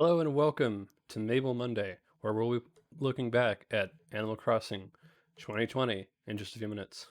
Hello and welcome to Mabel Monday, where we'll be looking back at Animal Crossing 2020 in just a few minutes.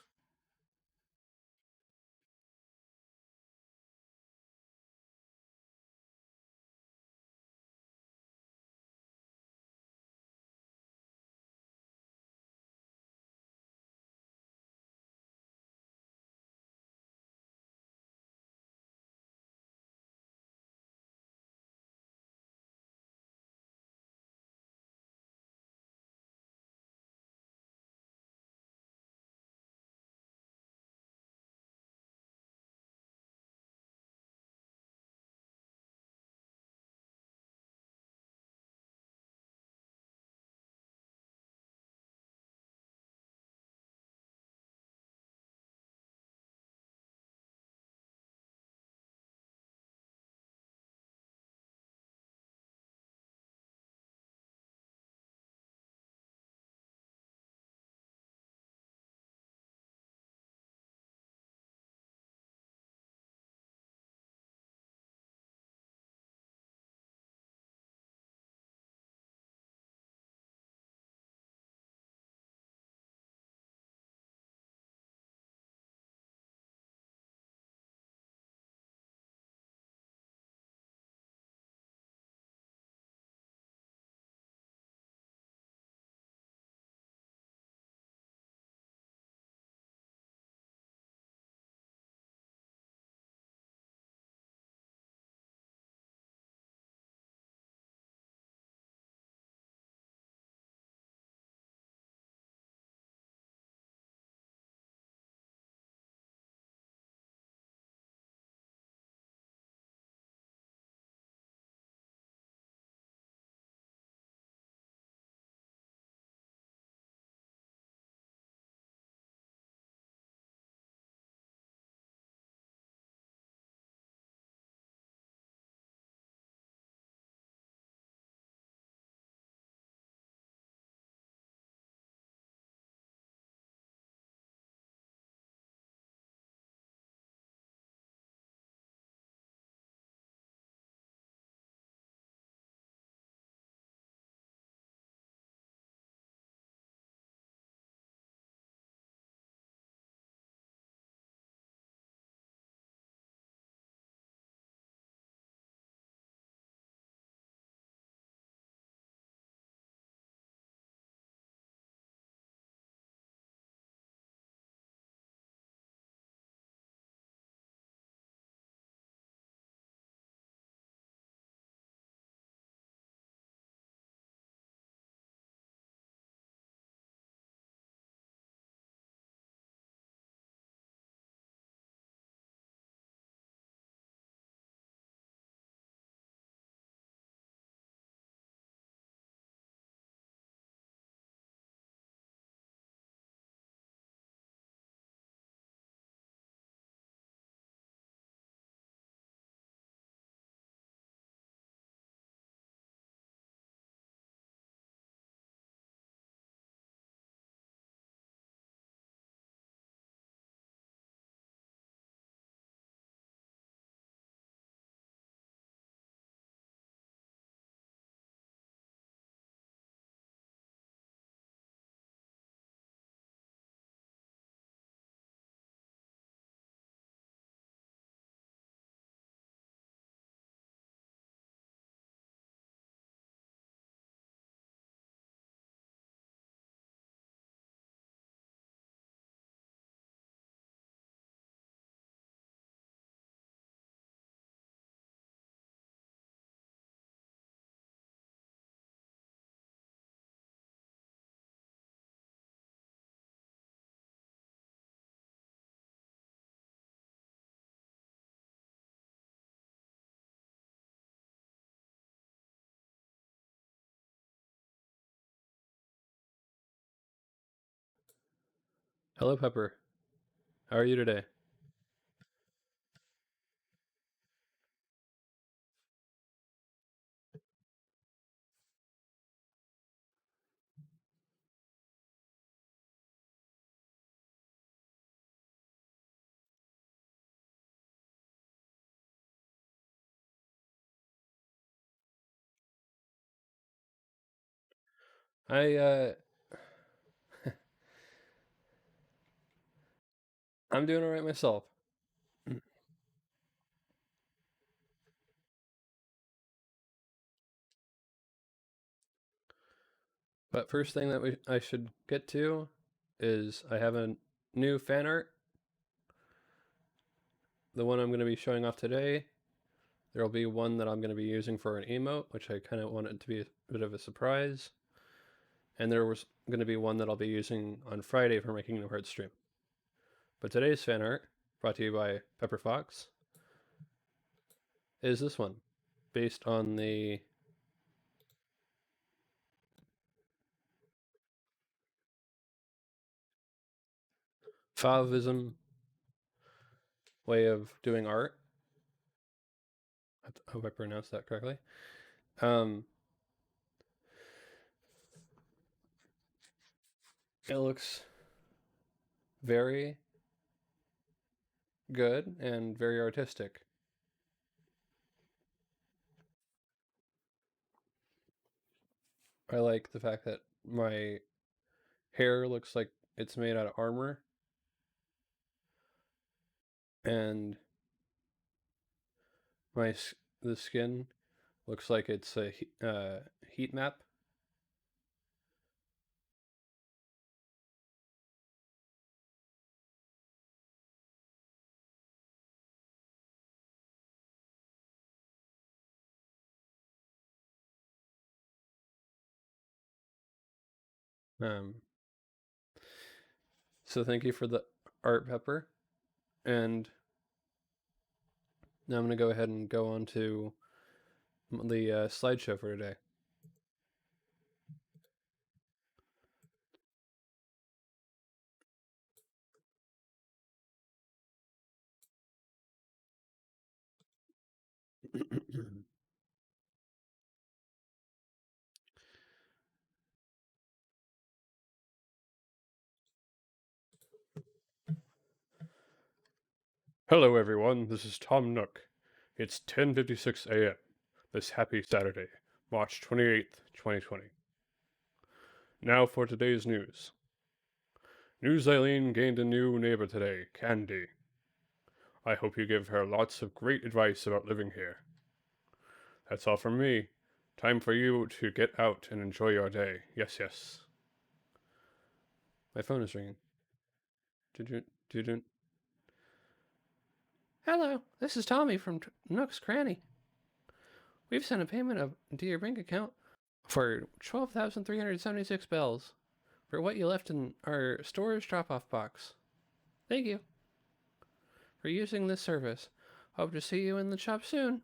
Hello, Pepper. How are you today? I I'm doing all right myself. But first thing that I should get to is I have a new fan art. The one I'm going to be showing off today. There will be one that I'm going to be using for an emote, which I kind of want it to be a bit of a surprise. And there was going to be one that I'll be using on Friday for my Kingdom Hearts stream. But today's fan art, brought to you by Pepper Fox, is this one, based on the Favism way of doing art. I hope I pronounced that correctly. Um, it looks very good and very artistic. I like the fact that my hair looks like it's made out of armor, and my the skin looks like it's a heat map. Um, so thank you for the art, Pepper. And now I'm going to go ahead and go on to the slideshow for today. Hello, everyone. This is Tom Nook. It's 10:56 a.m. this happy Saturday, March 28th, 2020. Now for today's news. News Eileen gained a new neighbor today, Candy. I hope you give her lots of great advice about living here. That's all from me. Time for you to get out and enjoy your day. Yes, yes. My phone is ringing. Did you? Hello, this is Tommy from Nook's Cranny. We've sent a payment to your bank account for 12,376 bells for what you left in our storage drop-off box. Thank you for using this service. Hope to see you in the shop soon.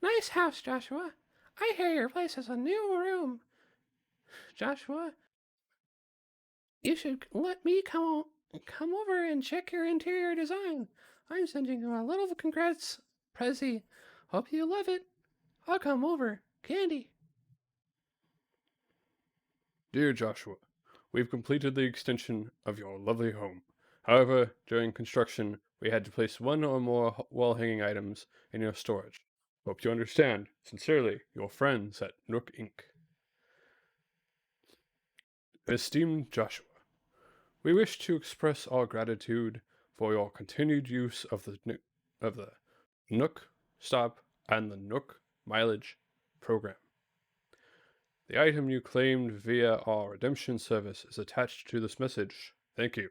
Nice house, Joshua. I hear your place has a new room. Joshua, you should let me come over and check your interior design. I'm sending you a little congrats, Prezi. Hope you love it. I'll come over. Candy. Dear Joshua, we've completed the extension of your lovely home. However, during construction, we had to place one or more wall-hanging items in your storage. Hope you understand. Sincerely, your friends at Nook Inc. Esteemed Joshua, we wish to express our gratitude for your continued use of the Nook Stop and the Nook Mileage program. The item you claimed via our redemption service is attached to this message. Thank you.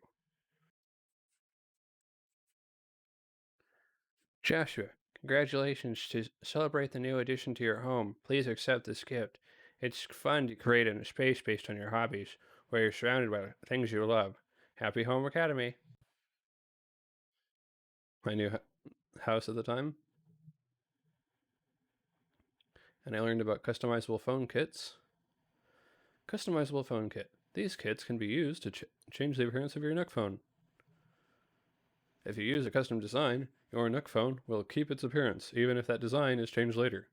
Joshua, congratulations to celebrate the new addition to your home. Please accept this gift. It's fun to create a space based on your hobbies, where you're surrounded by things you love. Happy Home Academy. My new house at the time. And I learned about customizable phone kits. Customizable phone kit. These kits can be used to change the appearance of your Nook phone. If you use a custom design, your Nook phone will keep its appearance, even if that design is changed later.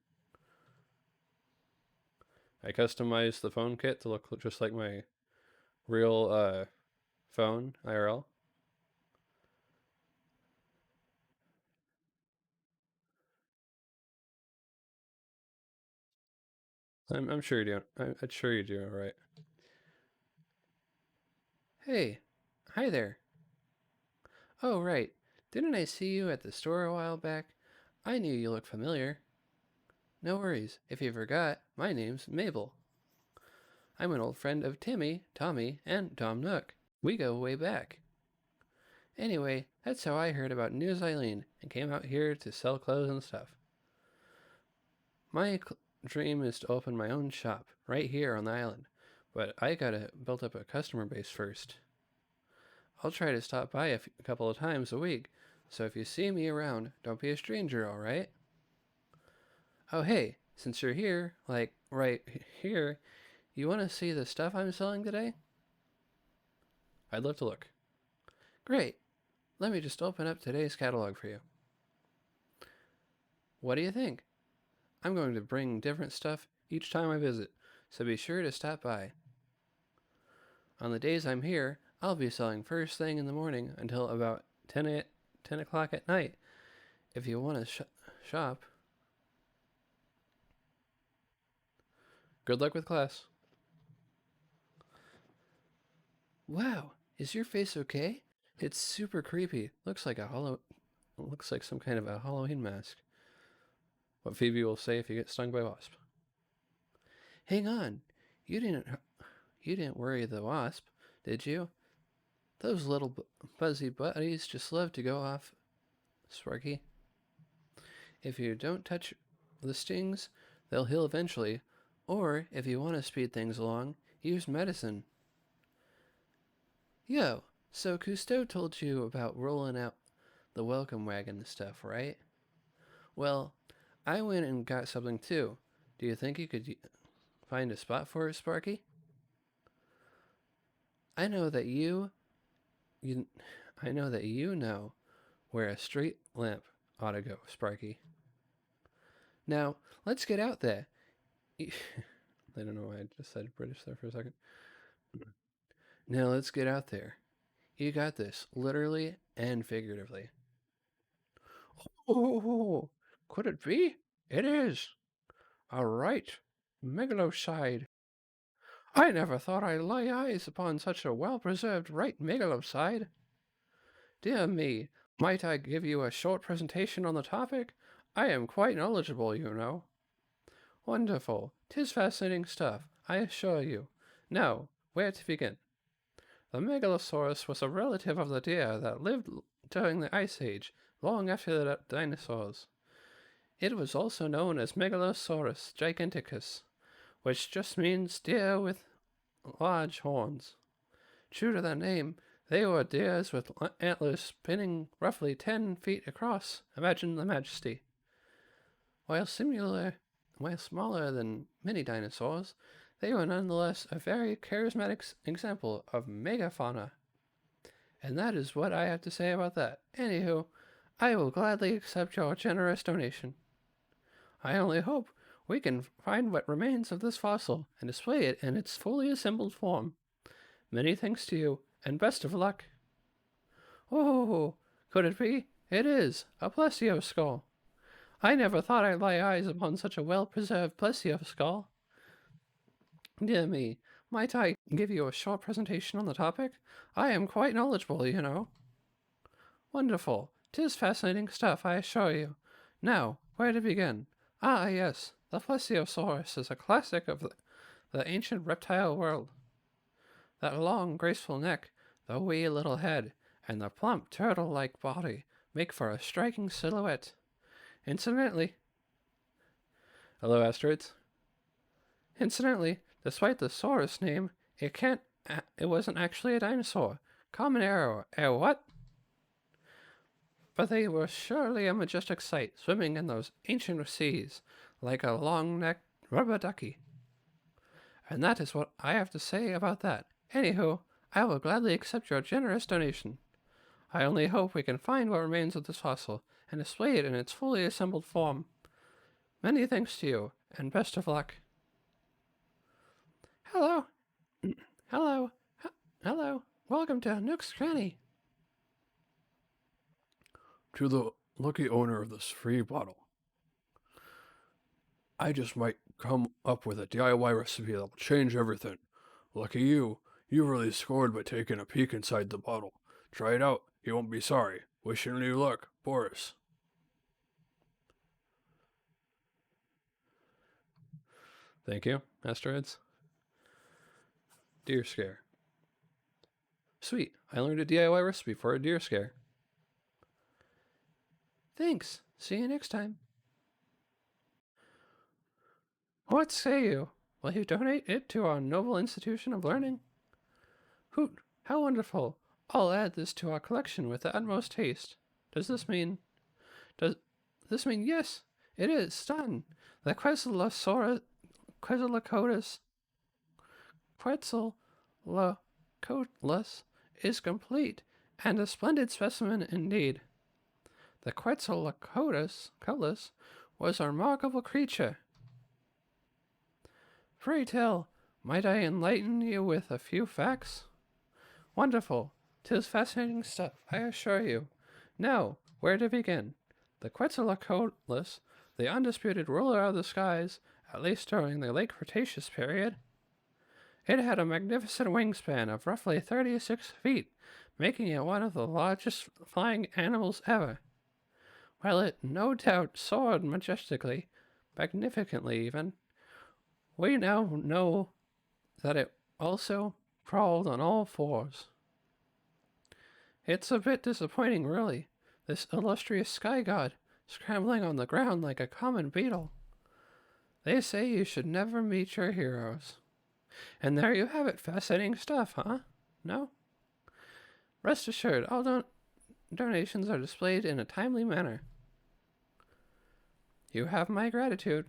I customized the phone kit to look just like my real phone, IRL. I'm sure you're doing. I'm sure you're doing all right. Hey, hi there. Oh, right. Didn't I see you at the store a while back? I knew you looked familiar. No worries. If you forgot, my name's Mabel. I'm an old friend of Timmy, Tommy, and Tom Nook. We go way back. Anyway, that's how I heard about News Eileen and came out here to sell clothes and stuff. My dream is to open my own shop right here on the island, but I gotta build up a customer base first. I'll try to stop by a couple of times a week, so if you see me around, don't be a stranger, alright? Oh, hey, since you're here, like right here, you want to see the stuff I'm selling today? I'd love to look. Great. Let me just open up today's catalog for you. What do you think? I'm going to bring different stuff each time I visit, so be sure to stop by. On the days I'm here, I'll be selling first thing in the morning until about 10 o'clock at night. If you want to shop, Good luck with class. wow, is your face okay? It's super creepy. Looks like some kind of a Halloween mask. What Phoebe will say if you get stung by a wasp. Hang on. You didn't you didn't worry the wasp, did you? Those little buzzy buddies just love to go off, Sparky. If you don't touch the stings, they'll heal eventually. Or if you want to speed things along, use medicine. Yo, so Cousteau told you about rolling out the welcome wagon and stuff, right? Well, I went and got something too. Do you think you could find a spot for it, Sparky? I know that you I know that you know where a street lamp ought to go, Sparky. Now, let's get out there. I don't know why I just said British there for a second. Now, let's get out there. You got this, literally and figuratively. Oh, could it be? It is. All right. Megalocide. I never thought I'd lay eyes upon such a well-preserved right megalocide. Dear me, might I give you a short presentation on the topic? I am quite knowledgeable, you know. Wonderful. 'Tis fascinating stuff, I assure you. Now, where to begin? The Megalosaurus was a relative of the deer that lived during the Ice Age, long after the dinosaurs. It was also known as Megalosaurus giganticus, which just means deer with large horns. True to their name, they were deers with antlers spinning roughly 10 feet across. Imagine the majesty. While smaller than many dinosaurs, they were nonetheless a very charismatic example of megafauna. And that is what I have to say about that. Anywho, I will gladly accept your generous donation. I only hope we can find what remains of this fossil and display it in its fully assembled form. Many thanks to you, and best of luck. Oh, could it be? It is a plesio skull. I never thought I'd lay eyes upon such a well-preserved plesio skull. Dear me, might I give you a short presentation on the topic? I am quite knowledgeable, you know. Wonderful. 'Tis fascinating stuff, I assure you. Now, where to begin? Ah, yes, the Plesiosaurus is a classic of the ancient reptile world. That long, graceful neck, the wee little head, and the plump, turtle-like body make for a striking silhouette. Incidentally, Hello, asteroids. Despite the Saurus name, it wasn't actually a dinosaur. Common arrow, what? But they were surely a majestic sight, swimming in those ancient seas, like a long-necked rubber ducky. And that is what I have to say about that. Anywho, I will gladly accept your generous donation. I only hope we can find what remains of this fossil and display it in its fully assembled form. Many thanks to you, and best of luck. Hello. Hello. Hello. Welcome to Nook's Cranny. To the lucky owner of this free bottle, I just might come up with a DIY recipe that'll change everything. Lucky you. You really scored by taking a peek inside the bottle. Try it out. You won't be sorry. Wishing you luck, Boris. Thank you, asteroids. Deer scare. Sweet, I learned a DIY recipe for a deer scare. Thanks. See you next time. What say you? Will you donate it to our noble institution of learning? Hoot, how wonderful. I'll add this to our collection with the utmost haste. Does this mean yes? It is done. The Quetzalcoatlus is complete, and a splendid specimen indeed. The Quetzalcoatlus was a remarkable creature. Pray tell, might I enlighten you with a few facts? Wonderful. 'Tis fascinating stuff, I assure you. Now, where to begin? The Quetzalcoatlus, the undisputed ruler of the skies, at least during the late Cretaceous period. It had a magnificent wingspan of roughly 36 feet, making it one of the largest flying animals ever. While it no doubt soared majestically, magnificently even, we now know that it also crawled on all fours. It's a bit disappointing, really, this illustrious sky god scrambling on the ground like a common beetle. They say you should never meet your heroes. And there you have it, fascinating stuff, huh? No? Rest assured, all donations are displayed in a timely manner. You have my gratitude.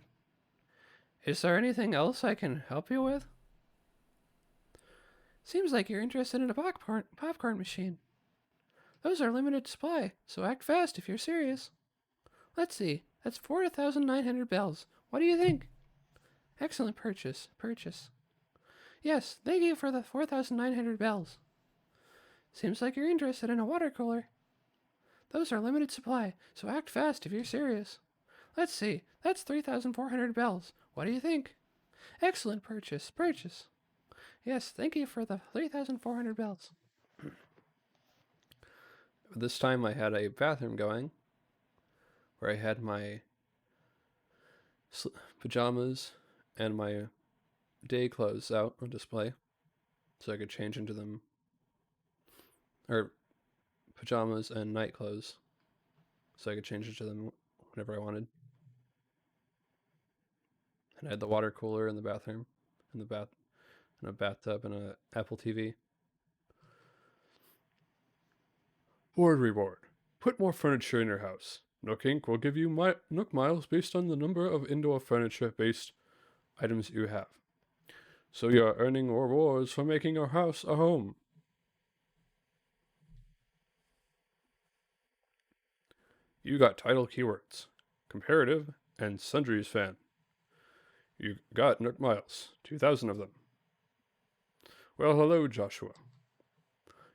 Is there anything else I can help you with? Seems like you're interested in a popcorn machine. Those are limited supply, so act fast if you're serious. Let's see, that's 4,900 bells. What do you think? Excellent purchase. Yes, thank you for the 4,900 bells. Seems like you're interested in a water cooler. Those are limited supply, so act fast if you're serious. Let's see, that's 3,400 bells. What do you think? Excellent purchase. Yes, thank you for the 3,400 bells. This time I had a bathroom going, where I had my pajamas and my day clothes out on display, so I could change into them, or pajamas and night clothes, so I could change into them whenever I wanted. And I had the water cooler in the bathroom, and a bathtub, and a Apple TV. Word reward. Put more furniture in your house. Nook Inc. will give you Nook miles based on the number of indoor furniture-based items you have. So you are earning rewards for making your house a home. You got title keywords, comparative, and sundries fan. You got Nook miles, 2,000 of them. Well, hello, Joshua.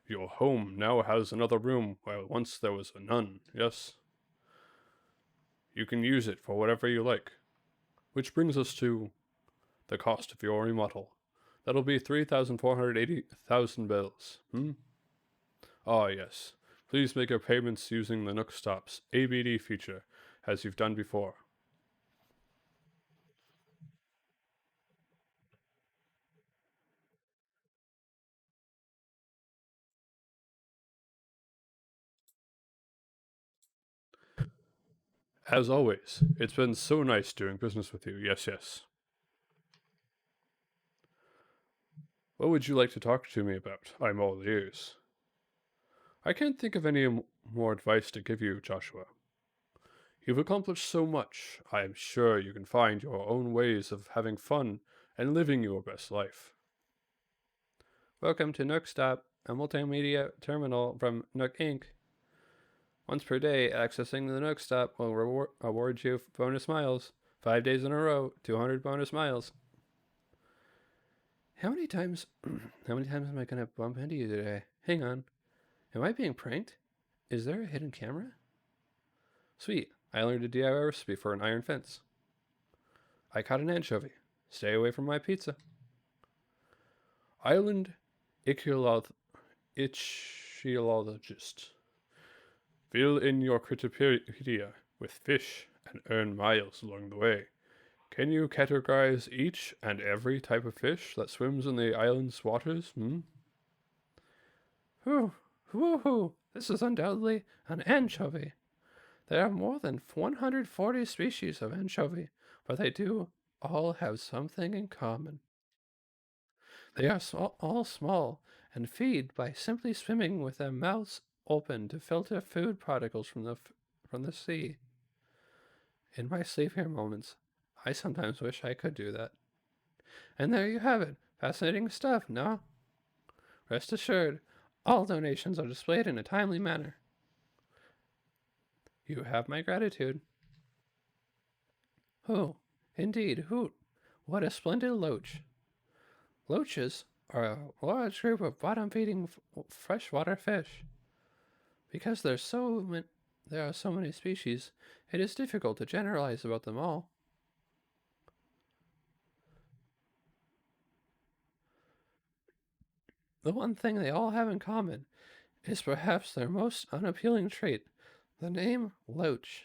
Your home now has another room, while once there was none, yes? You can use it for whatever you like. Which brings us to the cost of your remodel. That'll be 3,480,000 bells, Ah, yes. Please make your payments using the Nook Stop's ABD feature, as you've done before. As always, it's been so nice doing business with you. Yes. What would you like to talk to me about? I'm all ears. I can't think of any more advice to give you, Joshua. You've accomplished so much. I am sure you can find your own ways of having fun and living your best life. Welcome to Nook Stop, a multimedia terminal from Nook Inc. Once per day, accessing the Nook Stop will award you bonus miles. 5 days in a row, 200 bonus miles. How many times am I gonna bump into you today? Hang on. Am I being pranked? Is there a hidden camera? Sweet, I learned a DIY recipe for an iron fence. I caught an anchovy. Stay away from my pizza. Island ichthyologist. Fill in your Critterpedia with fish and earn miles along the way. Can you categorize each and every type of fish that swims in the island's waters? Whoo! This is undoubtedly an anchovy. There are more than 140 species of anchovy, but they do all have something in common. They are all small and feed by simply swimming with their mouths open to filter food particles from the sea. In my sleepier moments, I sometimes wish I could do that. And there you have it. Fascinating stuff, no? Rest assured, all donations are displayed in a timely manner. You have my gratitude. Oh, indeed, hoot. What a splendid loach. Loaches are a large group of bottom-feeding freshwater fish. Because there are so many species, it is difficult to generalize about them all. The one thing they all have in common is perhaps their most unappealing trait, the name loach.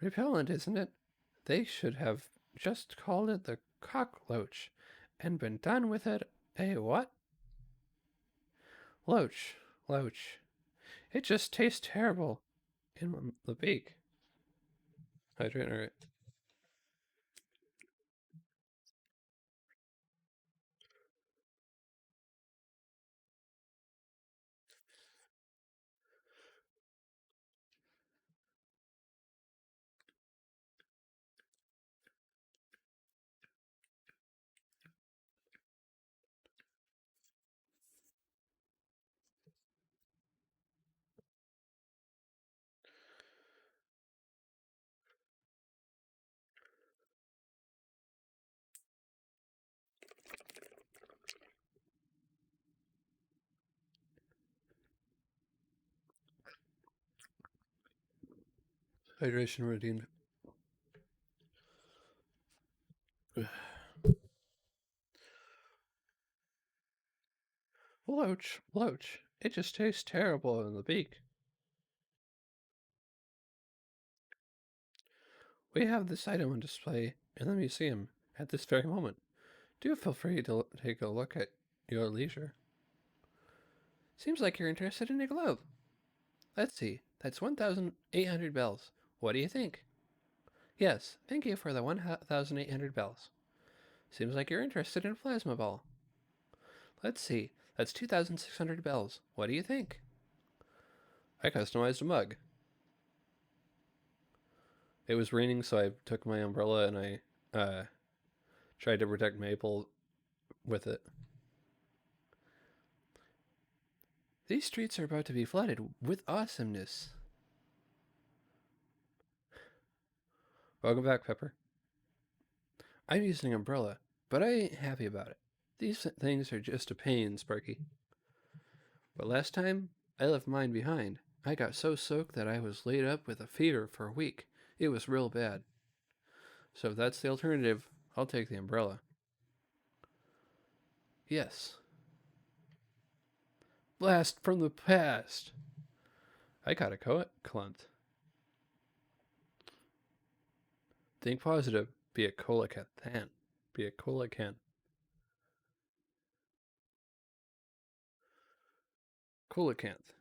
Repellent, isn't it? They should have just called it the cockloach and been done with it. What? Loach. It just tastes terrible in the beak. Hydrate, hydration redeemed. Loach. It just tastes terrible in the beak. We have this item on display in the museum at this very moment. Do feel free to take a look at your leisure. Seems like you're interested in a globe. Let's see, that's 1,800 bells. What do you think? Yes, thank you for the 1,800 bells. Seems like you're interested in a plasma ball. Let's see, that's 2,600 bells. What do you think? I customized a mug. It was raining, so I took my umbrella and I tried to protect Maple with it. These streets are about to be flooded with awesomeness. Welcome back, Pepper. I'm using an umbrella, but I ain't happy about it. These things are just a pain, Sparky. But last time, I left mine behind. I got so soaked that I was laid up with a fever for a week. It was real bad. So if that's the alternative, I'll take the umbrella. Yes. Blast from the past. I got a clunt. Think positive. Be a coelacanth. Be a coelacanth. Coelacanth.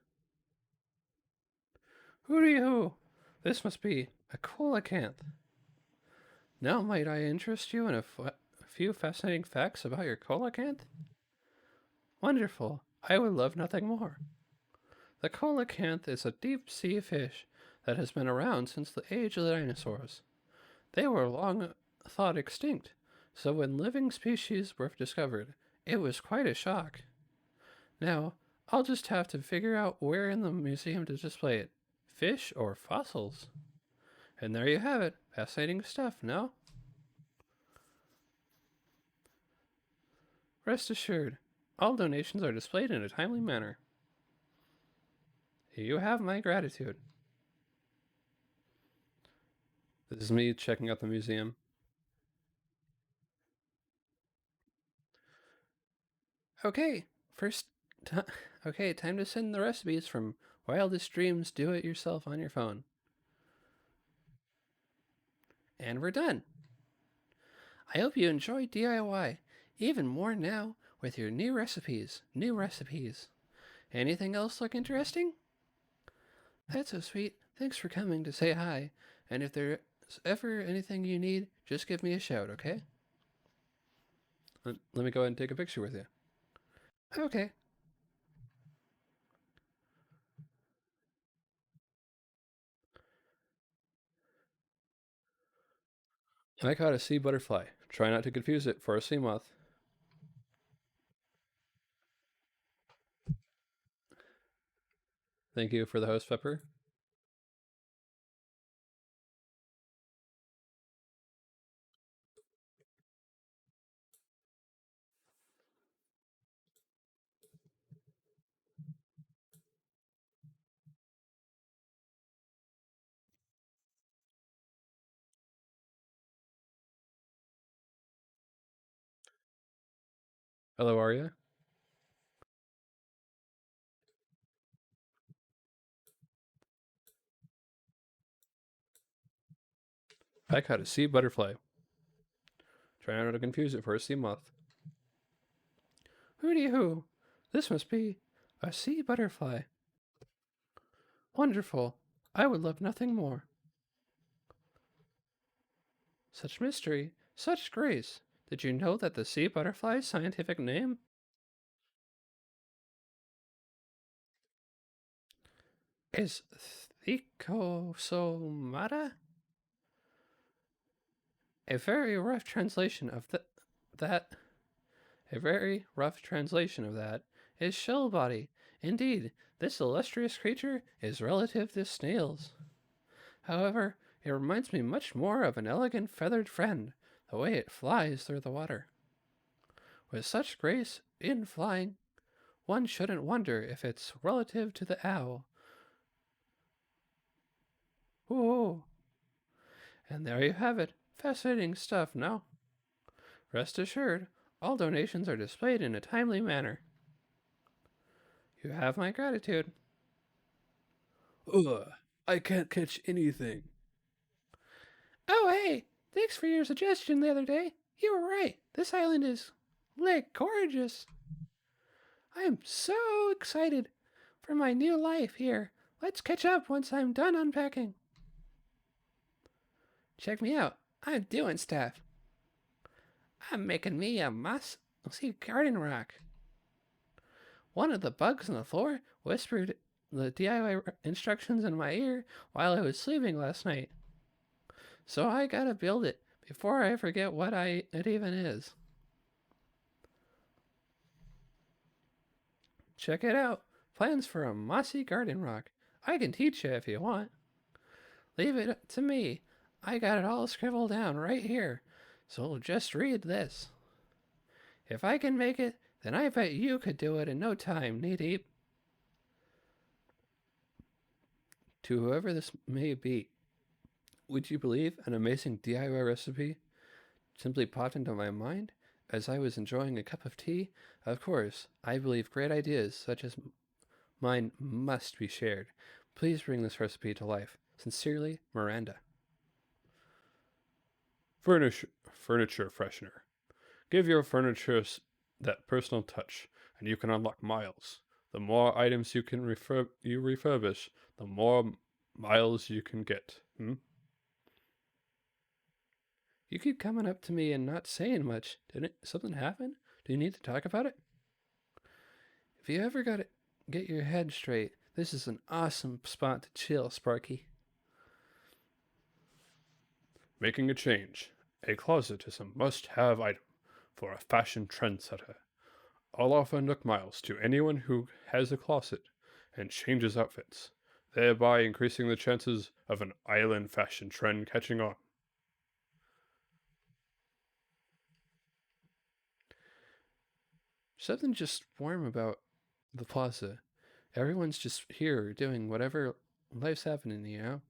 Hooty-hoo! This must be a coelacanth. Now might I interest you in a few fascinating facts about your coelacanth? Wonderful. I would love nothing more. The coelacanth is a deep-sea fish that has been around since the age of the dinosaurs. They were long thought extinct, so when living species were discovered, it was quite a shock. Now, I'll just have to figure out where in the museum to display it. Fish or fossils? And there you have it. Fascinating stuff, no? Rest assured, all donations are displayed in a timely manner. You have my gratitude. This is me checking out the museum. Okay, first, ti okay, time to send the recipes from Wildest Dreams Do It Yourself on your phone. And we're done. I hope you enjoyed DIY even more now with your new recipes. New recipes. Anything else look interesting? That's so sweet. Thanks for coming to say hi. And if there's ever anything you need, just give me a shout, okay? Let me go ahead and take a picture with you. Okay. I caught a sea butterfly. Try not to confuse it for a sea moth. Thank you for the host, Pepper. Hello, Arya. I caught a sea butterfly. Try not to confuse it for a sea moth. Hooty hoo! This must be a sea butterfly. Wonderful. I would love nothing more. Such mystery, such grace. Did you know that the sea butterfly's scientific name is Thecosomata? A very rough translation of that. A very rough translation of that is shell body. Indeed, this illustrious creature is relative to snails. However, it reminds me much more of an elegant feathered friend, the way it flies through the water. With such grace in flying, one shouldn't wonder if it's relative to the owl. Ooh, and there you have it. Fascinating stuff, no? Rest assured, all donations are displayed in a timely manner. You have my gratitude. Ugh, I can't catch anything. Oh, hey! Thanks for your suggestion the other day. You were right. This island is, gorgeous. I am so excited for my new life here. Let's catch up once I'm done unpacking. Check me out. I'm doing stuff. I'm making me a mossy garden rock. One of the bugs on the floor whispered the DIY instructions in my ear while I was sleeping last night. So I gotta build it before I forget what it even is. Check it out. Plans for a mossy garden rock. I can teach you if you want. Leave it to me. I got it all scribbled down right here. So just read this. If I can make it, then I bet you could do it in no time, knee deep. To whoever this may be, would you believe an amazing DIY recipe simply popped into my mind as I was enjoying a cup of tea? Of course, I believe great ideas such as mine must be shared. Please bring this recipe to life. Sincerely, Miranda. Furniture freshener. Give your furniture that personal touch, and you can unlock miles. The more items you can refurbish, the more miles you can get. You keep coming up to me and not saying much. Did something happen? Do you need to talk about it? If you ever got to get your head straight, this is an awesome spot to chill, Sparky. Making a change. A closet is a must-have item for a fashion trendsetter. I'll offer Nook Miles to anyone who has a closet and changes outfits, thereby increasing the chances of an island fashion trend catching on. Something just warm about the plaza. Everyone's just here doing whatever life's happening, you know?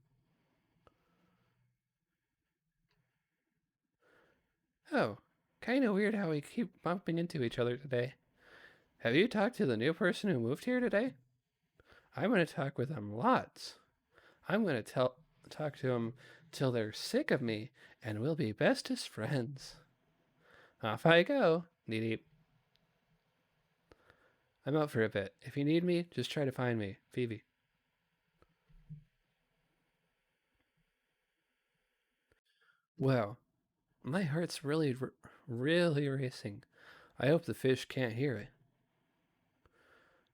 Oh, kinda weird how we keep bumping into each other today. Have you talked to the new person who moved here today? I'm going to talk with them lots. I'm going to talk to them till they're sick of me, and we'll be bestest friends. Off I go. Neep. I'm out for a bit. If you need me, just try to find me. Phoebe. Well, my heart's really racing. I hope the fish can't hear it.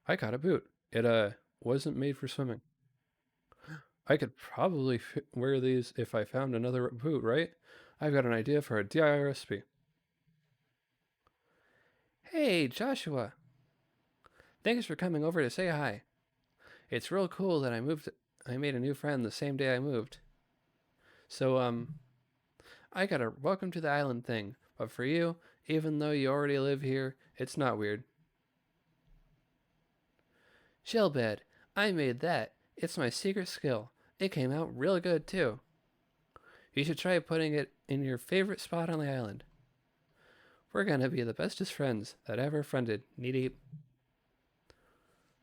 I got a boot. It, wasn't made for swimming. I could probably wear these if I found another boot, right? I've got an idea for a DIY recipe. Hey, Joshua. Thanks for coming over to say hi. It's real cool that I made a new friend the same day I moved. So, I got a welcome to the island thing, but for you, even though you already live here, it's not weird. Shell bed. I made that. It's my secret skill. It came out real good, too. You should try putting it in your favorite spot on the island. We're gonna be the bestest friends that ever friended. Knee-deep.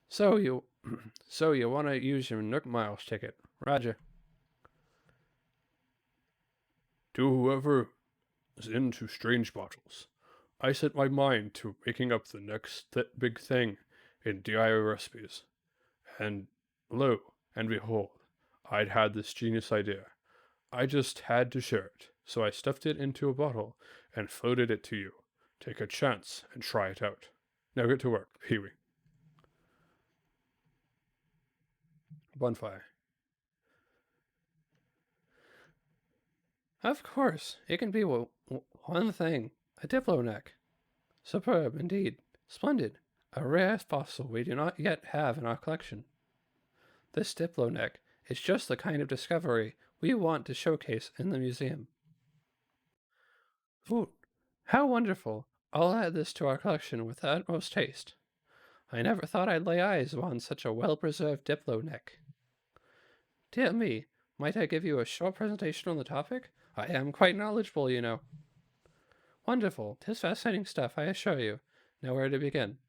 So you want to use your Nook Miles ticket. Roger. To whoever is into strange bottles, I set my mind to making up the next big thing in DIY recipes. And lo and behold, I'd had this genius idea. I just had to share it, so I stuffed it into a bottle and floated it to you. Take a chance and try it out. Now get to work, Pee-wee. Bonfire. Of course, it can be one thing. A Diplo neck. Superb, indeed. Splendid. A rare fossil we do not yet have in our collection. This Diplo neck is just the kind of discovery we want to showcase in the museum. Ooh, how wonderful. I'll add this to our collection with the utmost haste. I never thought I'd lay eyes upon such a well-preserved Diplo neck. Dear me, might I give you a short presentation on the topic? I am quite knowledgeable, you know. Wonderful. 'Tis fascinating stuff, I assure you. Now where to begin?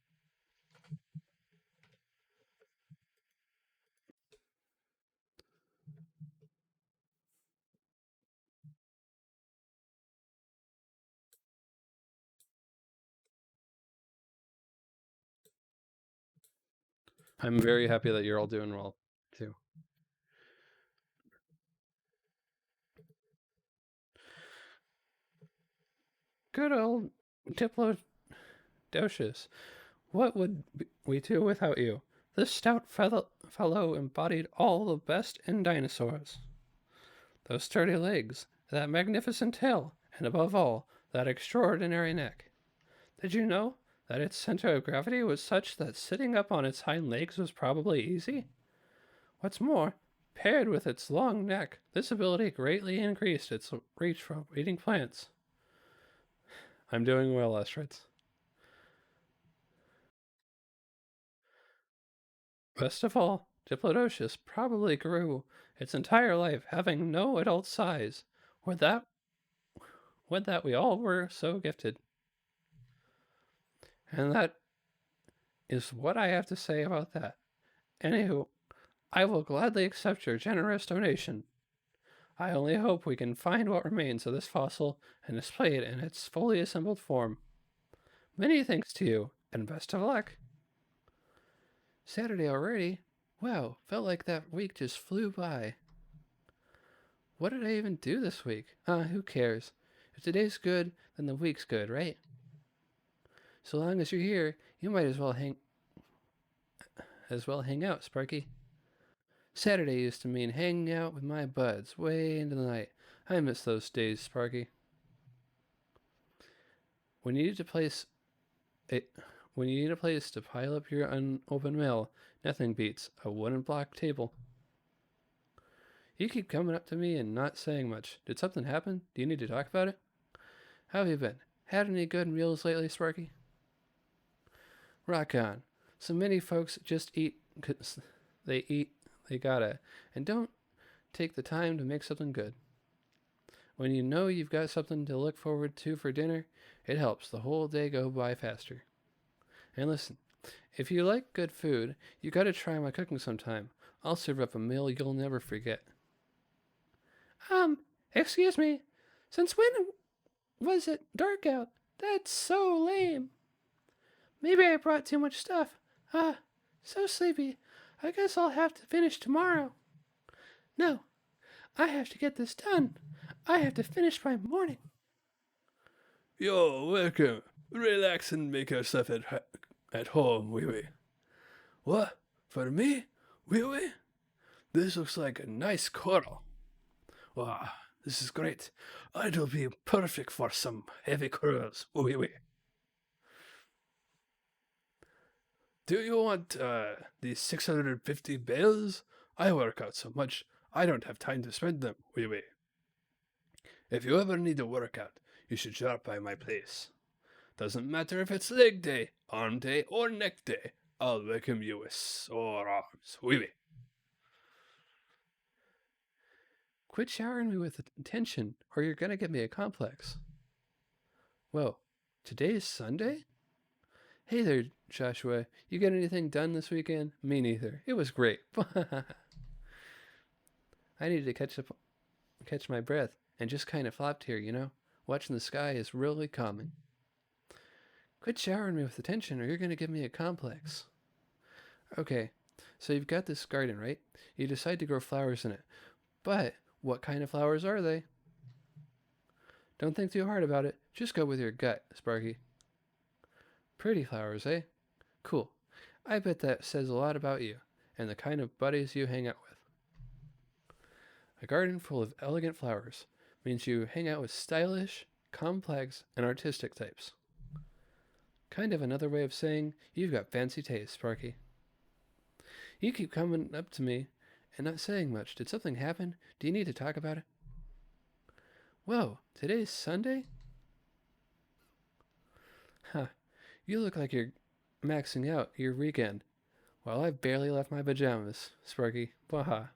I'm very happy that you're all doing well, too. Good old Diplodocus. What would we do without you? This stout fellow embodied all the best in dinosaurs. Those sturdy legs, that magnificent tail, and above all, that extraordinary neck. Did you know that its center of gravity was such that sitting up on its hind legs was probably easy? What's more, paired with its long neck, this ability greatly increased its reach for eating plants. I'm doing well, Astrids. Best of all, Diplodocus probably grew its entire life having no adult size. Would that we all were so gifted. And that is what I have to say about that. Anywho, I will gladly accept your generous donation. I only hope we can find what remains of this fossil and display it in its fully assembled form. Many thanks to you, and best of luck. Saturday already? Wow, felt like that week just flew by. What did I even do this week? Who cares? If today's good, then the week's good, right? So long as you're here, you might as well hang out, Sparky. Saturday used to mean hanging out with my buds way into the night. I miss those days, Sparky. When you need a place to pile up your unopened mail, nothing beats a wooden block table. You keep coming up to me and not saying much. Did something happen? Do you need to talk about it? How have you been? Had any good meals lately, Sparky? Rock on. So many folks just eat 'cause they gotta, and don't take the time to make something good. When you know you've got something to look forward to for dinner, it helps the whole day go by faster. And listen, If you like good food, you gotta try my cooking sometime. I'll serve up a meal you'll never forget. Excuse me. Since when was it dark out? That's so lame. Maybe I brought too much stuff. So sleepy. I guess I'll have to finish tomorrow. No, I have to get this done. I have to finish by morning. Yo, welcome. Relax and make yourself at home, wee wee. What? For me? Wee wee? This looks like a nice coral. Wow, this is great. It'll be perfect for some heavy curls, wee wee. Do you want these 650 bells? I work out so much, I don't have time to spend them, wee wee. If you ever need a workout, you should drop by my place. Doesn't matter if it's leg day, arm day, or neck day, I'll welcome you with sore arms, wee wee. Quit showering me with attention, or you're gonna give me a complex. Whoa, today is Sunday? Hey there, Joshua. You get anything done this weekend? Me neither. It was great. I needed to catch my breath, and just kind of flopped here, you know? Watching the sky is really calming. Quit showering me with attention, or you're gonna give me a complex. Okay, so you've got this garden, right? You decide to grow flowers in it. But what kind of flowers are they? Don't think too hard about it. Just go with your gut, Sparky. Pretty flowers, eh? Cool. I bet that says a lot about you and the kind of buddies you hang out with. A garden full of elegant flowers means you hang out with stylish, complex, and artistic types. Kind of another way of saying you've got fancy taste, Sparky. You keep coming up to me and not saying much. Did something happen? Do you need to talk about it? Whoa, today's Sunday? Huh. You look like you're maxing out your weekend. Well, I've barely left my pajamas, Sparky. Waha.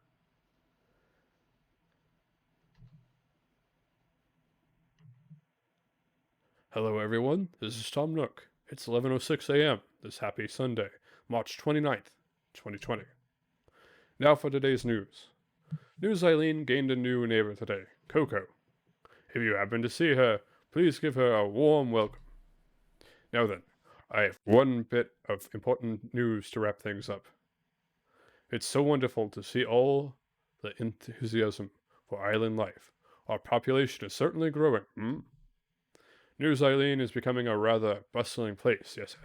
Hello, everyone. This is Tom Nook. It's 11:06 a.m. this happy Sunday, March 29th, 2020. Now for today's news. News Eileen gained a new neighbor today, Coco. If you happen to see her, please give her a warm welcome. Now then, I have one bit of important news to wrap things up. It's so wonderful to see all the enthusiasm for island life. Our population is certainly growing, News Eileen is becoming a rather bustling place, yes.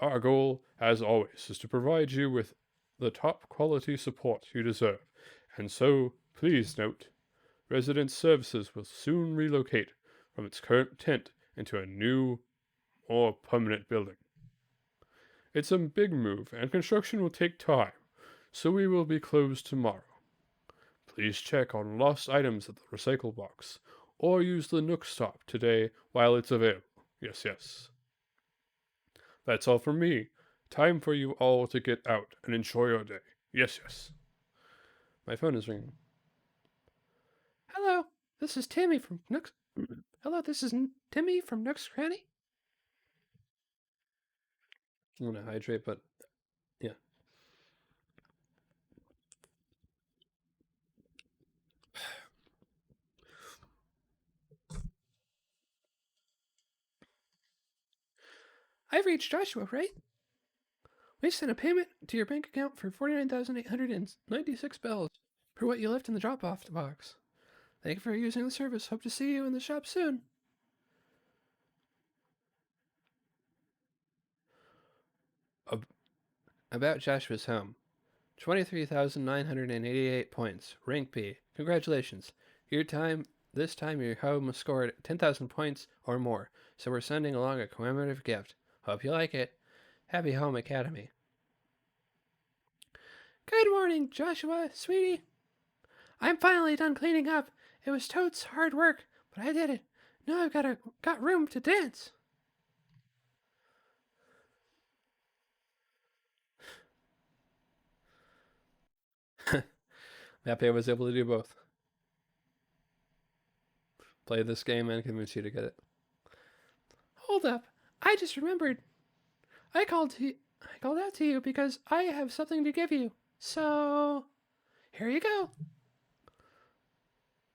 Our goal, as always, is to provide you with the top quality support you deserve, and so, please note, Resident Services will soon relocate from its current tent into a new, more permanent building. It's a big move, and construction will take time, so we will be closed tomorrow. Please check on lost items at the recycle box, or use the Nook Stop today while it's available. Yes. That's all from me. Time for you all to get out and enjoy your day. Yes. My phone is ringing. Hello, this is Timmy from Nook's. Hello, this is Timmy from Nook's Cranny. I'm gonna hydrate, but yeah. I've reached Joshua, right? We sent a payment to your bank account for 49,896 bells for what you left in the drop-off box. Thank you for using the service. Hope to see you in the shop soon. About Joshua's home. 23,988 points. Rank B. Congratulations. This time your home scored 10,000 points or more, so we're sending along a commemorative gift. Hope you like it. Happy Home Academy. Good morning, Joshua, sweetie. I'm finally done cleaning up. It was totes hard work, but I did it. Now I've got room to dance. I'm happy I was able to do both. Play this game and convince you to get it. Hold up. I just remembered. I called out to you because I have something to give you. So, here you go.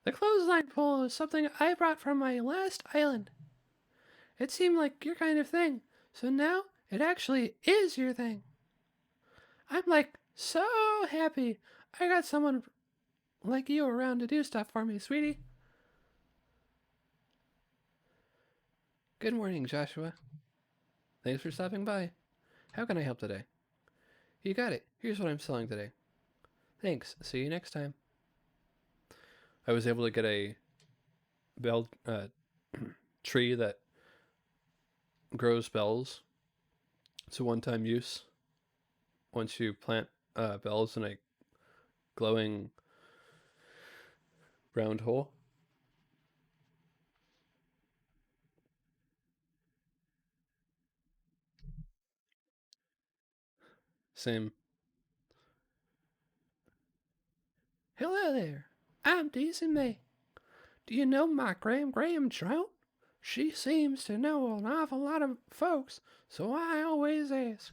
The clothesline pole is something I brought from my last island. It seemed like your kind of thing, so now it actually is your thing. I'm like so happy I got someone like you around to do stuff for me, sweetie. Good morning, Joshua. Thanks for stopping by. How can I help today? You got it. Here's what I'm selling today. Thanks. See you next time. I was able to get a bell tree that grows bells. It's a one-time use. Once you plant bells in a glowing round hole. Same. Hello there. I'm Decent May. Do you know my Graham Trout? She seems to know an awful lot of folks, so I always ask.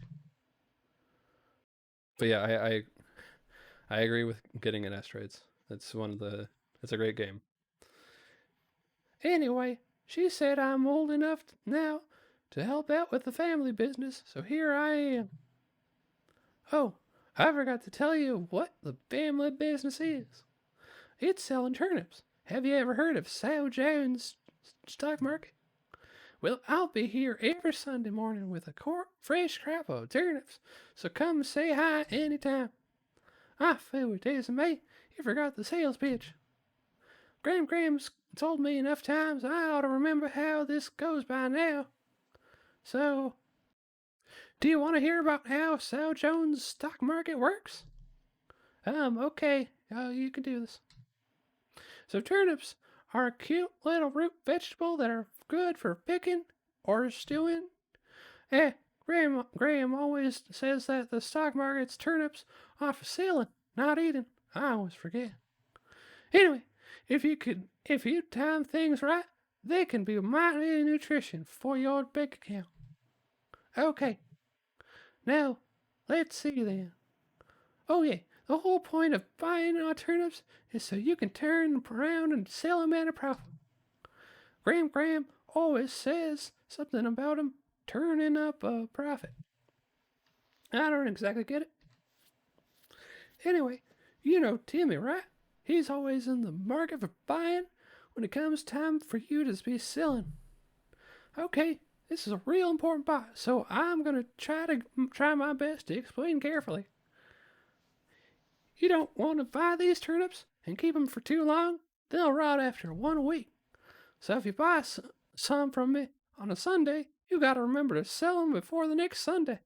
But yeah, I agree with getting an asteroids. It's it's a great game. Anyway, she said I'm old enough now to help out with the family business, so here I am. Oh, I forgot to tell you what the family business is. It's selling turnips. Have you ever heard of Sow Jones stock market? Well, I'll be here every Sunday morning with a fresh crop of turnips, so come say hi anytime. I feel with Daisy May, you forgot the sales pitch. Graham's told me enough times I ought to remember how this goes by now. So, do you want to hear about how Sow Jones stock market works? Okay, you can do this. So turnips are a cute little root vegetable that are good for picking or stewing. Graham always says that the stock market's turnips are for selling, not eating. I always forget. Anyway, if you time things right, they can be mighty nutrition for your bank account. Okay, now let's see then. Oh yeah, the whole point of buying our turnips is so you can turn them around and sell them at a profit. Graham always says something about them turning up a profit. I don't exactly get it. Anyway, you know Timmy, right? He's always in the market for buying when it comes time for you to be selling. Okay, this is a real important buy, so I'm gonna try my best to explain carefully. You don't want to buy these turnips and keep them for too long; they'll rot after 1 week. So if you buy some from me on a Sunday, you gotta remember to sell them before the next Sunday.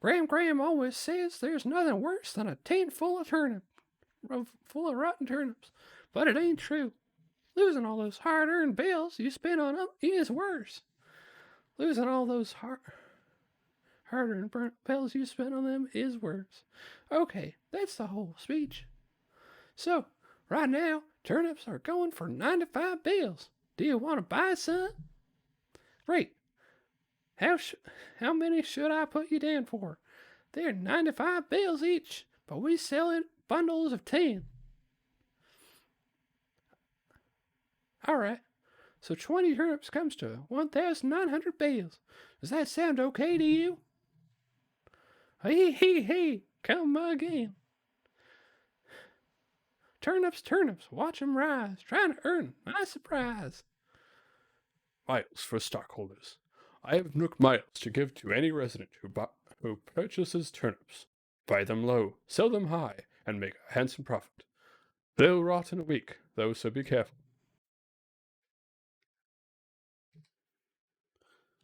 Graham always says there's nothing worse than a tent full of rotten turnips, but it ain't true. Losing all those hard-earned bills you spent on them is worse. Losing all those hard-earned bills you spent on them is worse. Okay, that's the whole speech. So, right now, turnips are going for 95 bills. Do you want to buy some? Great. How many should I put you down for? They're 95 bills each, but we sell in bundles of 10. All right. So 20 turnips comes to 1,900 bills. Does that sound okay to you? Hey, come again. Turnips, watch 'em rise, trying to earn my surprise. Miles for stockholders. I have Nook miles to give to any resident who purchases turnips. Buy them low, sell them high, and make a handsome profit. They'll rot in a week, though, so be careful.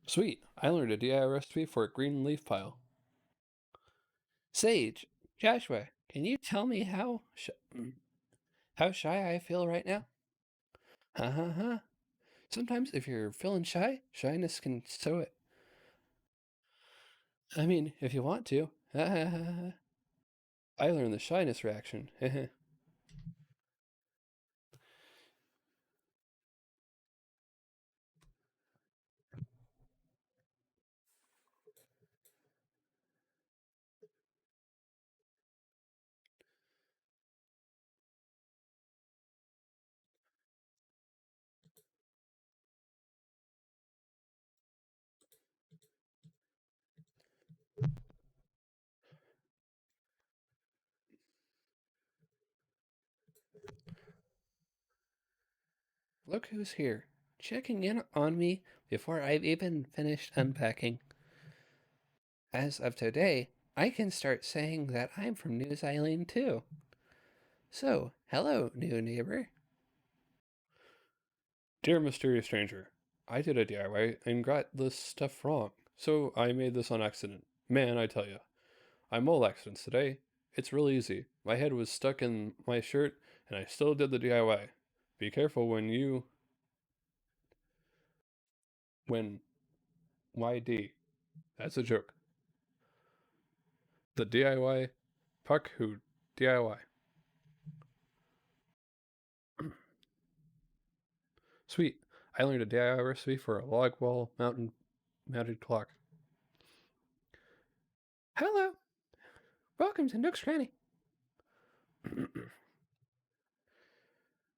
Sweet, I learned a DIY recipe for a green leaf pile. Sage, Joshua, can you tell me how shy I feel right now? Ha. Sometimes if you're feeling shy, shyness can sow it. I mean, if you want to. I learned the shyness reaction. Look who's here, checking in on me before I've even finished unpacking. As of today, I can start saying that I'm from New Zealand too. So, hello, new neighbor. Dear mysterious stranger, I did a DIY and got this stuff wrong, so I made this on accident. Man, I tell ya, I'm all accidents today. It's real easy. My head was stuck in my shirt, and I still did the DIY. Be careful when YD. That's a joke. The DIY, Puck who DIY. Sweet. I learned a DIY recipe for a log wall mounted clock. Hello. Welcome to Nook's Cranny.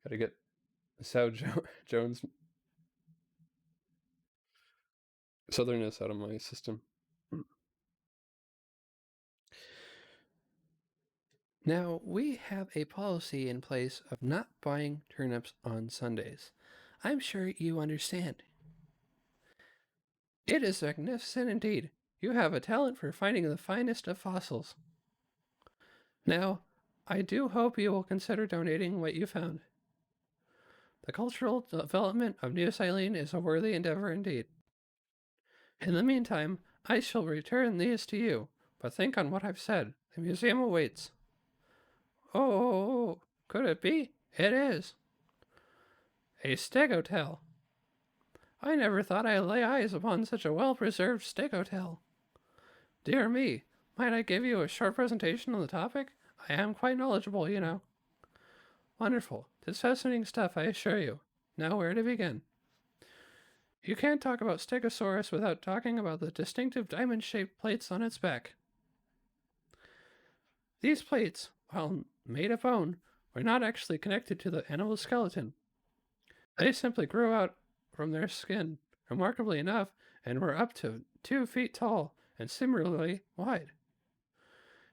Gotta get Sal Jones southernness out of my system. Now, we have a policy in place of not buying turnips on Sundays. I'm sure you understand. It is magnificent indeed. You have a talent for finding the finest of fossils. Now, I do hope you will consider donating what you found. The cultural development of New Zealand is a worthy endeavor indeed. In the meantime, I shall return these to you, but think on what I've said. The museum awaits. Oh, could it be? It is. A stegotel. I never thought I'd lay eyes upon such a well-preserved stegotel. Dear me, might I give you a short presentation on the topic? I am quite knowledgeable, you know. Wonderful. It's fascinating stuff, I assure you. Now where to begin? You can't talk about Stegosaurus without talking about the distinctive diamond-shaped plates on its back. These plates, while made of bone, were not actually connected to the animal's skeleton. They simply grew out from their skin, remarkably enough, and were up to 2 feet tall and similarly wide.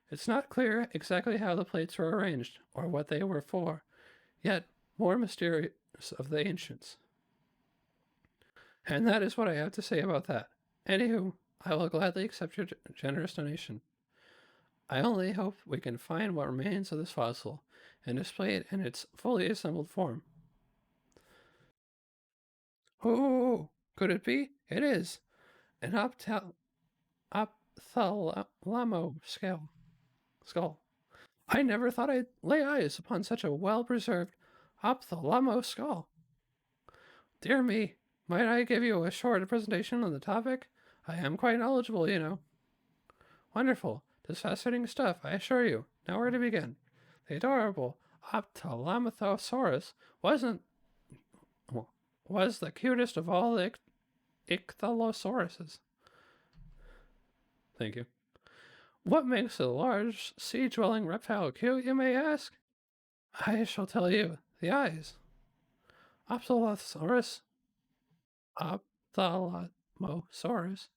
It's not clear exactly how the plates were arranged or what they were for, yet more mysterious of the ancients. And that is what I have to say about that. Anywho, I will gladly accept your generous donation. I only hope we can find what remains of this fossil and display it in its fully assembled form. Oh, could it be? It is. An ophthalmo skull. I never thought I'd lay eyes upon such a well-preserved ophthalmo skull. Dear me, might I give you a short presentation on the topic? I am quite knowledgeable, you know. Wonderful. This fascinating stuff, I assure you. Now where to begin? The adorable Ophthalmothosaurus was the cutest of all the ichthyosauruses. Thank you. What makes a large sea-dwelling reptile cute, you may ask? I shall tell you. The eyes. Ophthalmosaurus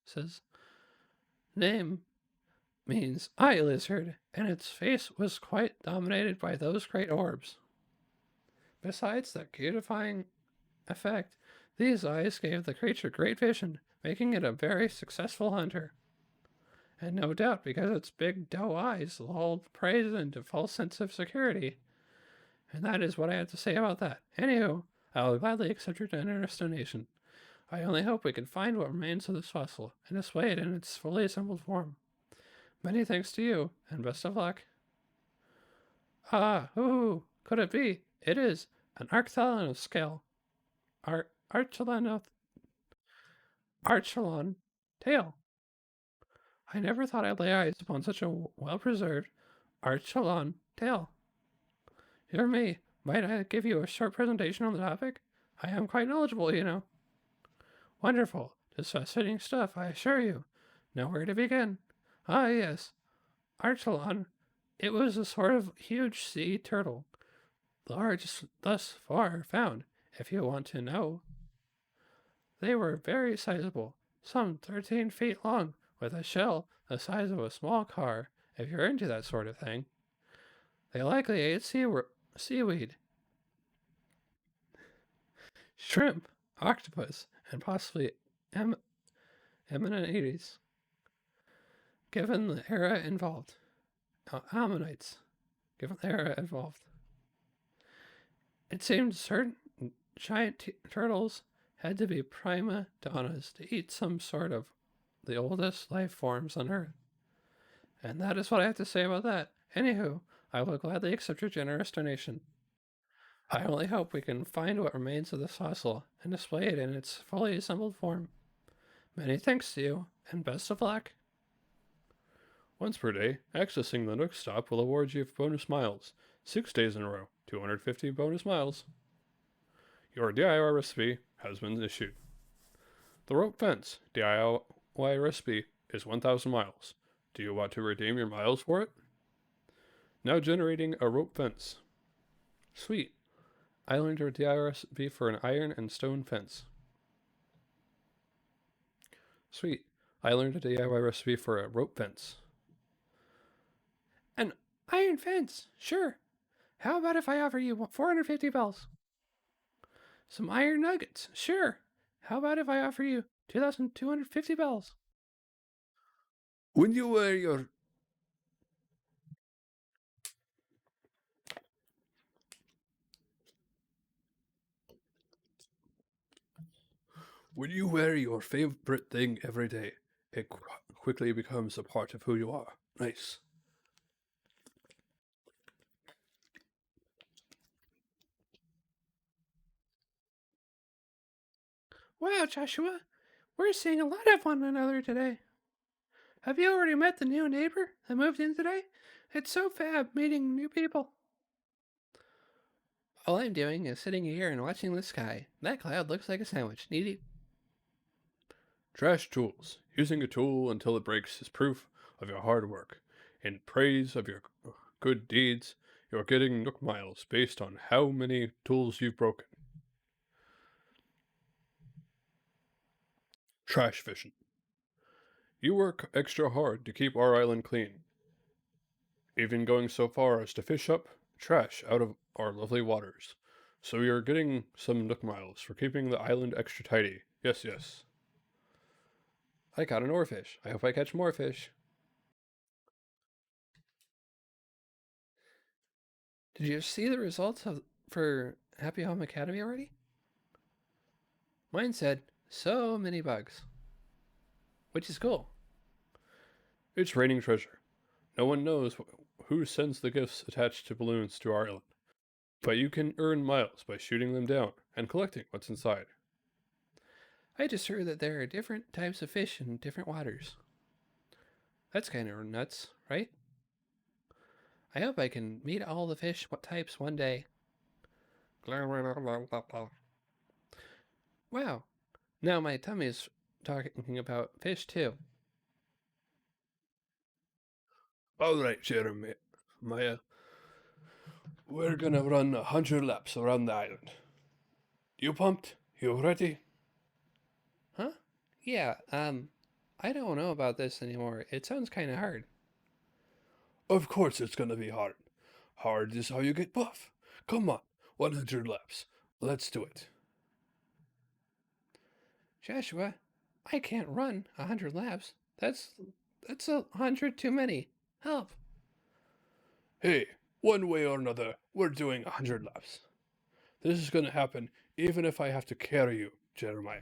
says name means eye lizard, and its face was quite dominated by those great orbs. Besides the beautifying effect, these eyes gave the creature great vision, making it a very successful hunter. And no doubt because its big doe eyes lulled prey into false sense of security. And that is what I have to say about that. Anywho, I will gladly accept your generous donation. I only hope we can find what remains of this fossil and display it in its fully assembled form. Many thanks to you, and best of luck. Could it be? It is an archelon scale. Archelon tail. I never thought I'd lay eyes upon such a well-preserved archelon tail. Dear me, might I give you a short presentation on the topic? I am quite knowledgeable, you know. Wonderful. Just fascinating stuff, I assure you. Now where to begin? Ah, yes. Archelon. It was a sort of huge sea turtle. The largest thus far found, if you want to know. They were very sizable, some 13 feet long, with a shell the size of a small car, if you're into that sort of thing. They likely ate seaweed. shrimp, octopus, and possibly amanites, given the era involved. Ammonites, given the era involved. It seemed certain giant turtles had to be prima donnas to eat some sort of the oldest life forms on Earth. And that is what I have to say about that. Anywho, I will gladly accept your generous donation. I only hope we can find what remains of this fossil and display it in its fully assembled form. Many thanks to you, and best of luck. Once per day, accessing the Nook Stop will award you bonus miles. 6 days in a row, 250 bonus miles. Your DIY recipe has been issued. The rope fence DIY recipe is 1,000 miles. Do you want to redeem your miles for it? Now generating a rope fence. Sweet. I learned a DIY recipe for an iron and stone fence. Sweet. I learned a DIY recipe for a rope fence. An iron fence, sure. How about if I offer you 450 bells? Some iron nuggets, sure. How about if I offer you 2,250 bells? When you wear your favorite thing every day, it quickly becomes a part of who you are. Nice. Wow, Joshua, we're seeing a lot of one another today. Have you already met the new neighbor that moved in today? It's so fab meeting new people. All I'm doing is sitting here and watching the sky. That cloud looks like a sandwich. Needy. Trash tools. Using a tool until it breaks is proof of your hard work. In praise of your good deeds, you're getting Nook Miles based on how many tools you've broken. Trash fishing. You work extra hard to keep our island clean, even going so far as to fish up trash out of our lovely waters. So you're getting some Nook Miles for keeping the island extra tidy. Yes, yes. I caught an oarfish. I hope I catch more fish. Did you see the results for Happy Home Academy already? Mine said, so many bugs. Which is cool. It's raining treasure. No one knows who sends the gifts attached to balloons to our island, but you can earn miles by shooting them down and collecting what's inside. I just heard that there are different types of fish in different waters. That's kind of nuts, right? I hope I can meet all the fish types one day. Wow. Now my tummy is talking about fish too. All right, Jeremy, Maya. We're gonna run 100 laps around the island. You pumped? You ready? Huh? Yeah, I don't know about this anymore. It sounds kind of hard. Of course it's gonna be hard. Hard is how you get buff. Come on, 100 laps. Let's do it. Joshua, I can't run 100 laps. That's 100 too many. Help. Hey, one way or another, we're doing 100 laps. This is gonna happen even if I have to carry you, Jeremiah.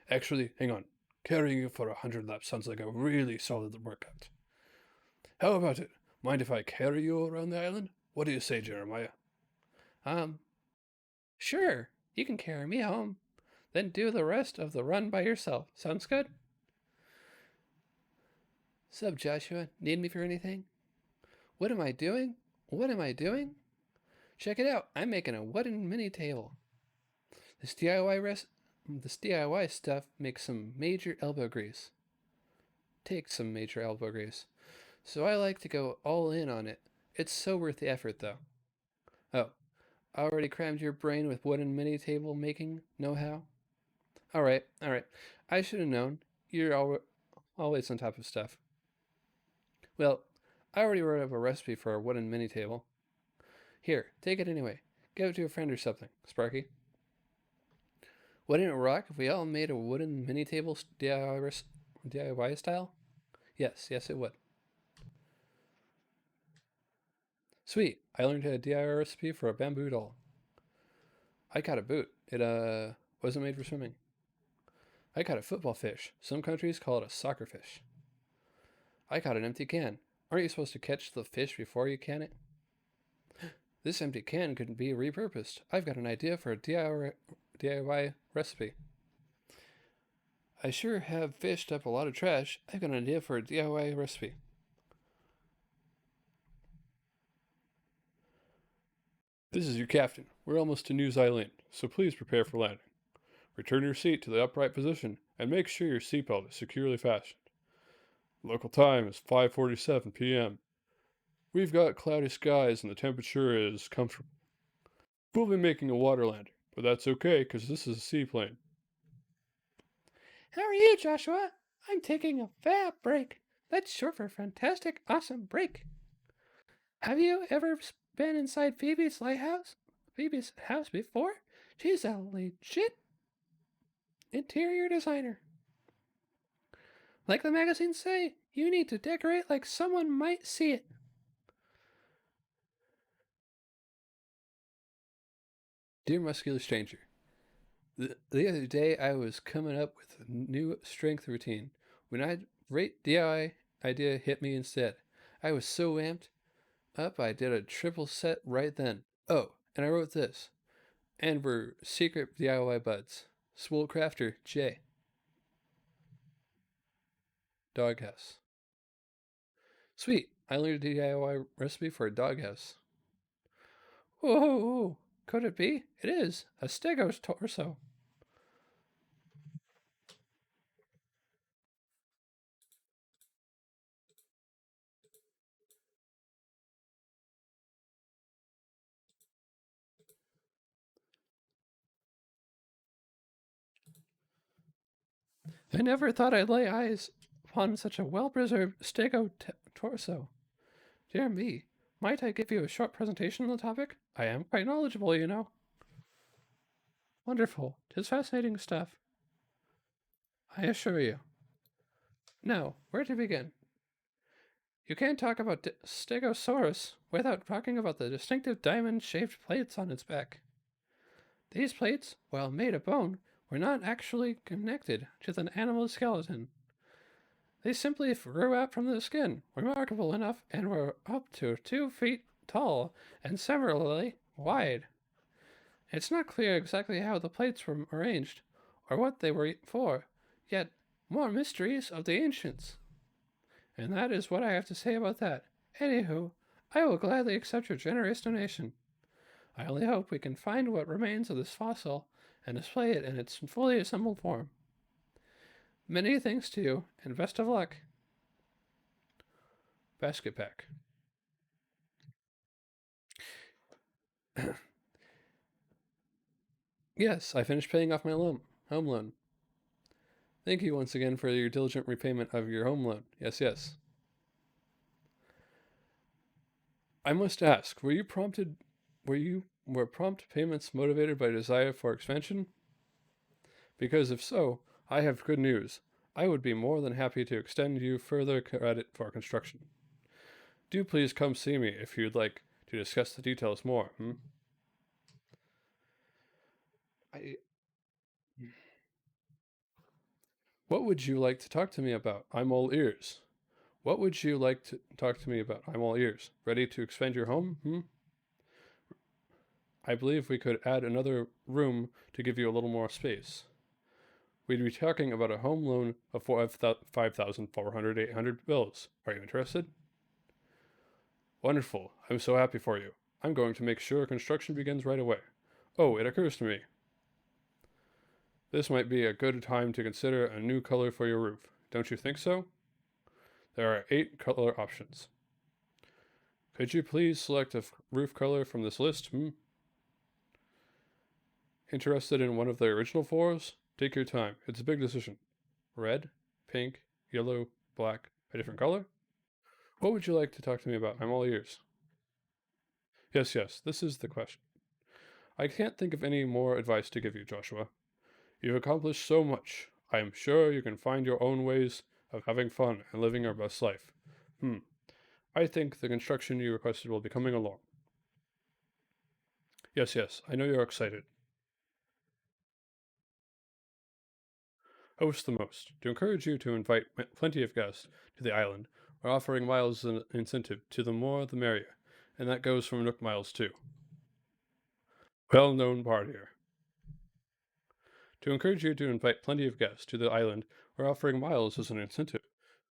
Actually, hang on. Carrying you for 100 laps sounds like a really solid workout. How about it? Mind if I carry you around the island? What do you say, Jeremiah? Sure. You can carry me home. Then do the rest of the run by yourself. Sounds good? Sup, Joshua? Need me for anything? What am I doing? What am I doing? Check it out. I'm making a wooden mini table. This DIY stuff makes some major elbow grease. Takes some major elbow grease. So I like to go all in on it. It's so worth the effort, though. Oh, already crammed your brain with wooden mini table making know-how? Alright. I should have known. You're always on top of stuff. Well, I already wrote up a recipe for a wooden mini table. Here, take it anyway. Give it to a friend or something, Sparky. Wouldn't it rock if we all made a wooden mini table DIY style? Yes, it would. Sweet, I learned a DIY recipe for a bamboo doll. I caught a boot. It, wasn't made for swimming. I caught a football fish. Some countries call it a soccer fish. I caught an empty can. Aren't you supposed to catch the fish before you can it? This empty can could be repurposed. I've got an idea for a DIY recipe. I sure have fished up a lot of trash. I've got an idea for a DIY recipe. This is your captain. We're almost to News Island, so please prepare for landing. Return your seat to the upright position and make sure your seatbelt is securely fastened. Local time is 5:47 p.m. We've got cloudy skies and the temperature is comfortable. We'll be making a water landing, but that's okay because this is a seaplane. How are you, Joshua? I'm taking a fab break. That's short for fantastic, awesome break. Have you ever been inside Phoebe's house before? She's a legit interior designer. Like the magazines say, you need to decorate like someone might see it. Dear muscular stranger, the other day I was coming up with a new strength routine when I great DIY idea hit me instead. I was so amped up I did a triple set right then. Oh, and I wrote this. And we're secret DIY buds. Swole Crafter J. Doghouse. Sweet, I learned a DIY recipe for a doghouse. Whoa, could it be? It is a Stego's torso. I never thought I'd lay eyes upon such a well-preserved stego torso. Dear me, might I give you a short presentation on the topic? I am quite knowledgeable, you know. Wonderful. 'Tis fascinating stuff. I assure you. Now, where to begin? You can't talk about Stegosaurus without talking about the distinctive diamond-shaped plates on its back. These plates, while made of bone, were not actually connected to the animal's skeleton. They simply grew out from the skin, remarkable enough, and were up to 2 feet tall and similarly wide. It's not clear exactly how the plates were arranged, or what they were for, yet more mysteries of the ancients. And that is what I have to say about that. Anywho, I will gladly accept your generous donation. I only hope we can find what remains of this fossil and display it in its fully assembled form. Many thanks to you, and best of luck. Basket pack. Yes, I finished paying off my home loan. Thank you once again for your diligent repayment of your home loan. Yes. I must ask, were prompt payments motivated by desire for expansion? Because if so, I have good news. I would be more than happy to extend you further credit for construction. Do please come see me if you'd like to discuss the details more. What would you like to talk to me about? I'm all ears. What would you like to talk to me about? I'm all ears. Ready to expand your home? I believe we could add another room to give you a little more space. We'd be talking about a home loan of 5,400 bills. Are you interested? Wonderful. I'm so happy for you. I'm going to make sure construction begins right away. Oh, it occurs to me. This might be a good time to consider a new color for your roof. Don't you think so? There are 8 color options. Could you please select a roof color from this list? Interested in one of the original 4s? Take your time. It's a big decision. Red, pink, yellow, black, a different color? What would you like to talk to me about? I'm all ears. Yes, this is the question. I can't think of any more advice to give you, Joshua. You've accomplished so much. I am sure you can find your own ways of having fun and living your best life. Hmm. I think the construction you requested will be coming along. Yes, yes, I know you're excited. Host the most. To encourage you to invite plenty of guests to the island, we're offering miles as an incentive to the more the merrier, and that goes for Nook Miles too. Well known partier. To encourage you to invite plenty of guests to the island, we're offering miles as an incentive.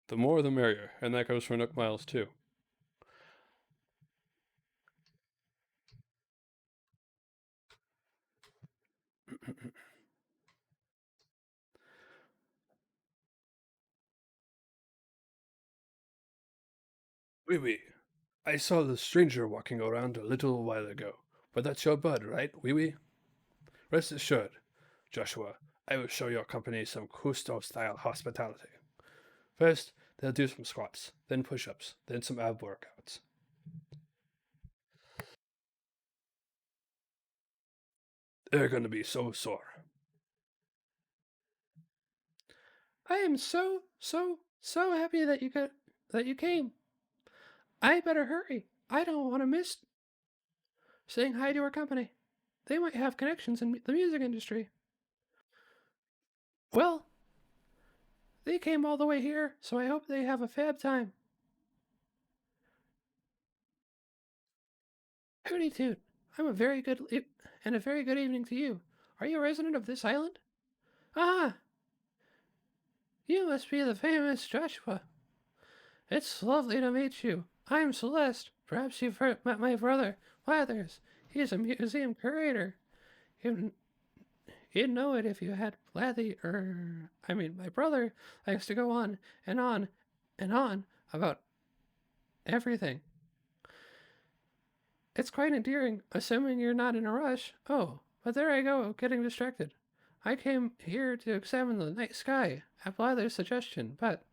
The more the merrier, and that goes for Nook Miles too. Oui, oui. I saw the stranger walking around a little while ago, but that's your bud, right? Oui, oui. Rest assured, Joshua, I will show your company some Cousteau-style hospitality. First, they'll do some squats, then push-ups, then some ab workouts. They're gonna be so sore. I am so happy that you came. I better hurry. I don't want to miss saying hi to our company. They might have connections in the music industry. Well, they came all the way here, so I hope they have a fab time. Hooty toot. I'm a very good and a very good evening to you. Are you a resident of this island? Ah, you must be the famous Joshua. It's lovely to meet you. I'm Celeste. Perhaps you've met my brother, Lathers. He's a museum curator. You, you'd know it if you had my brother likes to go on and on and on about everything. It's quite endearing, assuming you're not in a rush. Oh, but there I go, getting distracted. I came here to examine the night sky, at Blather's suggestion, but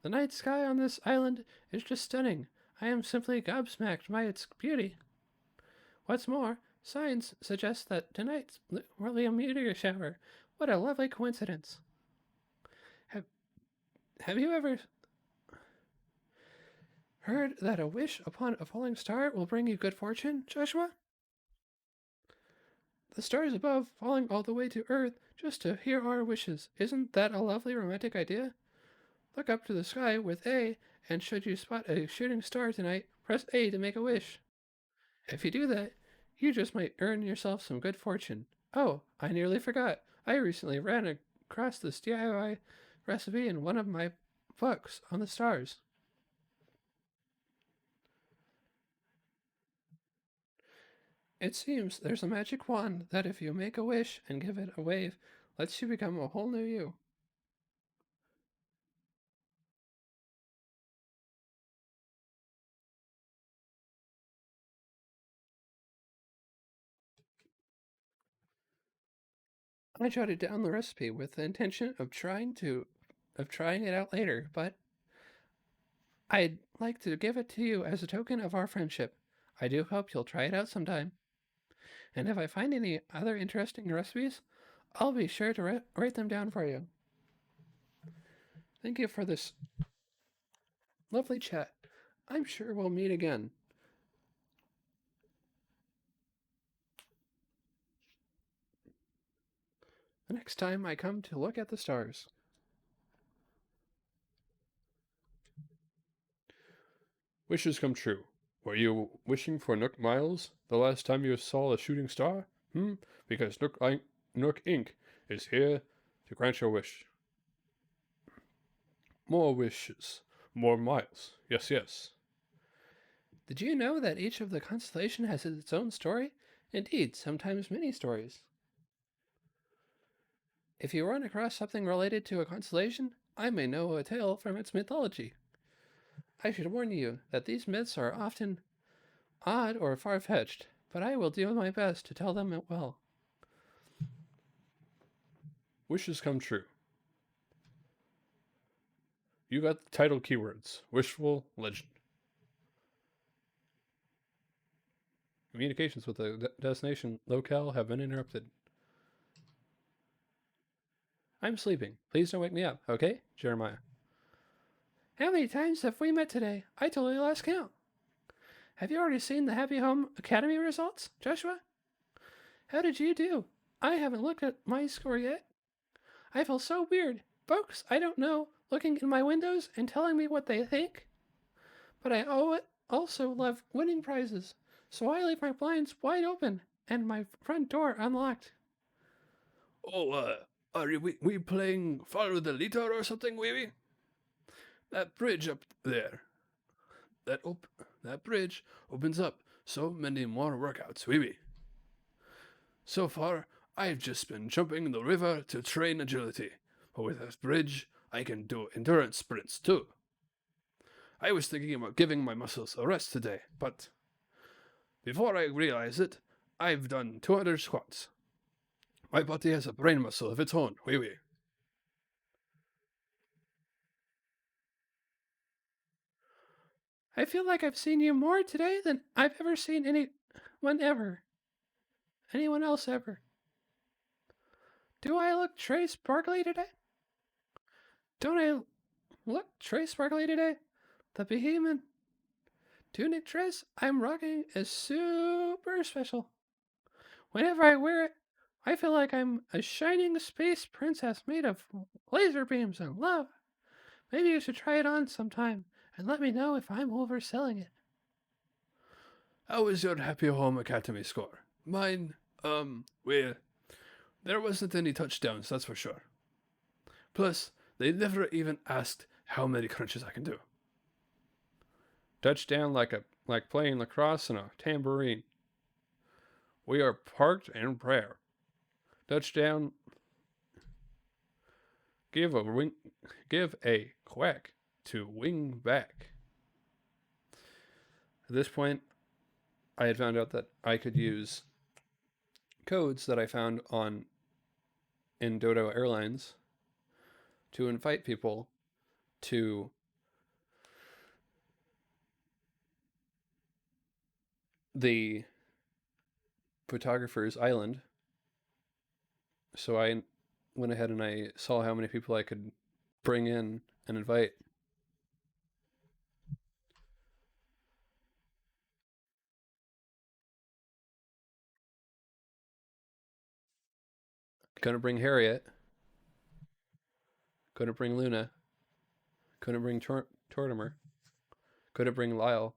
the night sky on this island is just stunning. I am simply gobsmacked by its beauty. What's more, signs suggest that tonight's will be a meteor shower. What a lovely coincidence. Have, have you ever heard that a wish upon a falling star will bring you good fortune, Joshua? The stars above falling all the way to Earth just to hear our wishes. Isn't that a lovely romantic idea? Look up to the sky with A, and should you spot a shooting star tonight, press A to make a wish. If you do that, you just might earn yourself some good fortune. Oh, I nearly forgot. I recently ran across this DIY recipe in one of my books on the stars. It seems there's a magic wand that if you make a wish and give it a wave, lets you become a whole new you. I jotted down the recipe with the intention of trying it out later, but I'd like to give it to you as a token of our friendship. I do hope you'll try it out sometime. And if I find any other interesting recipes, I'll be sure to write them down for you. Thank you for this lovely chat. I'm sure we'll meet again. The next time I come to look at the stars. Wishes come true. Were you wishing for Nook Miles the last time you saw a shooting star? Because Nook Inc. is here to grant your wish. More wishes. More miles. Yes, yes. Did you know that each of the constellation has its own story? Indeed, sometimes many stories. If you run across something related to a constellation, I may know a tale from its mythology. I should warn you that these myths are often odd or far fetched, but I will do my best to tell them well. Wishes come true. You got the title keywords. Wishful legend. Communications with the destination locale have been interrupted. I'm sleeping. Please don't wake me up, okay? Jeremiah. How many times have we met today? I totally lost count. Have you already seen the Happy Home Academy results, Joshua? How did you do? I haven't looked at my score yet. I feel so weird. Folks I don't know looking in my windows and telling me what they think. But I also love winning prizes, so I leave my blinds wide open and my front door unlocked. Oh, are we playing Follow the Leader or something, maybe? That bridge up there. That bridge opens up so many more workouts, maybe. So far, I've just been jumping the river to train agility, but with this bridge, I can do endurance sprints too. I was thinking about giving my muscles a rest today, but before I realize it, I've done 200 squats. My body has a brain muscle of its own, oui. I feel like I've seen you more today than I've ever seen anyone ever. Anyone else ever. Do I look Trey Sparkly today? Don't I look Trey Sparkly today? The behemoth tunic dress I'm rocking is super special. Whenever I wear it, I feel like I'm a shining space princess made of laser beams and love. Maybe you should try it on sometime and let me know if I'm overselling it. How was your Happy Home Academy score? Mine, well, there wasn't any touchdowns, that's for sure. Plus, they never even asked how many crunches I can do. Touchdown like playing lacrosse on a tambourine. We are parked in prayer. Touchdown. Give a quack to wing back. At this point, I had found out that I could use codes that I found in Dodo Airlines to invite people to the photographer's island. So I went ahead and I saw how many people I could bring in and invite. Couldn't bring Harriet. Couldn't bring Luna. Couldn't bring Tortimer. Couldn't bring Lyle.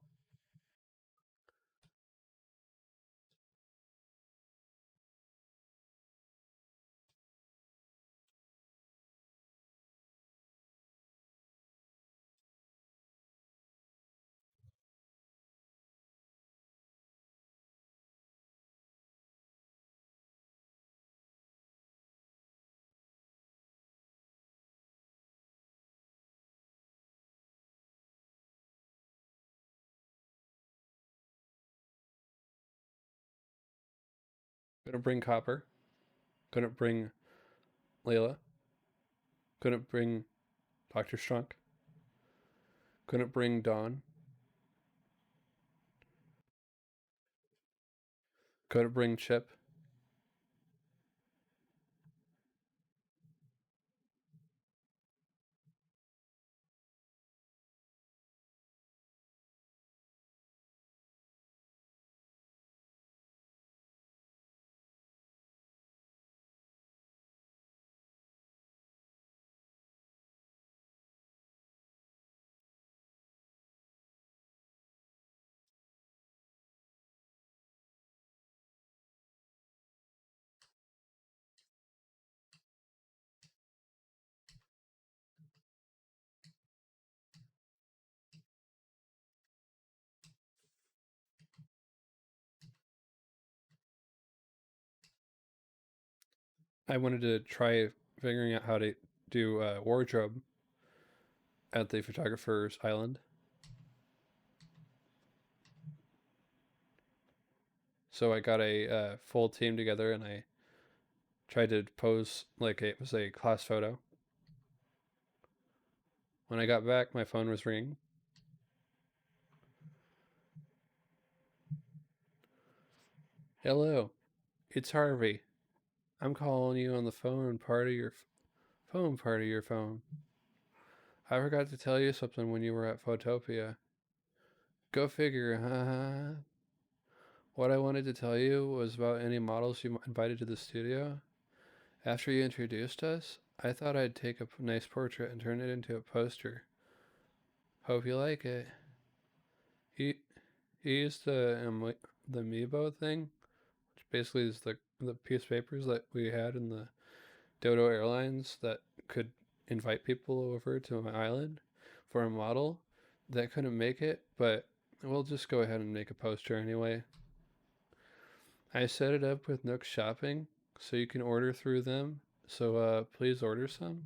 Couldn't bring Copper. Couldn't bring Layla. Couldn't bring Dr. Strunk. Couldn't bring Dawn. Couldn't bring Chip. I wanted to try figuring out how to do wardrobe at the photographer's island. So I got a full team together and I tried to pose like it was a class photo. When I got back, my phone was ringing. Hello, it's Harvey. I'm calling you on the phone, part of your Phone part of your phone. I forgot to tell you something when you were at Photopia. Go figure, huh? What I wanted to tell you was about any models you invited to the studio. After you introduced us, I thought I'd take a nice portrait and turn it into a poster. Hope you like it. He, he used the Amiibo thing, which basically is the piece of papers that we had in the Dodo Airlines that could invite people over to my island for a model that couldn't make it, but we'll just go ahead and make a poster anyway. I set it up with Nook Shopping so you can order through them, so please order some.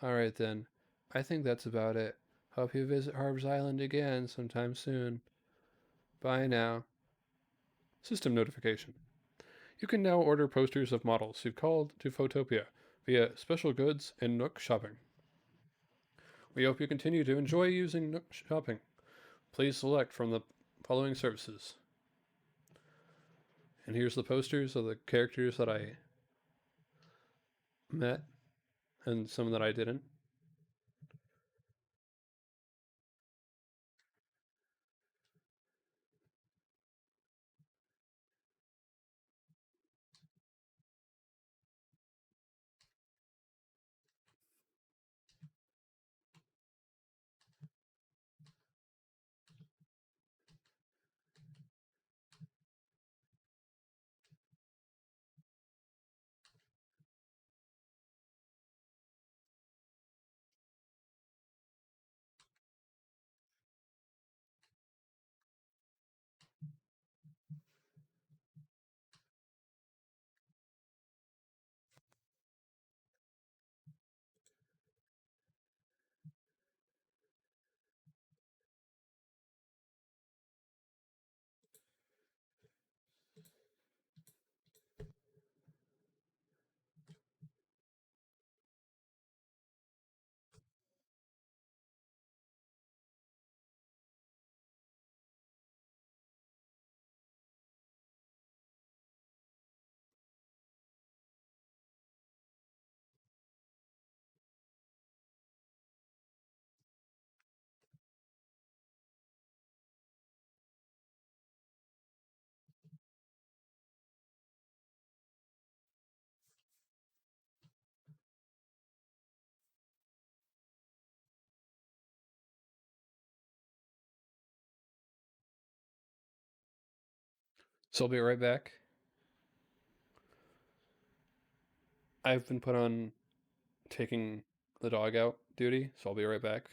Alright then, I think that's about it. Hope you visit Harb's Island again sometime soon. Bye now. System notification. You can now order posters of models you've called to Photopia via Special Goods and Nook Shopping. We hope you continue to enjoy using Nook Shopping. Please select from the following services. And here's the posters of the characters that I met and some that I didn't. So I'll be right back. I've been put on taking the dog out duty, so I'll be right back.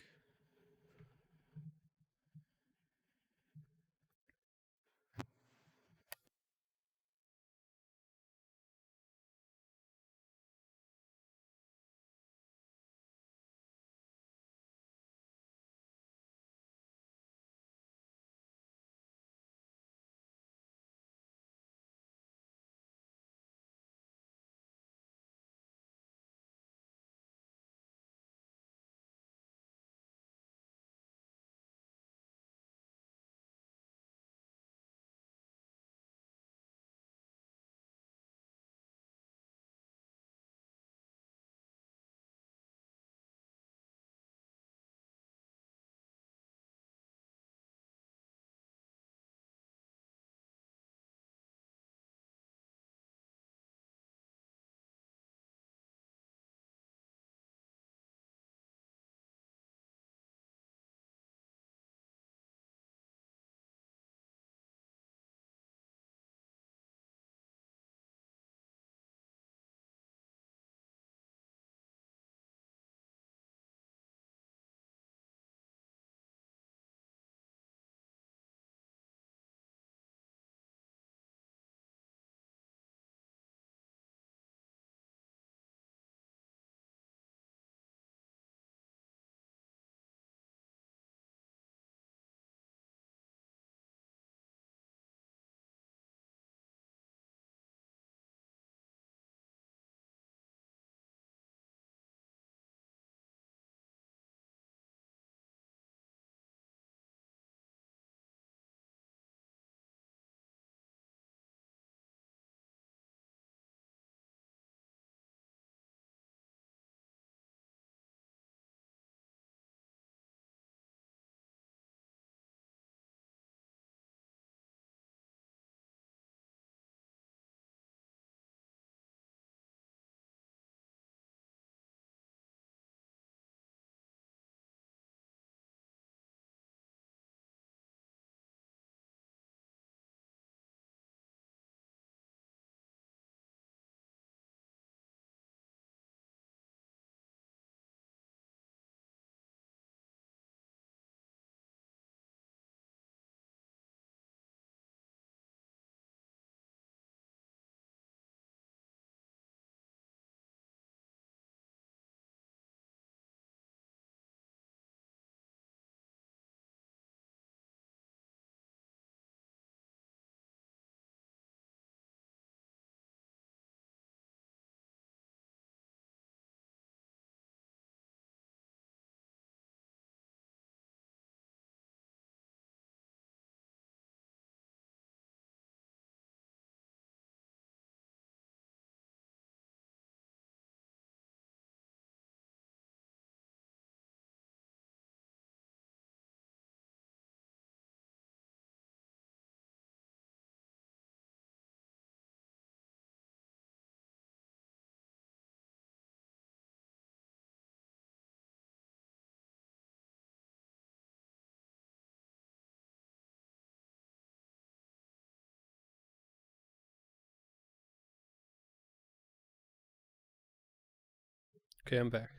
Okay, I'm back.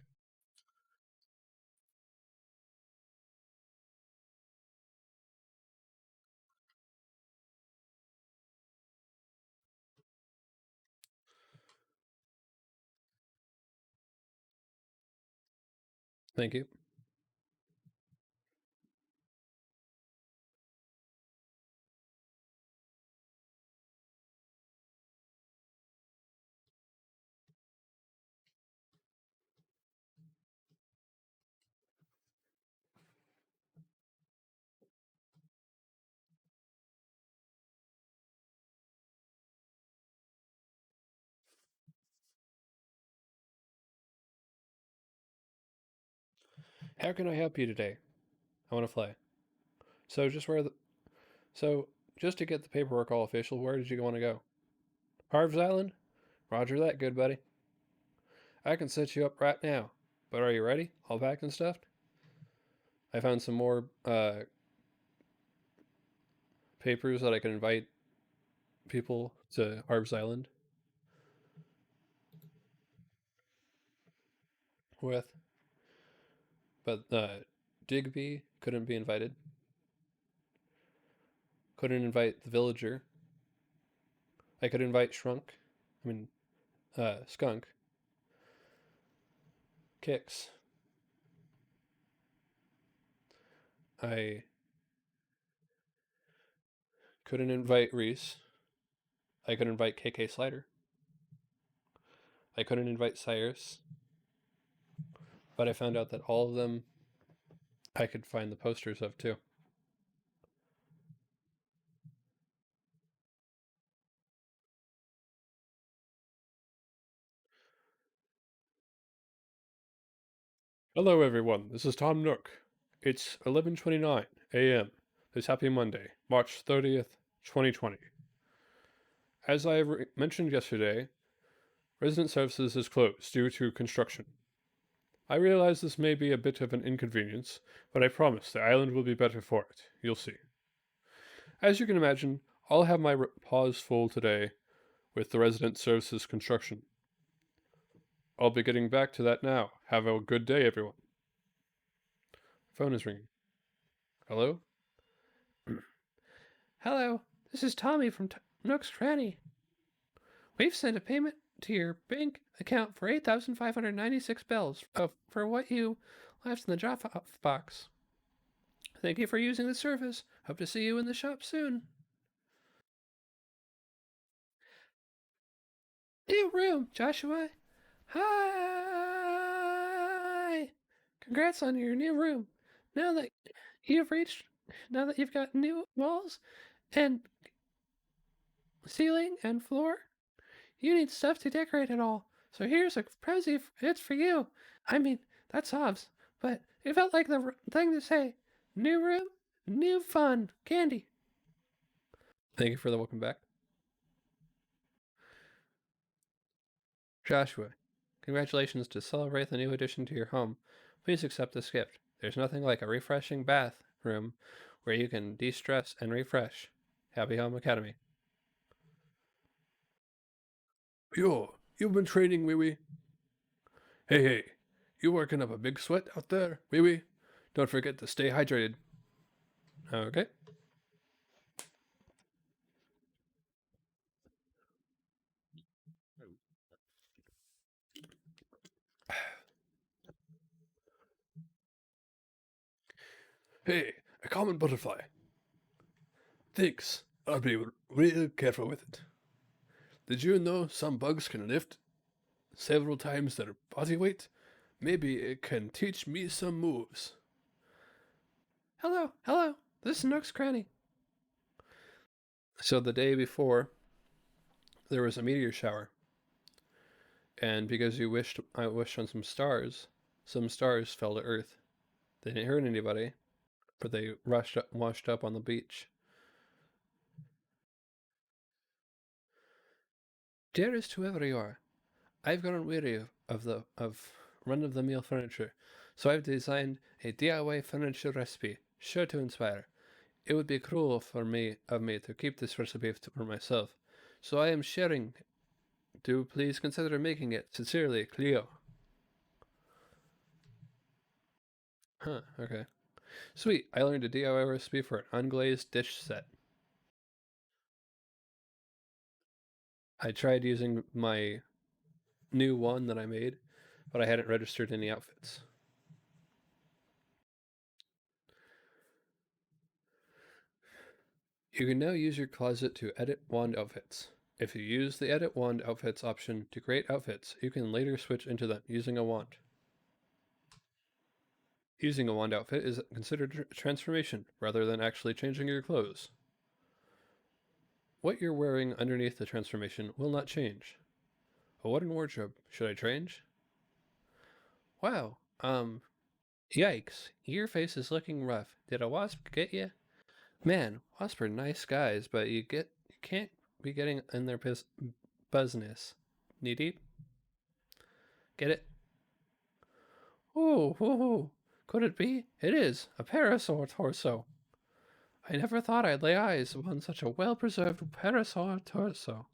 Thank you. How can I help you today? I want to fly. So just where the so just to get the paperwork all official, where did you want to go? Harv's Island? Roger that, good buddy. I can set you up right now. But are you ready? All packed and stuffed? I found some more papers that I can invite people to Harv's Island with. But Digby couldn't be invited. Couldn't invite the villager. I could invite Skunk, Kix. I couldn't invite Reese. I could invite KK Slider. I couldn't invite Cyrus. But I found out that all of them I could find the posters of too. Hello, everyone. This is Tom Nook. It's 11:29 a.m. this happy Monday, March 30th, 2020. As I mentioned yesterday, resident services is closed due to construction. I realize this may be a bit of an inconvenience, but I promise the island will be better for it. You'll see. As you can imagine, I'll have my paws full today with the resident services construction. I'll be getting back to that now. Have a good day, everyone. Phone is ringing. Hello? Hello, this is Tommy from Nook's Cranny. We've sent a payment to your bank account for 8,596 bells for what you left in the drop-off box. Thank you for using the service. Hope to see you in the shop soon. New room, Joshua. Hi. Congrats on your new room. Now that you've got new walls and ceiling and floor, you need stuff to decorate it all. So here's a present. It's for you. I mean, that's Hobbs, but it felt like the thing to say. New room, new fun, candy. Thank you for the welcome back. Joshua, congratulations to celebrate the new addition to your home. Please accept this gift. There's nothing like a refreshing bath room where you can de-stress and refresh. Happy Home Academy. Yo, you've been training, Wee Wee. Hey, you working up a big sweat out there, Wee Wee? Don't forget to stay hydrated. Okay. Hey, a common butterfly. Thanks. I'll be real careful with it. Did you know some bugs can lift several times their body weight? Maybe it can teach me some moves. Hello. This is Nook's Cranny. So the day before, there was a meteor shower. And because I wished on some stars fell to Earth. They didn't hurt anybody, but they washed up on the beach. Dearest whoever you are, I've grown weary of run-of-the-mill furniture, so I've designed a DIY furniture recipe sure to inspire. It would be cruel of me to keep this recipe for myself, so I am sharing. Do please consider making it. Sincerely, Cleo. Huh, okay. Sweet, I learned a DIY recipe for an unglazed dish set. I tried using my new one that I made, but I hadn't registered any outfits. You can now use your closet to edit wand outfits. If you use the Edit Wand Outfits option to create outfits, you can later switch into them using a wand. Using a wand outfit is considered a transformation rather than actually changing your clothes. What you're wearing underneath the transformation will not change. A wooden wardrobe. Should I change? Wow. Yikes. Your face is looking rough. Did a wasp get you? Man, wasps are nice guys, but you can't be getting in their business. Knee deep? Get it? Oh, could it be? It is a parasaur torso. I never thought I'd lay eyes upon such a well-preserved parasaur torso.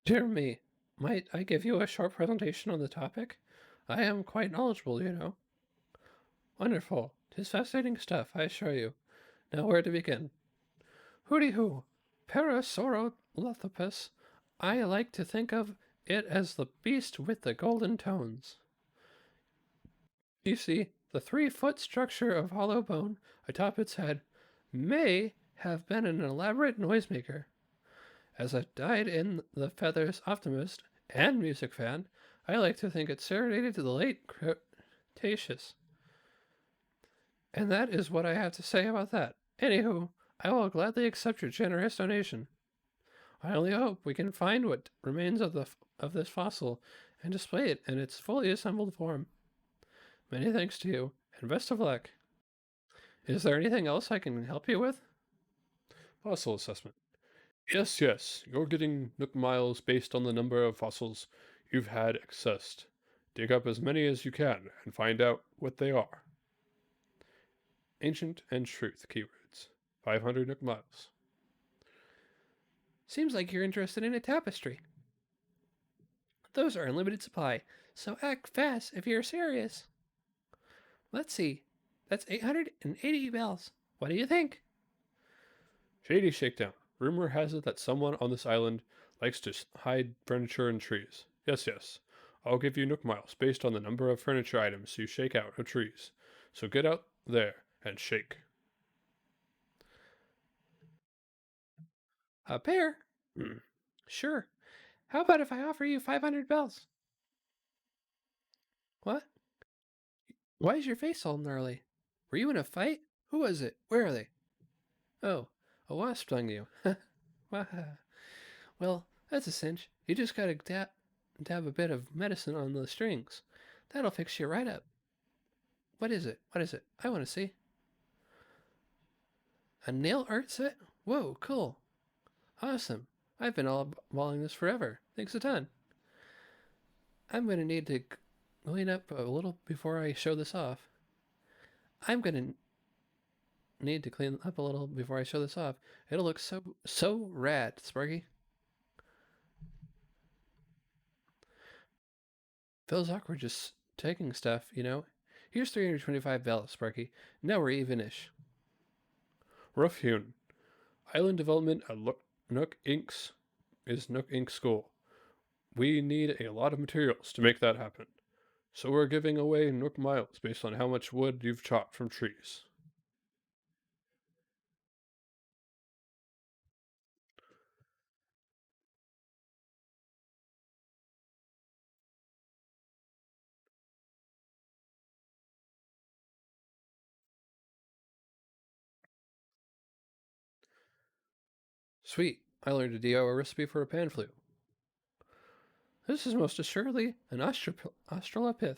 Dear me, might I give you a short presentation on the topic? I am quite knowledgeable, you know. Wonderful. 'Tis fascinating stuff, I assure you. Now where to begin? Hooty-hoo. Parasaurolothropus. I like to think of it as the beast with the golden tones. You see, the 3-foot structure of hollow bone atop its head may have been an elaborate noisemaker. As a dyed-in-the-feathers optimist and music fan, I like to think it serenaded to the late Cretaceous. And that is what I have to say about that. Anywho, I will gladly accept your generous donation. I only hope we can find what remains of this fossil and display it in its fully assembled form. Many thanks to you, and best of luck. Is there anything else I can help you with? Fossil assessment. Yes, you're getting Nook Miles based on the number of fossils you've had accessed. Dig up as many as you can and find out what they are. Ancient and Truth keywords. 500 Nook Miles. Seems like you're interested in a tapestry. Those are in limited supply, so act fast if you're serious. Let's see. That's 880 bells. What do you think? Shady Shakedown. Rumor has it that someone on this island likes to hide furniture in trees. Yes. I'll give you Nook Miles based on the number of furniture items you shake out of trees. So get out there and shake. A pair? Sure. How about if I offer you 500 bells? What? Why is your face all gnarly? Were you in a fight? Who was it? Where are they? Oh, a wasp stung you. Well, that's a cinch. You just gotta dab a bit of medicine on the strings. That'll fix you right up. What is it? I want to see. A nail art set? Whoa, cool. Awesome. I've been eyeballing this forever. Thanks a ton. I'm going to need to clean up a little before I show this off. It'll look so rad, Sparky. Feels awkward just taking stuff, you know. Here's 325 bells, Sparky. Now we're even-ish. Rough hewn. Island development at Nook Inc.'s is Nook Inc. School. We need a lot of materials to make that happen. So we're giving away Nook Miles based on how much wood you've chopped from trees. Sweet. I learned a DIY recipe for a pan flute. This is most assuredly an australopith.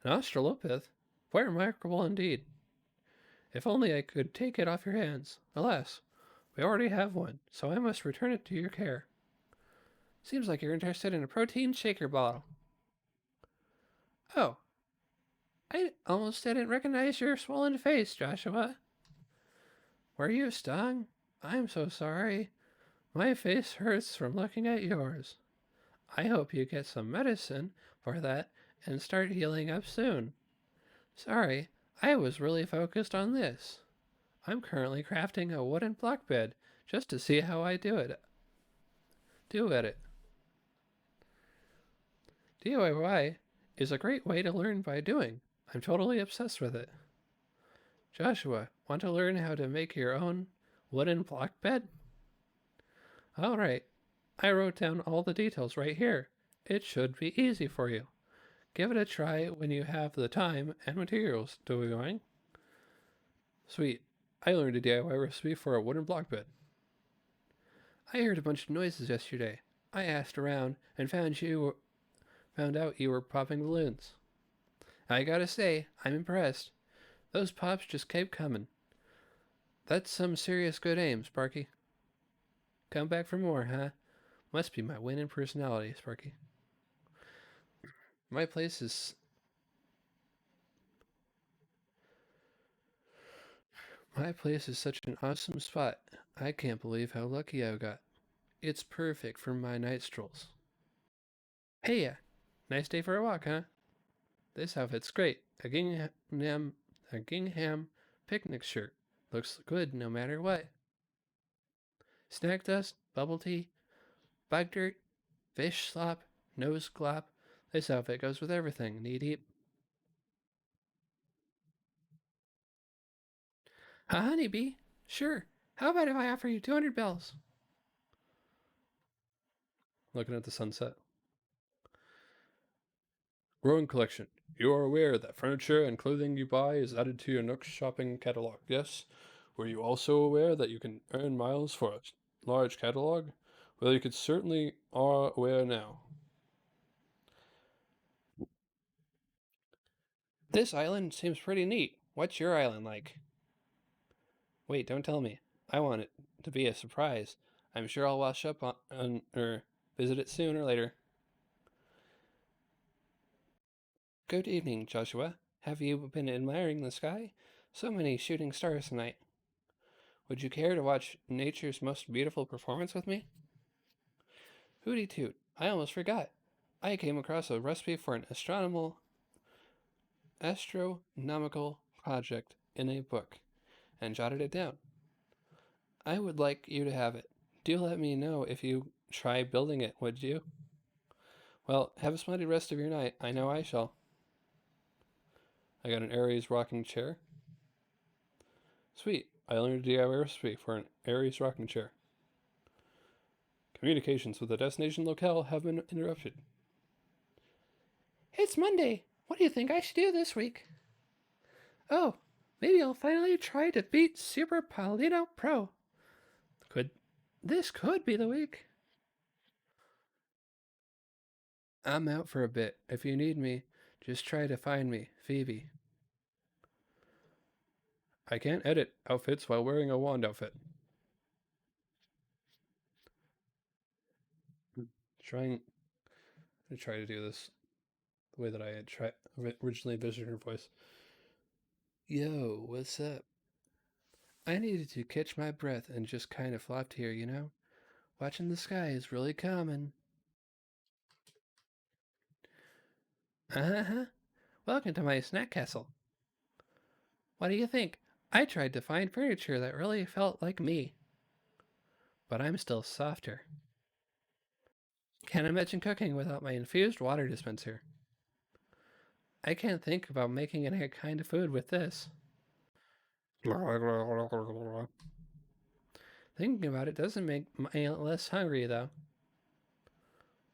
An australopith? Quite remarkable indeed. If only I could take it off your hands. Alas, we already have one, so I must return it to your care. Seems like you're interested in a protein shaker bottle. Oh. I almost didn't recognize your swollen face, Joshua. Were you stung? I'm so sorry. My face hurts from looking at yours. I hope you get some medicine for that and start healing up soon. Sorry, I was really focused on this. I'm currently crafting a wooden block bed just to see how I do at it. DIY is a great way to learn by doing. I'm totally obsessed with it. Joshua, want to learn how to make your own wooden block bed? All right, I wrote down all the details right here. It should be easy for you. Give it a try when you have the time and materials to be going. Sweet. I learned a DIY recipe for a wooden block bed. I heard a bunch of noises yesterday. I asked around and found out you were popping balloons. I gotta say, I'm impressed. Those pops just kept coming. That's some serious good aim, Sparky. Come back for more, huh? Must be my winning personality, Sparky. My place is such an awesome spot. I can't believe how lucky I got. It's perfect for my night strolls. Hey, nice day for a walk, huh? This outfit's great. A gingham picnic shirt. Looks good no matter what. Snack dust, bubble tea, bug dirt, fish slop, nose glop. This outfit goes with everything, knee deep. A honeybee? Sure. How about if I offer you 200 bells? Looking at the sunset. Growing collection. You are aware that furniture and clothing you buy is added to your Nook shopping catalog, yes? Were you also aware that you can earn miles for a large catalog? Well, you could certainly are aware now. This island seems pretty neat. What's your island like? Wait, don't tell me. I want it to be a surprise. I'm sure I'll wash up on or visit it soon or later. Good evening, Joshua. Have you been admiring the sky? So many shooting stars tonight. Would you care to watch nature's most beautiful performance with me? Hooty toot, I almost forgot. I came across a recipe for an astronomical project in a book and jotted it down. I would like you to have it. Do let me know if you try building it, would you? Well, have a splendid rest of your night. I know I shall. I got an Aries rocking chair. Sweet. I learned a DIY recipe for an Aries rocking chair. Communications with the destination locale have been interrupted. It's Monday. What do you think I should do this week? Oh, maybe I'll finally try to beat Super Paulino Pro. This could be the week. I'm out for a bit. If you need me, just try to find me, Phoebe. I can't edit outfits while wearing a wand outfit. I try to do this the way that I had originally envisioned her voice. Yo, what's up? I needed to catch my breath and just kind of flopped here, you know? Watching the sky is really common. Uh-huh. Welcome to my snack castle. What do you think? I tried to find furniture that really felt like me. But I'm still softer. Can't imagine cooking without my infused water dispenser. I can't think about making any kind of food with this. Thinking about it doesn't make me less hungry, though.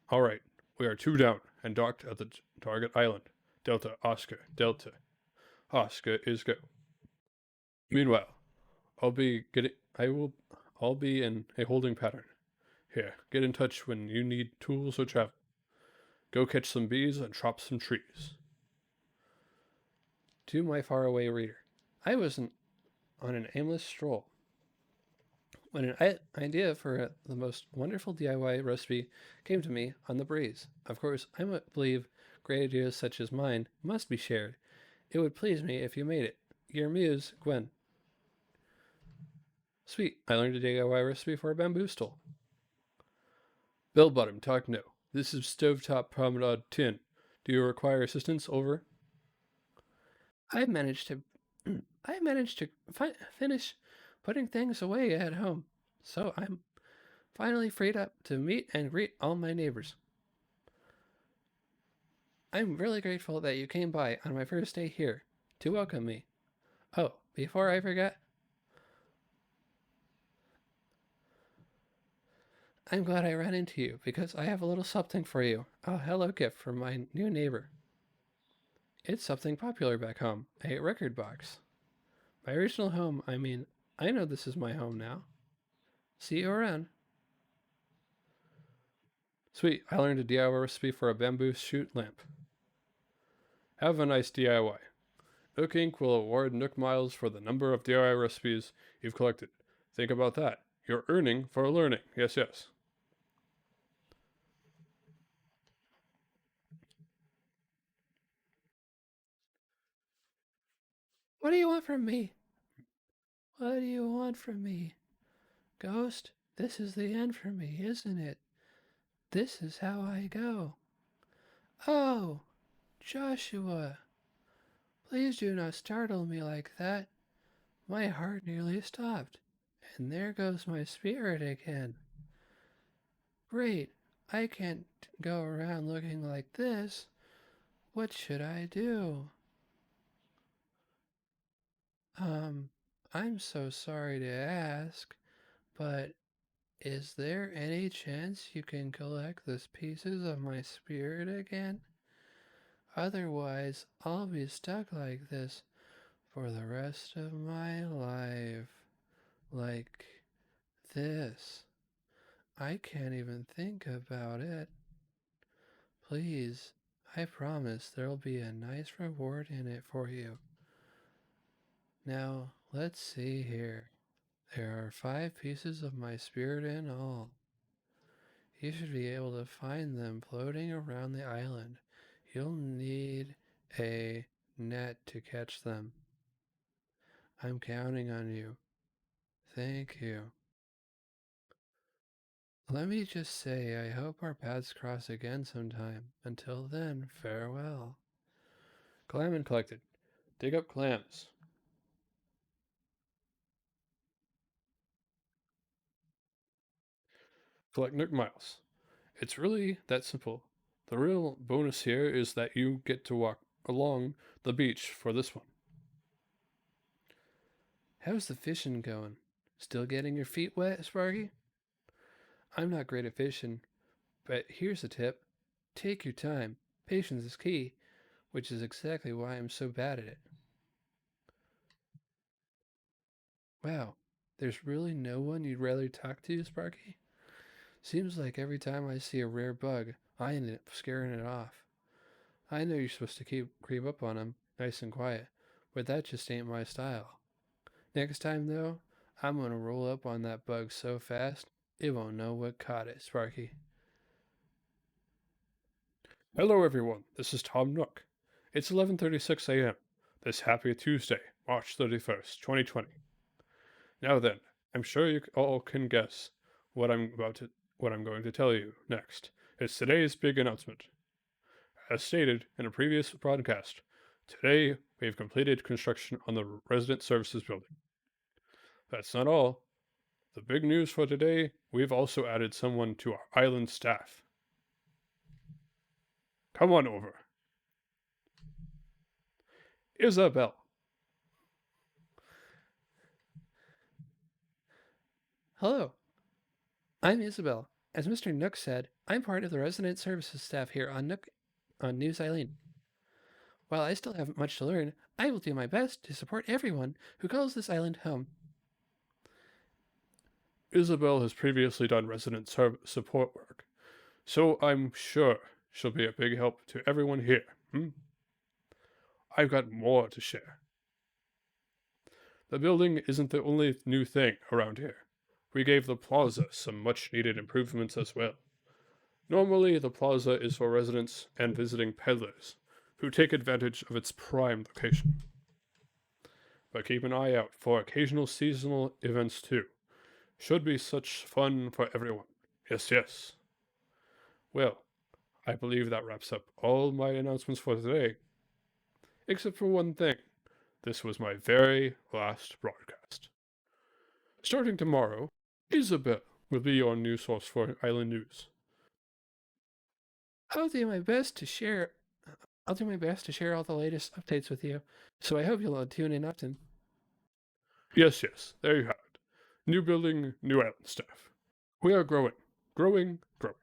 All right, we are 2 down and docked at the target island. Delta, Oscar, Delta. Oscar is go. Meanwhile, I'll be in a holding pattern. Here, get in touch when you need tools or travel. Go catch some bees and chop some trees. To my faraway reader, I was on an aimless stroll when an idea for the most wonderful DIY recipe came to me on the breeze. Of course, I believe great ideas such as mine must be shared, It would please me if you made it. Your muse, Gwen. Sweet, I learned a DIY recipe for a bamboo stool. Bell bottom, talk no. This is Stovetop Promenade 10. Do you require assistance? Over. I managed to finish putting things away at home, so I'm finally freed up to meet and greet all my neighbors. I'm really grateful that you came by on my first day here to welcome me. Oh, before I forget, I'm glad I ran into you because I have a little something for you. A hello gift from my new neighbor. It's something popular back home, a record box. My original home, I know this is my home now. See you around. Sweet, I learned a DIY recipe for a bamboo shoot lamp. Have a nice DIY. Nook Inc. will award Nook Miles for the number of DIY recipes you've collected. Think about that. You're earning for learning. Yes, yes. What do you want from me? What do you want from me? Ghost, this is the end for me, isn't it? This is how I go. Oh, Joshua, please do not startle me like that. My heart nearly stopped, and there goes my spirit again. Great, I can't go around looking like this. What should I do? I'm so sorry to ask, but is there any chance you can collect the pieces of my spirit again? Otherwise, I'll be stuck like this for the rest of my life. Like this. I can't even think about it. Please, I promise there'll be a nice reward in it for you. Now, let's see here. There are 5 pieces of my spirit in all. You should be able to find them floating around the island. You'll need a net to catch them. I'm counting on you. Thank you. Let me just say, I hope our paths cross again sometime. Until then, farewell. Clam and collected. Dig up clams. Collect Nook Miles. It's really that simple. The real bonus here is that you get to walk along the beach for this one. How's the fishing going? Still getting your feet wet, Sparky? I'm not great at fishing, but here's a tip. Take your time. Patience is key, which is exactly why I'm so bad at it. Wow, there's really no one you'd rather talk to, Sparky? Seems like every time I see a rare bug, I end up scaring it off. I know you're supposed to creep up on 'em, nice and quiet, but that just ain't my style. Next time, though, I'm gonna roll up on that bug so fast, it won't know what caught it, Sparky. Hello everyone, this is Tom Nook. It's 11:36 a.m. this happy Tuesday, March 31st, 2020. Now then, I'm sure you all can guess what I'm going to tell you next. It's today's big announcement. As stated in a previous broadcast, today we've completed construction on the Resident Services building. That's not all. The big news for today, we've also added someone to our island staff. Come on over. Isabel. Hello, I'm Isabel. As Mr. Nook said, I'm part of the resident services staff here on News Eileen. While I still have much to learn, I will do my best to support everyone who calls this island home. Isabel has previously done resident support work, so I'm sure she'll be a big help to everyone here. I've got more to share. The building isn't the only new thing around here. We gave the plaza some much needed improvements as well. Normally, the plaza is for residents and visiting peddlers, who take advantage of its prime location. But keep an eye out for occasional seasonal events too. Should be such fun for everyone. Yes, yes. Well, I believe that wraps up all my announcements for today. Except for one thing. This was my very last broadcast. Starting tomorrow, Isabel will be your new source for island news. I'll do my best to share all the latest updates with you, so I hope you'll tune in often. Yes, yes, there you have it. New building, new island staff. We are growing, growing, growing.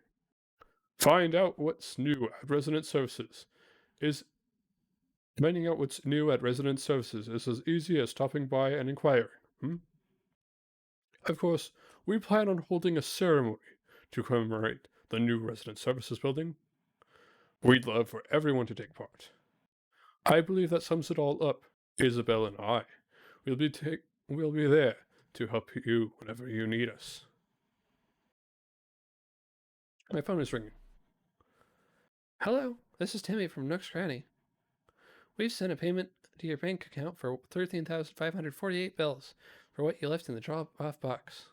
Find out what's new at Resident Services. Finding out what's new at Resident Services is as easy as stopping by and inquiring. Of course, we plan on holding a ceremony to commemorate the new Resident Services building. We'd love for everyone to take part. I believe that sums it all up. Isabel and I will be there to help you whenever you need us. My phone is ringing. Hello, this is Timmy from Nook's Cranny. We've sent a payment to your bank account for 13,548 bells for what you left in the drop-off box.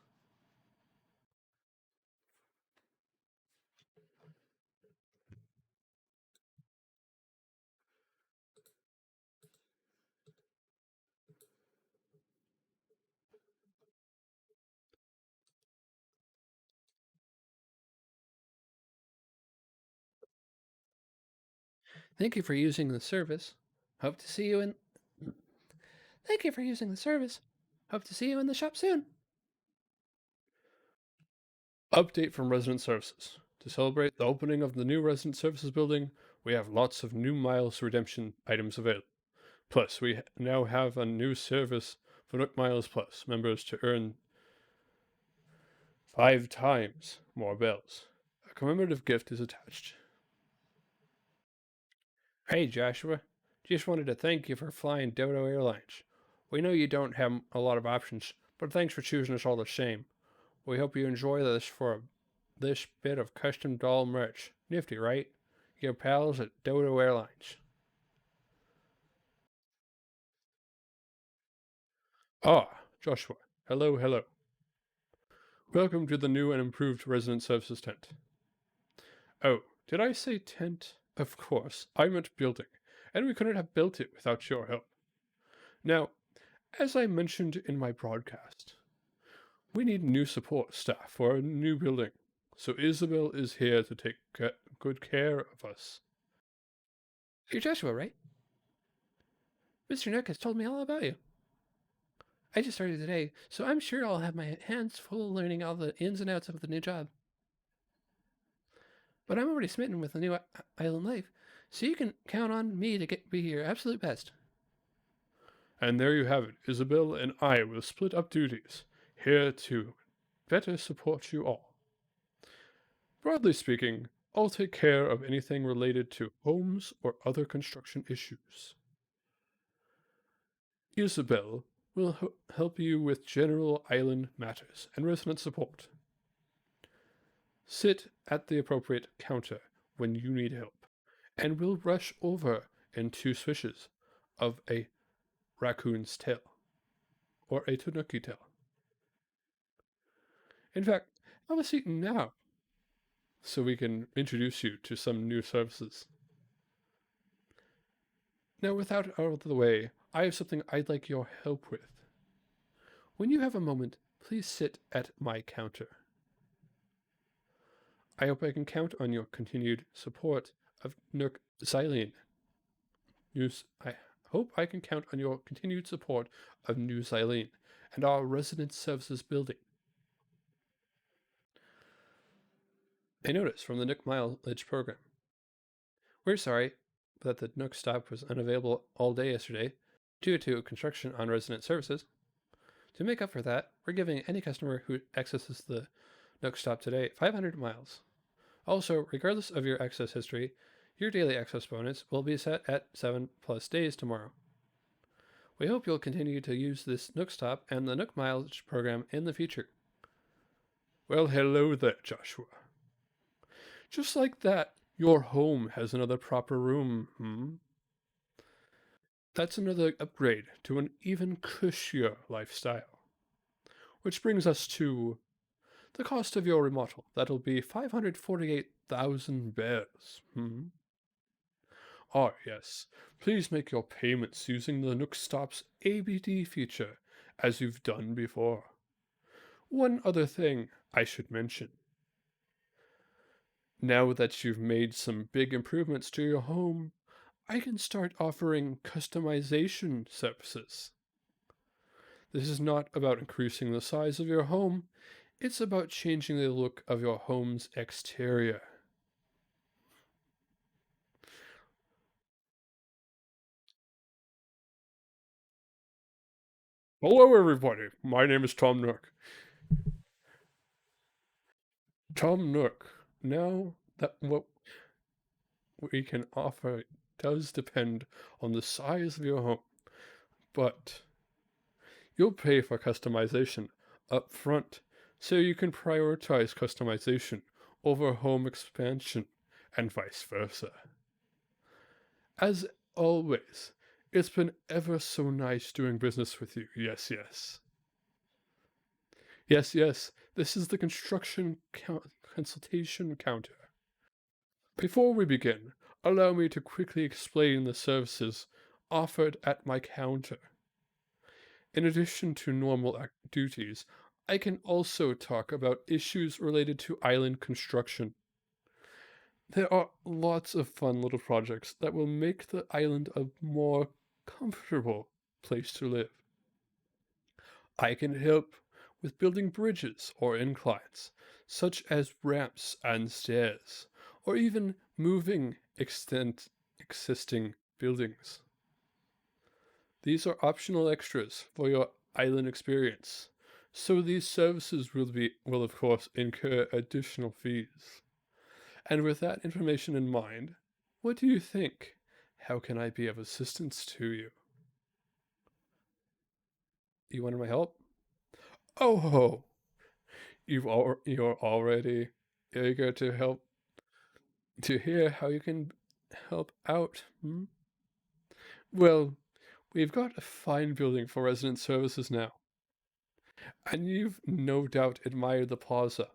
Thank you for using the service. Hope to see you in the shop soon. Update from Resident Services. To celebrate the opening of the new Resident Services building, we have lots of new miles redemption items available. Plus, we now have a new service for Nook Miles Plus members to earn 5 times more bells. A commemorative gift is attached. Hey, Joshua. Just wanted to thank you for flying Dodo Airlines. We know you don't have a lot of options, but thanks for choosing us all the same. We hope you enjoy this bit of custom doll merch. Nifty, right? Your pals at Dodo Airlines. Ah, Joshua. Hello, hello. Welcome to the new and improved Resident Services tent. Oh, did I say tent? Of course, I meant building, and we couldn't have built it without your help. Now, as I mentioned in my broadcast, we need new support staff for a new building, so Isabel is here to take good care of us. You're Joshua, right? Mr. Nook has told me all about you. I just started today, so I'm sure I'll have my hands full learning all the ins and outs of the new job. But I'm already smitten with the new island life, so you can count on me to be your absolute best. And there you have it. Isabel and I will split up duties, here to better support you all. Broadly speaking, I'll take care of anything related to homes or other construction issues. Isabel will help you with general island matters and resident support. Sit at the appropriate counter when you need help, and we'll rush over in 2 swishes of a raccoon's tail, or a tanuki tail. In fact, have a seat now, so we can introduce you to some new services. Now, without out of the way, I have something I'd like your help with. When you have a moment, please sit at my counter. I hope I can count on your continued support of Nook Xylene. I hope I can count on your continued support of New Xylene and our resident services building. A notice from the Nook Mileage program. We're sorry that the Nook stop was unavailable all day yesterday due to construction on resident services. To make up for that, we're giving any customer who accesses the Nook stop today 500 miles. Also, regardless of your access history, your daily access bonus will be set at 7+ days tomorrow. We hope you'll continue to use this Nook stop and the Nook Mileage program in the future. Well, hello there, Joshua. Just like that, your home has another proper room, That's another upgrade to an even cushier lifestyle. Which brings us to the cost of your remodel. That'll be 548,000 bears. Ah, yes. Please make your payments using the Nook Stop's ABD feature, as you've done before. One other thing I should mention. Now that you've made some big improvements to your home, I can start offering customization services. This is not about increasing the size of your home, it's about changing the look of your home's exterior. Hello, everybody. My name is Tom Nook. Tom Nook. Now that what we can offer does depend on the size of your home, but you'll pay for customization up front so you can prioritize customization over home expansion and vice versa. As always, it's been ever so nice doing business with you. Yes, yes. Yes, yes, this is the construction consultation counter. Before we begin, allow me to quickly explain the services offered at my counter. In addition to normal duties, I can also talk about issues related to island construction. There are lots of fun little projects that will make the island a more comfortable place to live. I can help with building bridges or inclines, such as ramps and stairs, or even moving existing buildings. These are optional extras for your island experience, so these services will of course incur additional fees. And with that information in mind, what do you think? How can I be of assistance to you? You wanted my help? Oh, you're already eager to help to hear how you can help out. Well, we've got a fine building for resident services now, and you've no doubt admired the plaza.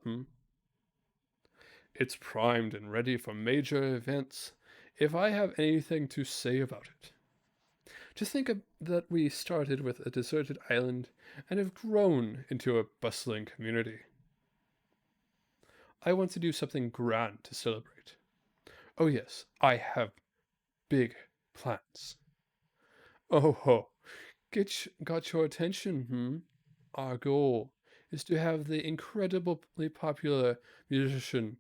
It's primed and ready for major events, if I have anything to say about it. To think that we started with a deserted island and have grown into a bustling community. I want to do something grand to celebrate. Oh yes, I have big plans. Oh ho, got your attention, Our goal is to have the incredibly popular musician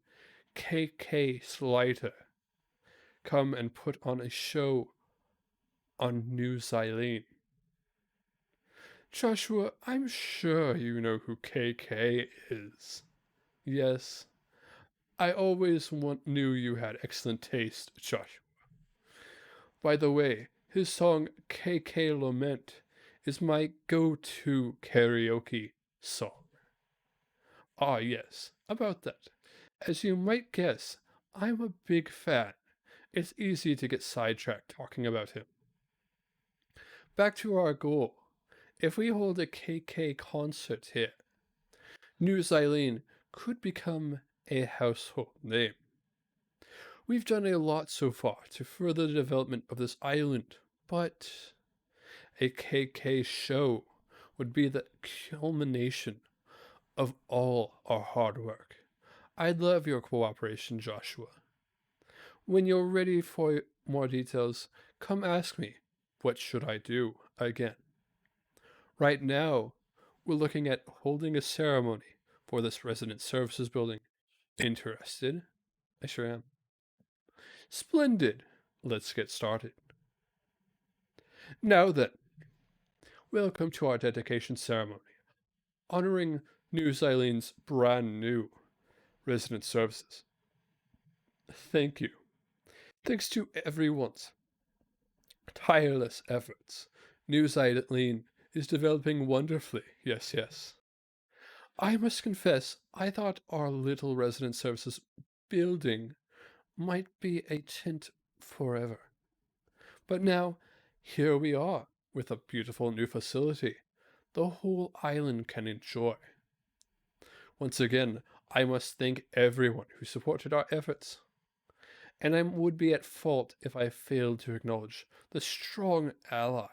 KK Slider come and put on a show on New Xylene. Joshua, I'm sure you know who KK is. Yes, I always knew you had excellent taste, Joshua. By the way, his song KK Lament is my go-to karaoke song. Ah, yes, about that. As you might guess, I'm a big fan. It's easy to get sidetracked talking about him. Back to our goal. If we hold a KK concert here, New Xylene could become a household name. We've done a lot so far to further the development of this island, but a KK show would be the culmination of all our hard work. I'd love your cooperation, Joshua. When you're ready for more details, come ask me, what should I do again? Right now, we're looking at holding a ceremony for this resident services building. Interested? I sure am. Splendid. Let's get started. Now then, welcome to our dedication ceremony, honoring New Xylene's brand new resident services. Thank you. Thanks to everyone's tireless efforts, New Xylene is developing wonderfully. Yes, yes. I must confess, I thought our little resident services building might be a tent forever. But now, here we are with a beautiful new facility the whole island can enjoy. Once again, I must thank everyone who supported our efforts, and I would be at fault if I failed to acknowledge the strong ally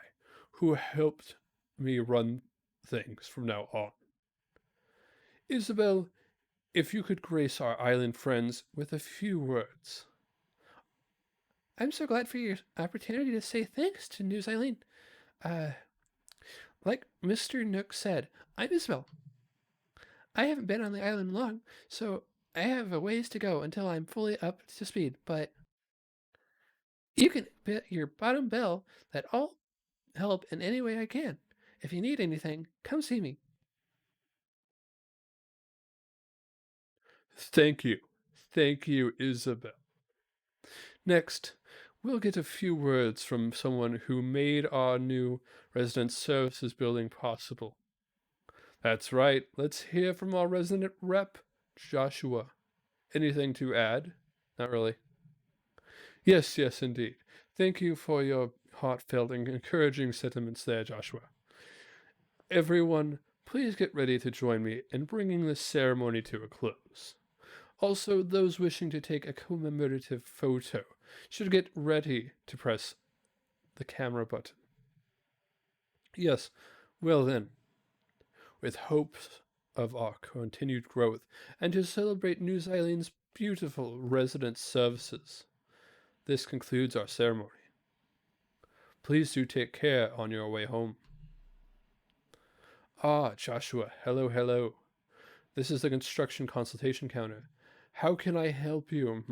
who helped me run things from now on. Isabel, if you could grace our island friends with a few words. I'm so glad for your opportunity to say thanks to New Zealand. Like Mr. Nook said, I'm Isabel. I haven't been on the island long, so I have a ways to go until I'm fully up to speed, but you can bet your bottom bill that I'll help in any way I can. If you need anything, come see me. Thank you. Thank you, Isabel. Next, we'll get a few words from someone who made our new resident services building possible. That's right, let's hear from our resident rep, Joshua. Anything to add? Not really. Yes, indeed. Thank you for your heartfelt and encouraging sentiments there, Joshua. Everyone, please get ready to join me in bringing this ceremony to a close. Also, those wishing to take a commemorative photo should get ready to press the camera button. Yes, well then, with hopes of our continued growth and to celebrate New Zealand's beautiful resident services, this concludes our ceremony. Please do take care on your way home. Ah, Joshua, hello. This is the construction consultation counter. How can I help you?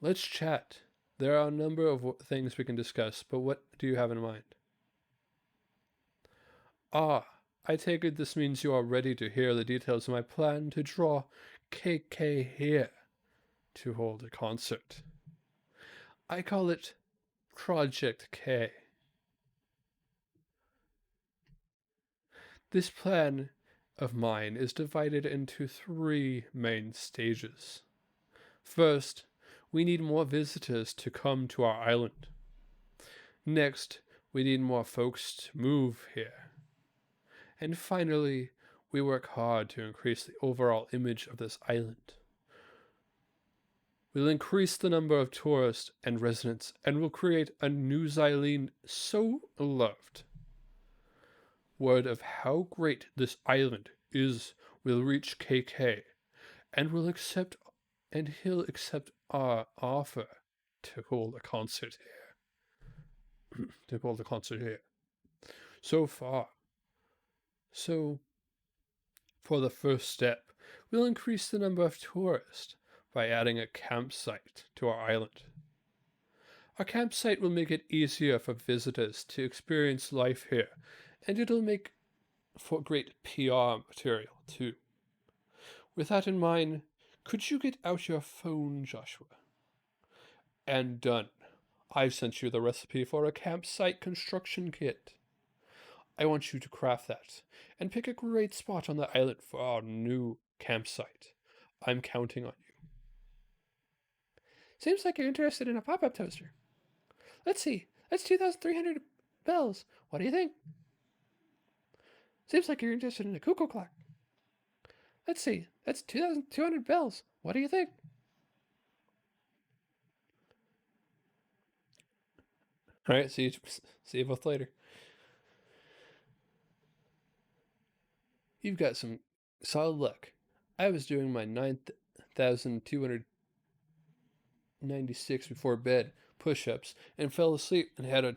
Let's chat. There are a number of things we can discuss, but what do you have in mind? Ah, I take it this means you are ready to hear the details of my plan to draw KK here to hold a concert. I call it Project K. This plan of mine is divided into 3 main stages. First, we need more visitors to come to our island. Next, we need more folks to move here. And finally, we work hard to increase the overall image of this island. We'll increase the number of tourists and residents, and will create a New Zealand so loved. Word of how great this island is will reach KK, and he'll accept our offer to hold a concert here. So for the first step, we'll increase the number of tourists by adding a campsite to our island. Our campsite will make it easier for visitors to experience life here, and it'll make for great PR material too. With that in mind, could you get out your phone, Joshua? And done. I've sent you the recipe for a campsite construction kit. I want you to craft that and pick a great spot on the island for our new campsite. I'm counting on you. Seems like you're interested in a pop-up toaster. Let's see. That's 2,300 bells. What do you think? Seems like you're interested in a cuckoo clock. Let's see. That's 2,200 bells. What do you think? All right, see you both later. You've got some solid luck. I was doing my 9,296 before bed push-ups and fell asleep and had a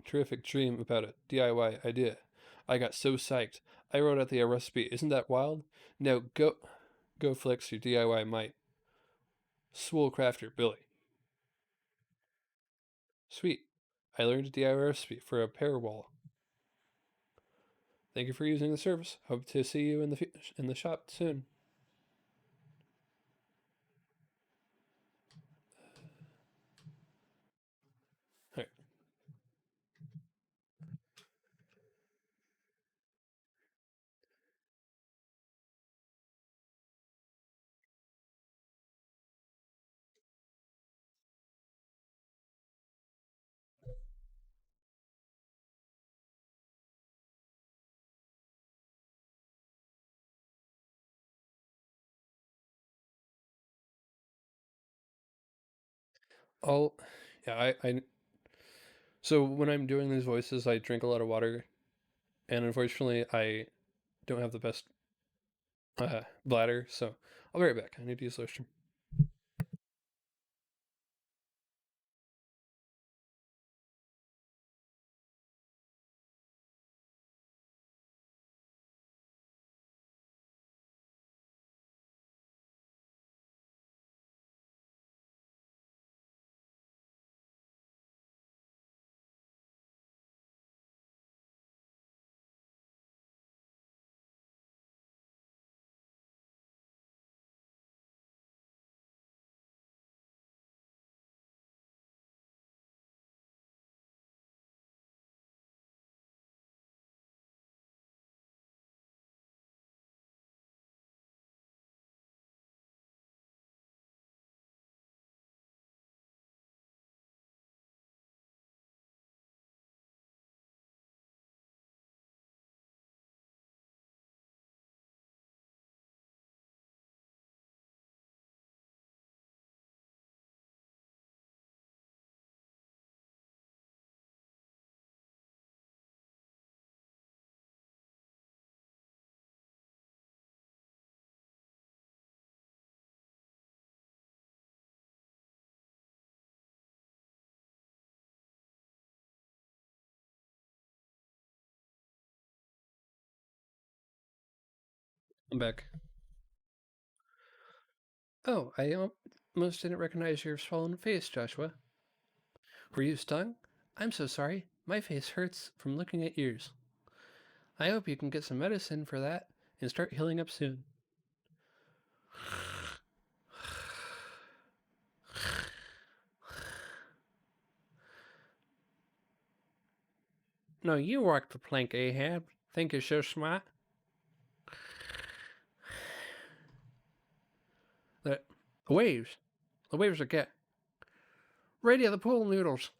terrific dream about a DIY idea. I got so psyched. I wrote out the recipe. Isn't that wild? Now go flex your DIY might. Swole Crafter Billy. Sweet. I learned a DIY recipe for a pear wall. Thank you for using the service. Hope to see you in the shop soon. All right. I so when I'm doing these voices, I drink a lot of water, and unfortunately, I don't have the best bladder, so I'll be right back. I need to use the restroom. I'm back. Oh, I almost didn't recognize your swollen face, Joshua. Were you stung? I'm so sorry. My face hurts from looking at yours. I hope you can get some medicine for that and start healing up soon. No, you walk the plank, Ahab. Think you're so smart? The waves. The waves are get. Radio the pool noodles.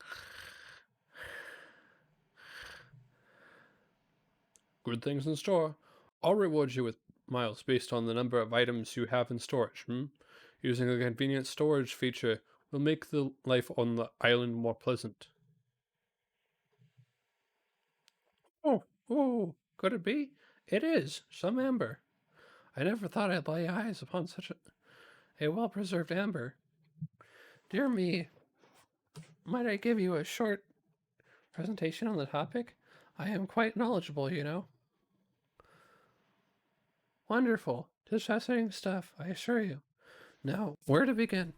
Good things in store. I'll reward you with miles based on the number of items you have in storage. Using a convenient storage feature will make the life on the island more pleasant. Oh, could it be? It is. Some amber. I never thought I'd lay eyes upon such a well-preserved amber. Dear me, might I give you a short presentation on the topic? I am quite knowledgeable, you know. Wonderful. 'Tis fascinating stuff, I assure you. Now, where to begin?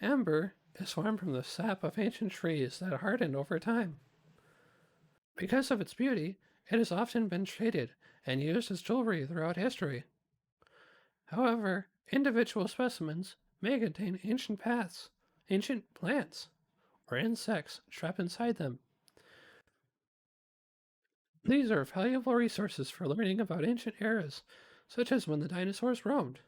Amber is formed from the sap of ancient trees that hardened over time. Because of its beauty, it has often been traded and used as jewelry throughout history. However, individual specimens may contain ancient plants, or insects trapped inside them. These are valuable resources for learning about ancient eras, such as when the dinosaurs roamed.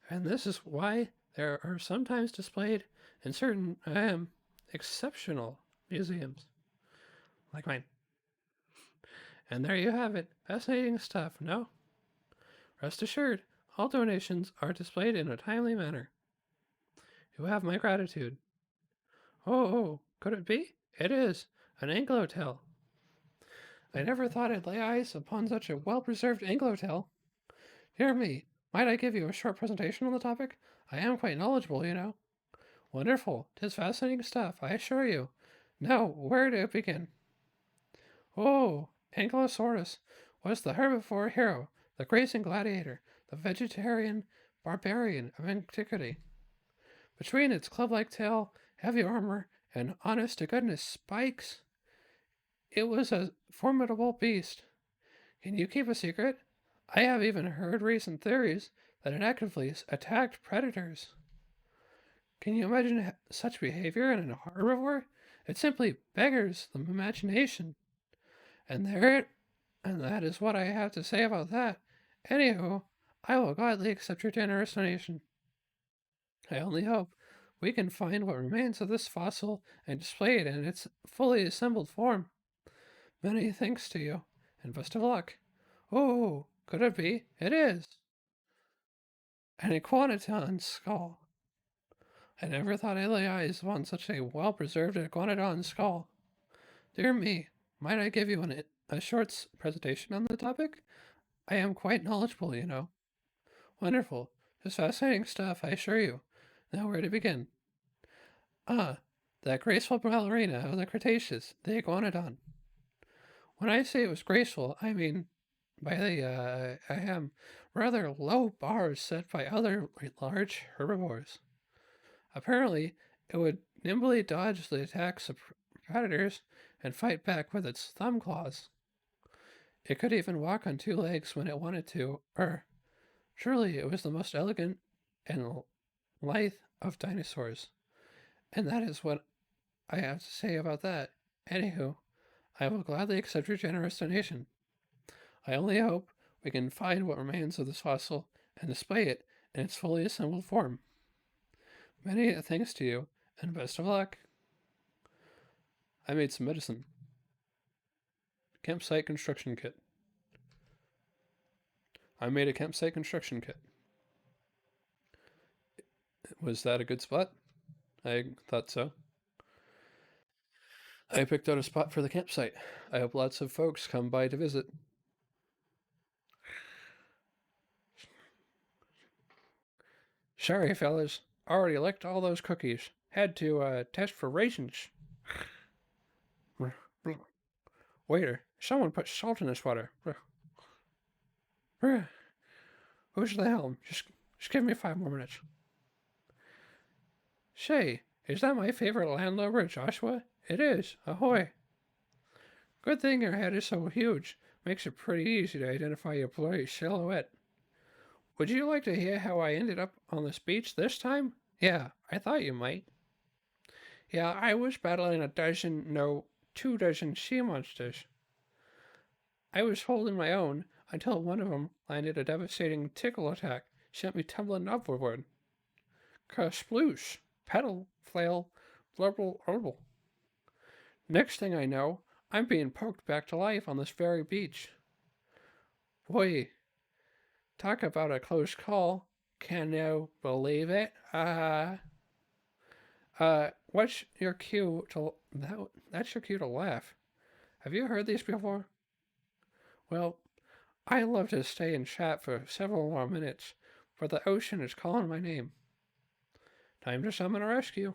And this is why they are sometimes displayed in certain exceptional museums, like mine. And there you have it. Fascinating stuff, no? Rest assured, all donations are displayed in a timely manner. You have my gratitude. Oh, could it be? It is. An Anglo-tale. I never thought I'd lay eyes upon such a well-preserved Anglo-tale. Dear me, might I give you a short presentation on the topic? I am quite knowledgeable, you know. Wonderful. 'Tis fascinating stuff, I assure you. Now, where to begin? Oh, Ankylosaurus was the herbivore hero, the grazing gladiator, the vegetarian barbarian of antiquity. Between its club-like tail, heavy armor, and honest-to-goodness spikes, it was a formidable beast. Can you keep a secret? I have even heard recent theories that it actively attacked predators. Can you imagine such behavior in a herbivore? It simply beggars the imagination. And that is what I have to say about that. Anywho, I will gladly accept your generous donation. I only hope we can find what remains of this fossil and display it in its fully assembled form. Many thanks to you, and best of luck. Oh, could it be? It is. An iguanodon skull. I never thought I'd lay eyes upon such a well-preserved iguanodon skull. Dear me, might I give you a short presentation on the topic? I am quite knowledgeable, you know. Wonderful. Just fascinating stuff, I assure you. Now where to begin? Ah, that graceful ballerina of the Cretaceous, the iguanodon. When I say it was graceful, I mean by the rather low bars set by other large herbivores. Apparently, it would nimbly dodge the attacks of predators and fight back with its thumb claws. It could even walk on two legs when it wanted to, surely it was the most elegant and lithe of dinosaurs. And that is what I have to say about that. Anywho, I will gladly accept your generous donation. I only hope we can find what remains of this fossil and display it in its fully assembled form. Many thanks to you, and best of luck. I made some medicine. Campsite construction kit. I made a campsite construction kit. Was that a good spot? I thought so. I picked out a spot for the campsite. I hope lots of folks come by to visit. Sorry, fellas. Already licked all those cookies. Had to, test for raisins. Waiter, someone put salt in this water. Who's the helm? Just give me 5 more minutes. Say, is that my favorite landlubber, Joshua? It is. Ahoy. Good thing your head is so huge. Makes it pretty easy to identify your blurry silhouette. Would you like to hear how I ended up on this beach this time? Yeah, I thought you might. Yeah, I was battling 2 dozen sea monsters. I was holding my own until one of them landed a devastating tickle attack, sent me tumbling upward. Kersploosh, pedal, flail, blurble, herbal. Next thing I know, I'm being poked back to life on this very beach. Boy, talk about a close call. Can you believe it? What's your cue to that's your cue to laugh. Have you heard these before? Well, I love to stay and chat for several more minutes, but the ocean is calling my name. Time to summon a rescue.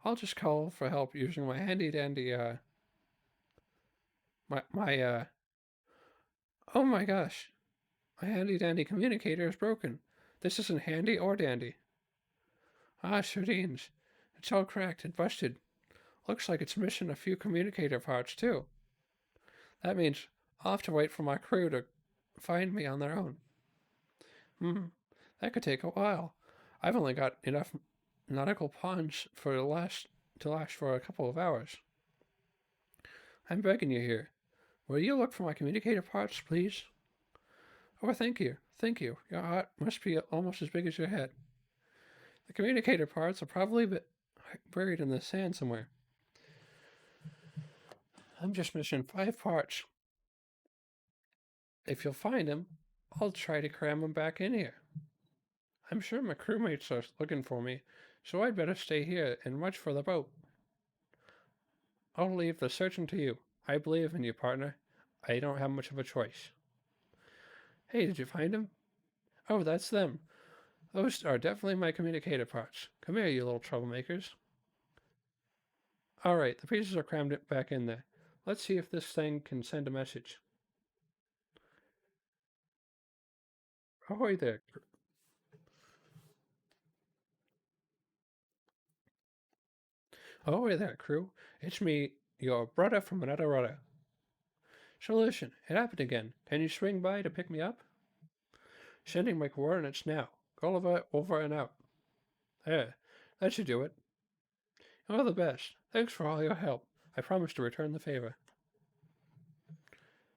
I'll just call for help using my handy dandy, oh my gosh. My handy dandy communicator is broken. This isn't handy or dandy. Ah, sardines. It's all cracked and busted. Looks like it's missing a few communicator parts, too. That means I'll have to wait for my crew to find me on their own. That could take a while. I've only got enough nautical ponds to last for a couple of hours. I'm begging you here. Will you look for my communicator parts, please? Oh, thank you. Thank you. Your heart must be almost as big as your head. The communicator parts are probably buried in the sand somewhere. I'm just missing 5 parts. If you'll find them, I'll try to cram them back in here. I'm sure my crewmates are looking for me, so I'd better stay here and watch for the boat. I'll leave the searching to you. I believe in you, partner. I don't have much of a choice. Hey, did you find them? Oh, that's them. Those are definitely my communicator parts. Come here, you little troublemakers. All right, the pieces are crammed back in there. Let's see if this thing can send a message. Ahoy there. Ahoy there, crew. It's me, your brother from another rudder. So listen, it happened again. Can you swing by to pick me up? Sending my coordinates now. Gulliver over and out. There, that should do it. You're the best. Thanks for all your help. I promise to return the favor.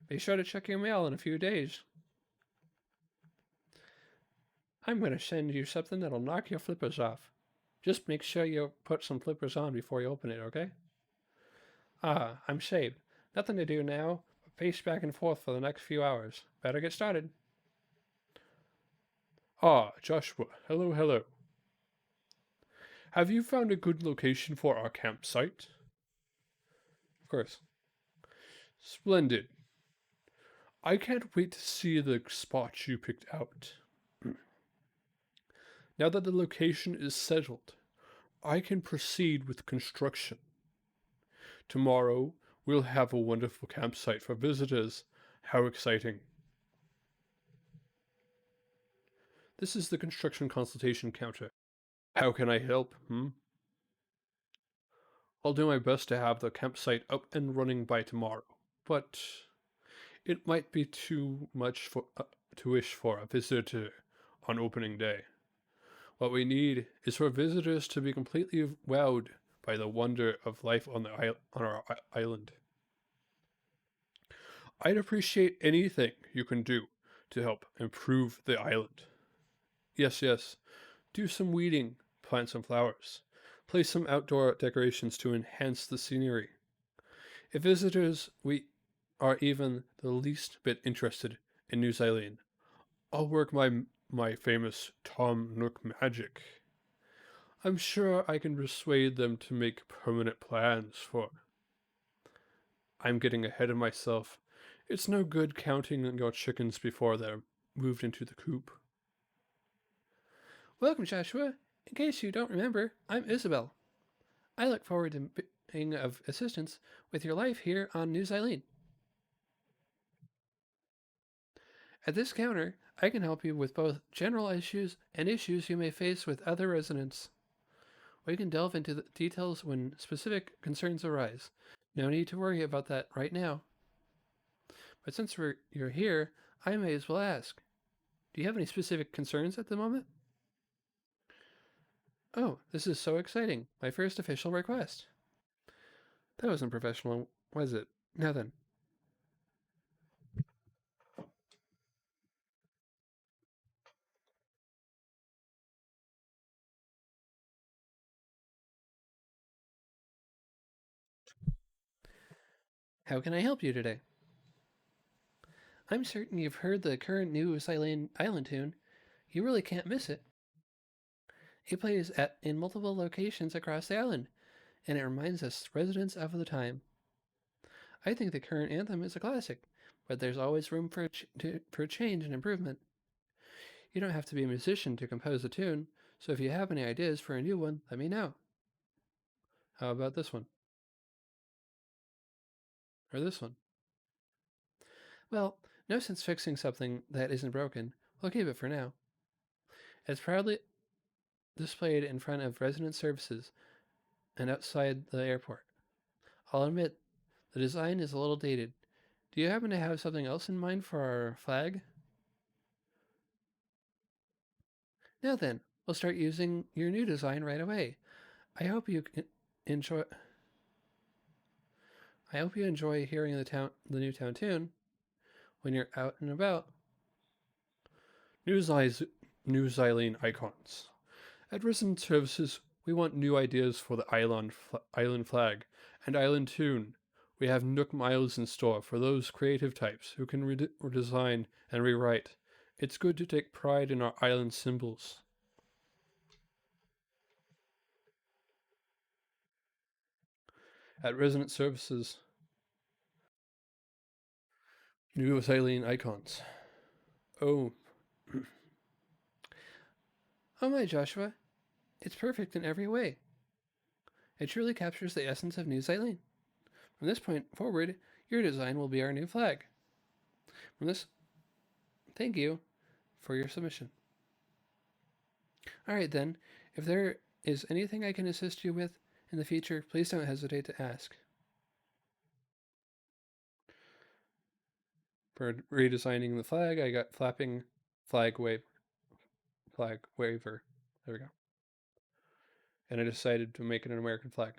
Be sure to check your mail in a few days. I'm going to send you something that'll knock your flippers off. Just make sure you put some flippers on before you open it, okay? Ah, I'm saved. Nothing to do now, but pace back and forth for the next few hours. Better get started. Ah, Joshua. Hello, hello. Have you found a good location for our campsite? Of course. Splendid. I can't wait to see the spot you picked out. Now that the location is settled, I can proceed with construction. Tomorrow, we'll have a wonderful campsite for visitors. How exciting! This is the construction consultation counter. How can I help, I'll do my best to have the campsite up and running by tomorrow, but it might be too much to wish for a visitor on opening day. What we need is for visitors to be completely wowed by the wonder of life on our island. I'd appreciate anything you can do to help improve the island. Yes, do some weeding, plant some flowers, place some outdoor decorations to enhance the scenery. If visitors are even the least bit interested in New Zealand, I'll work my famous Tom Nook magic. I'm sure I can persuade them to make permanent plans for. I'm getting ahead of myself. It's no good counting your chickens before they're moved into the coop. Welcome, Joshua. In case you don't remember, I'm Isabel. I look forward to being of assistance with your life here on New Zealand. At this counter, I can help you with both general issues and issues you may face with other residents. We can delve into the details when specific concerns arise. No need to worry about that right now. But since you're here, I may as well ask. Do you have any specific concerns at the moment? Oh, this is so exciting. My first official request. That wasn't professional, was it? Now then. How can I help you today? I'm certain you've heard the current New Zealand Island tune. You really can't miss it. It plays in multiple locations across the island, and it reminds us residents of the time. I think the current anthem is a classic, but there's always room for change and improvement. You don't have to be a musician to compose a tune, so if you have any ideas for a new one, let me know. How about this one? Or this one? Well, no sense fixing something that isn't broken. We'll keep it for now. It's proudly displayed in front of resident services and outside the airport. I'll admit, the design is a little dated. Do you happen to have something else in mind for our flag? Now then, we'll start using your new design right away. I hope you enjoy hearing the new town tune when you're out and about. New Zealand icons. At Resident Services, we want new ideas for the island flag and island tune. We have Nook Miles in store for those creative types who can redesign and rewrite. It's good to take pride in our island symbols. At Resident Services, New Zealand icons. Oh. Oh my, Joshua. It's perfect in every way. It truly captures the essence of New Zealand. From this point forward, your design will be our new flag. Thank you for your submission. All right then, if there is anything I can assist you with in the future, please don't hesitate to ask. For redesigning the flag, I got flapping flag waver. There we go. And I decided to make it an American flag.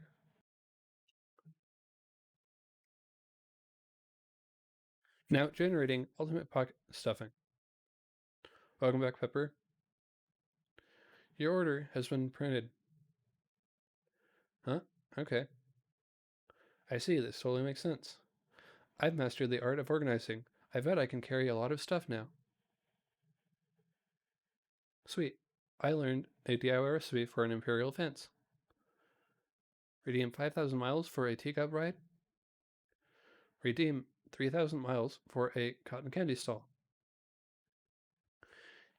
Now generating ultimate pocket stuffing. Welcome back, Pepper. Your order has been printed. Huh? Okay. I see, this totally makes sense. I've mastered the art of organizing. I bet I can carry a lot of stuff now. Sweet. I learned a DIY recipe for an imperial fence. Redeem 5,000 miles for a teacup ride. Redeem 3,000 miles for a cotton candy stall.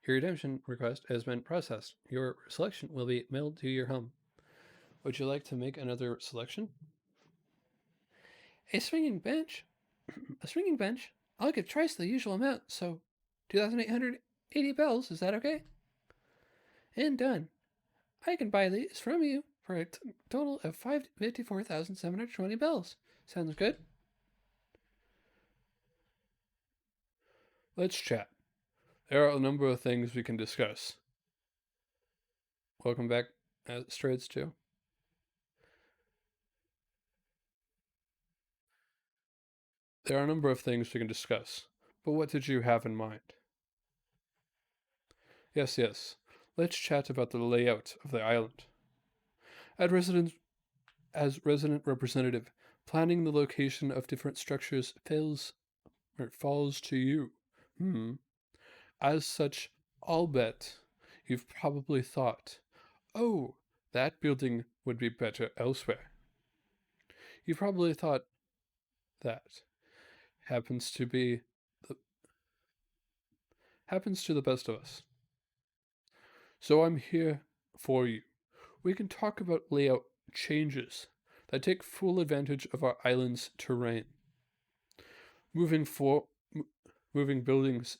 Your redemption request has been processed. Your selection will be mailed to your home. Would you like to make another selection? A swinging bench? A swinging bench? I'll give twice the usual amount, so 2,880 bells, is that okay? And done. I can buy these from you for a total of 54,720 bells. Sounds good? Let's chat. There are a number of things we can discuss. Welcome back, Straits 2. There are a number of things we can discuss, but what did you have in mind? Yes. Let's chat about the layout of the island. As resident representative, planning the location of different structures falls to you. As such, I'll bet you've probably thought, oh, that building would be better elsewhere. You probably thought that happens to the best of us. So I'm here for you. We can talk about layout changes that take full advantage of our island's terrain. Moving buildings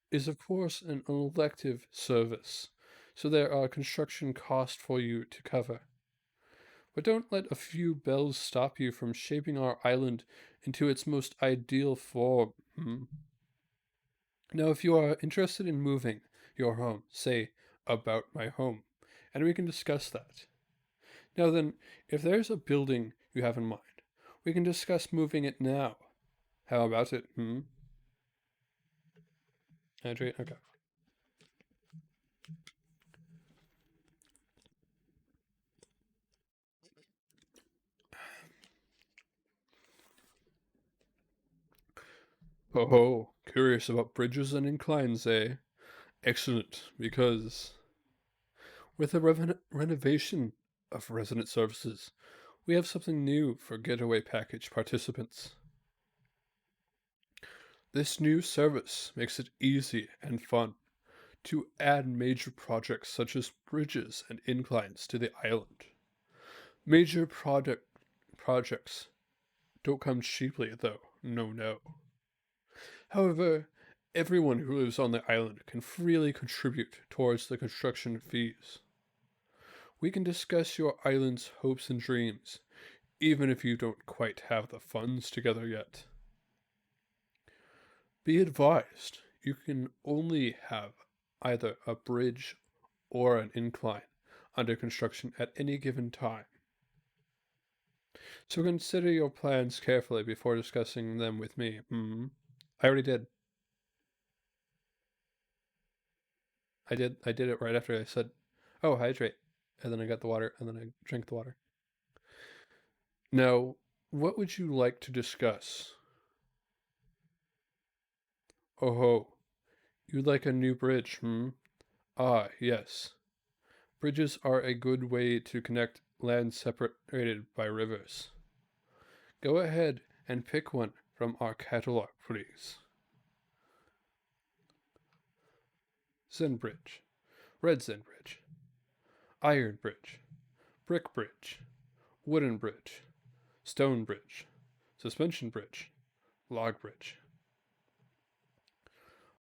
is of course an elective service, so there are construction costs for you to cover. But don't let a few bells stop you from shaping our island into its most ideal form. Now, if you are interested in moving your home, say, about my home, and we can discuss that. Now then, if there's a building you have in mind, we can discuss moving it now. How about it, Hydrate? Okay. Oh, curious about bridges and inclines, eh? Excellent, because with the renovation of resident services, we have something new for Getaway Package participants. This new service makes it easy and fun to add major projects such as bridges and inclines to the island. Major projects don't come cheaply, though. No. However, everyone who lives on the island can freely contribute towards the construction fees. We can discuss your island's hopes and dreams, even if you don't quite have the funds together yet. Be advised, you can only have either a bridge or an incline under construction at any given time. So consider your plans carefully before discussing them with me. I already did. I did it right after I said, oh, hydrate. And then I got the water, and then I drank the water. Now, what would you like to discuss? Oh, you'd like a new bridge, Ah, yes. Bridges are a good way to connect land separated by rivers. Go ahead and pick one from our catalog, please. Zen Bridge, Red Zen Bridge, Iron Bridge, Brick Bridge, Wooden Bridge, Stone Bridge, Suspension Bridge, Log Bridge.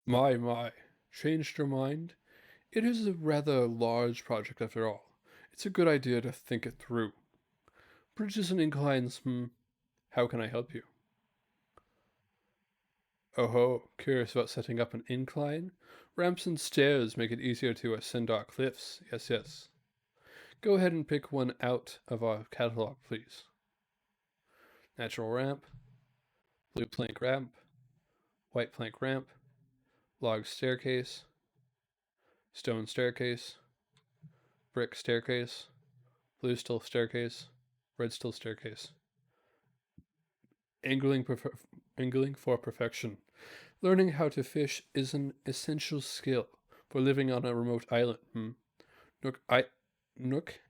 My, changed your mind? It is a rather large project after all. It's a good idea to think it through. Bridges and inclines, how can I help you? Oh, curious about setting up an incline? Ramps and stairs make it easier to ascend our cliffs. Yes. Go ahead and pick one out of our catalog, please. Natural ramp, blue plank ramp, white plank ramp, log staircase, stone staircase, brick staircase, blue steel staircase, red steel staircase. Angling for perfection. Learning how to fish is an essential skill for living on a remote Island. Nook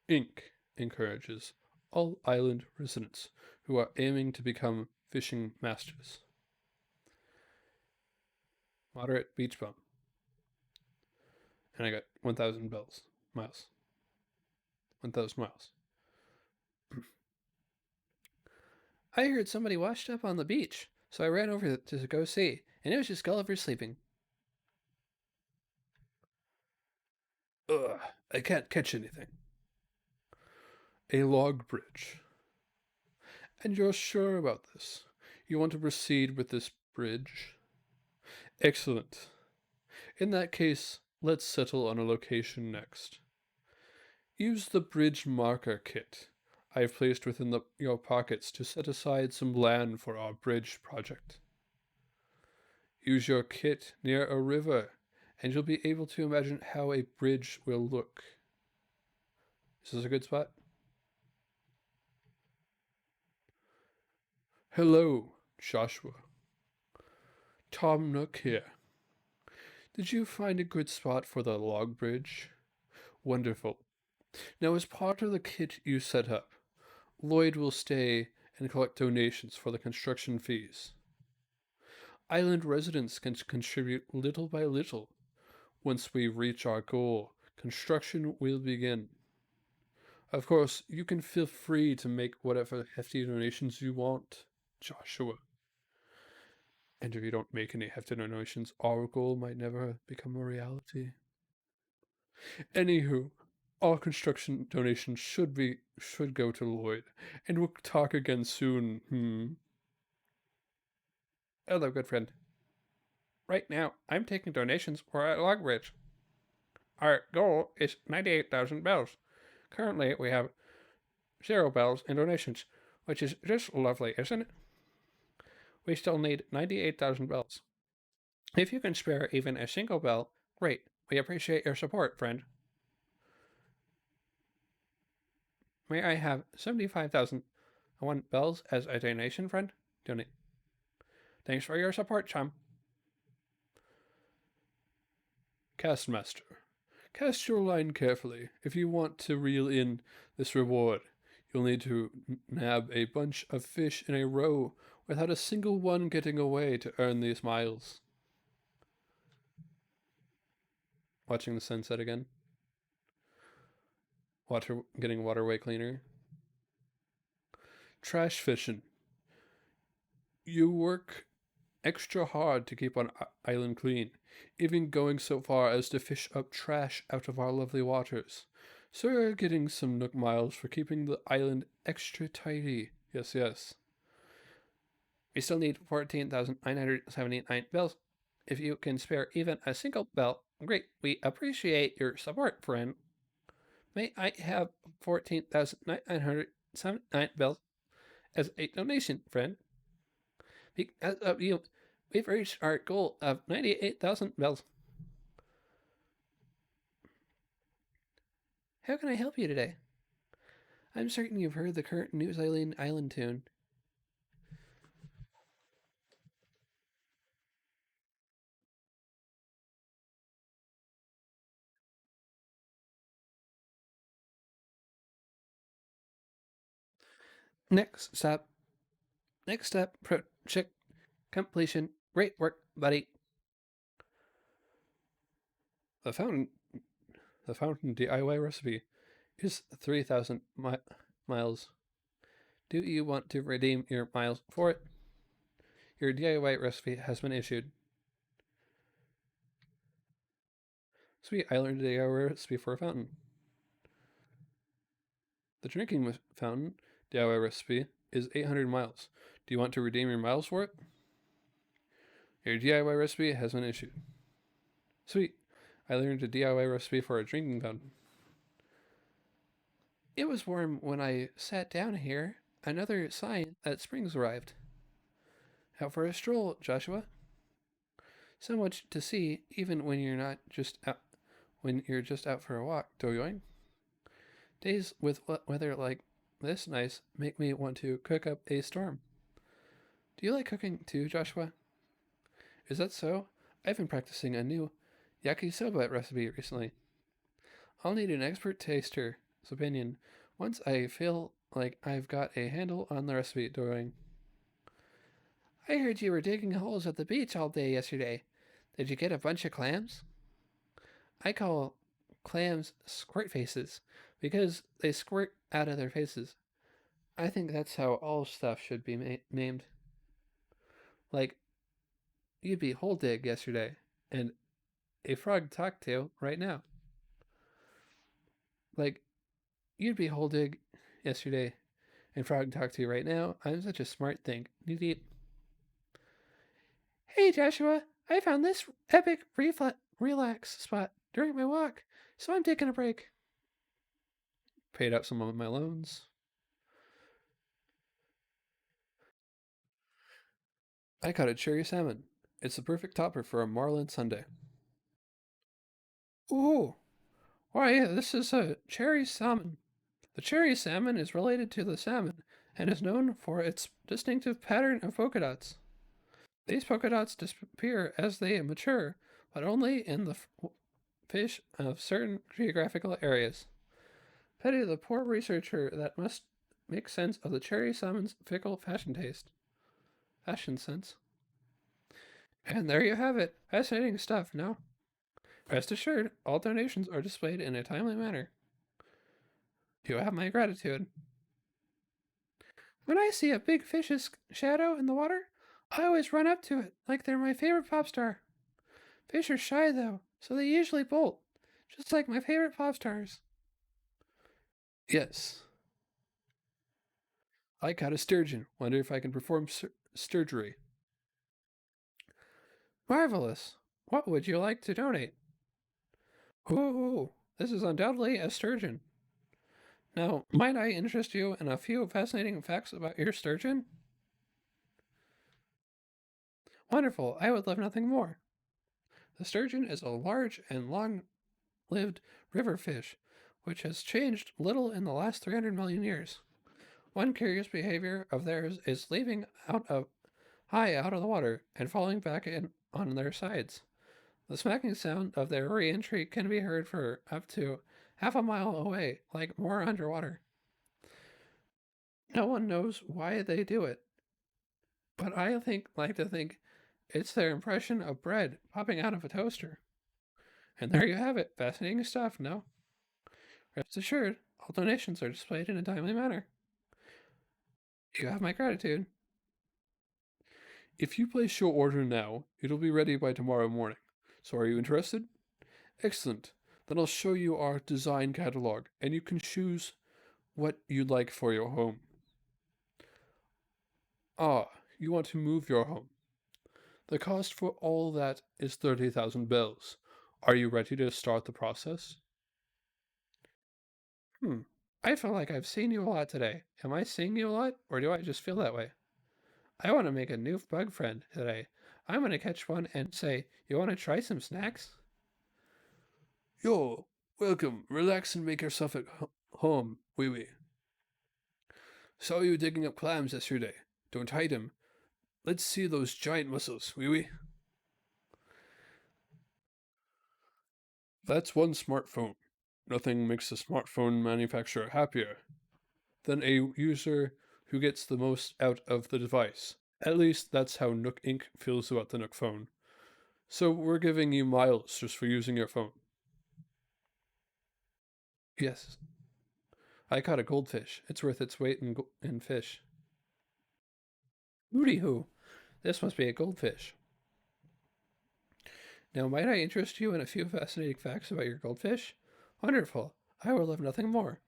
Inc. encourages all island residents who are aiming to become fishing masters. Moderate beach bum. And I got 1,000 miles. 1,000 miles. I heard somebody washed up on the beach, so I ran over to go see, and it was just Gulliver sleeping. Ugh, I can't catch anything. A log bridge. And you're sure about this? You want to proceed with this bridge? Excellent. In that case, let's settle on a location next. Use the bridge marker kit I've placed within your pockets to set aside some land for our bridge project. Use your kit near a river, and you'll be able to imagine how a bridge will look. Is this a good spot? Hello, Joshua. Tom Nook here. Did you find a good spot for the log bridge? Wonderful. Now, as part of the kit you set up, Lloyd will stay and collect donations for the construction fees. Island residents can contribute little by little. Once we reach our goal, construction will begin. Of course, you can feel free to make whatever hefty donations you want, Joshua. And if you don't make any hefty donations, our goal might never become a reality. Anywho, all construction donations should go to Lloyd, and we'll talk again soon. Hello, good friend. Right now, I'm taking donations for a log bridge. Our goal is 98,000 bells. Currently, we have 0 bells in donations, which is just lovely, isn't it? We still need 98,000 bells. If you can spare even a single bell, great. We appreciate your support, friend. May I have 75,001 bells as a donation, friend? Donate. Thanks for your support, chum. Castmaster, cast your line carefully. If you want to reel in this reward, you'll need to nab a bunch of fish in a row without a single one getting away to earn these miles. Watching the sunset again. Getting waterway cleaner. Trash fishing. You work extra hard to keep our island clean, even going so far as to fish up trash out of our lovely waters. So you're getting some Nook miles for keeping the island extra tidy. Yes, yes. We still need 14,979 bells. If you can spare even a single bell, great. We appreciate your support, friend. May I have 14,979 bells as a donation, friend? Because of you, we've reached our goal of 98,000 bells. How can I help you today? I'm certain you've heard the current New Zealand Island tune. Next step, project completion. Great work, buddy. The fountain DIY recipe is 3,000 miles. Do you want to redeem your miles for it? Your DIY recipe has been issued. Sweet, I learned a DIY recipe for a fountain. The drinking fountain DIY recipe is 800 miles. Do you want to redeem your miles for it? Your DIY recipe has been issued. Sweet, I learned a DIY recipe for a drinking fountain. It was warm when I sat down here. Another sign that spring's arrived. Out for a stroll, Joshua. So much to see, even when you're not just out. When you're just out for a walk, doing. Days with weather like this nice make me want to cook up a storm. Do you like cooking too, Joshua? Is that so? I've been practicing a new yakisoba recipe recently. I'll need an expert taster's opinion once I feel like I've got a handle on the recipe doing. I heard you were digging holes at the beach all day yesterday. Did you get a bunch of clams? I call clams squirt faces because they squirt out of their faces. I think that's how all stuff should be named. Like, you'd be hole dig yesterday, and a frog talked to you right now. Like, you'd be hole dig yesterday, and frog talked to you right now. I'm such a smart thing. Hey, Joshua, I found this epic relax spot during my walk, so I'm taking a break. Paid up some of my loans. I caught a cherry salmon. It's the perfect topper for a marlin sundae. Ooh, why, this is a cherry salmon. The cherry salmon is related to the salmon and is known for its distinctive pattern of polka dots. These polka dots disappear as they mature, but only in the fish of certain geographical areas. Pity the poor researcher that must make sense of the cherry salmon's fickle fashion sense. And there you have it. Fascinating stuff, no? Rest assured, all donations are displayed in a timely manner. You have my gratitude. When I see a big fish's shadow in the water, I always run up to it like they're my favorite pop star. Fish are shy, though, so they usually bolt, just like my favorite pop stars. Yes. I caught a sturgeon. Wonder if I can perform sturgery. Marvelous. What would you like to donate? Ooh, this is undoubtedly a sturgeon. Now, might I interest you in a few fascinating facts about your sturgeon? Wonderful. I would love nothing more. The sturgeon is a large and long-lived river fish, which has changed little in the last 300 million years. One curious behavior of theirs is leaving high out of the water and falling back in on their sides. The smacking sound of their re-entry can be heard for up to half a mile away, like more underwater. No one knows why they do it, but I like to think it's their impression of bread popping out of a toaster. And there you have it. Fascinating stuff, no? Rest assured, all donations are displayed in a timely manner. You have my gratitude. If you place your order now, it'll be ready by tomorrow morning. So are you interested? Excellent. Then I'll show you our design catalog, and you can choose what you'd like for your home. Ah, you want to move your home. The cost for all that is 30,000 bells. Are you ready to start the process? I feel like I've seen you a lot today. Am I seeing you a lot, or do I just feel that way? I want to make a new bug friend today. I'm going to catch one and say, you want to try some snacks? Yo, welcome. Relax and make yourself at home, wee wee. Saw you digging up clams yesterday. Don't hide them. Let's see those giant muscles, wee wee. That's one smartphone. Nothing makes a smartphone manufacturer happier than a user who gets the most out of the device. At least that's how Nook Inc. feels about the Nook phone. So we're giving you miles just for using your phone. Yes. I caught a goldfish. It's worth its weight in fish. Hooty hoo. This must be a goldfish. Now, might I interest you in a few fascinating facts about your goldfish? Wonderful. I will love nothing more.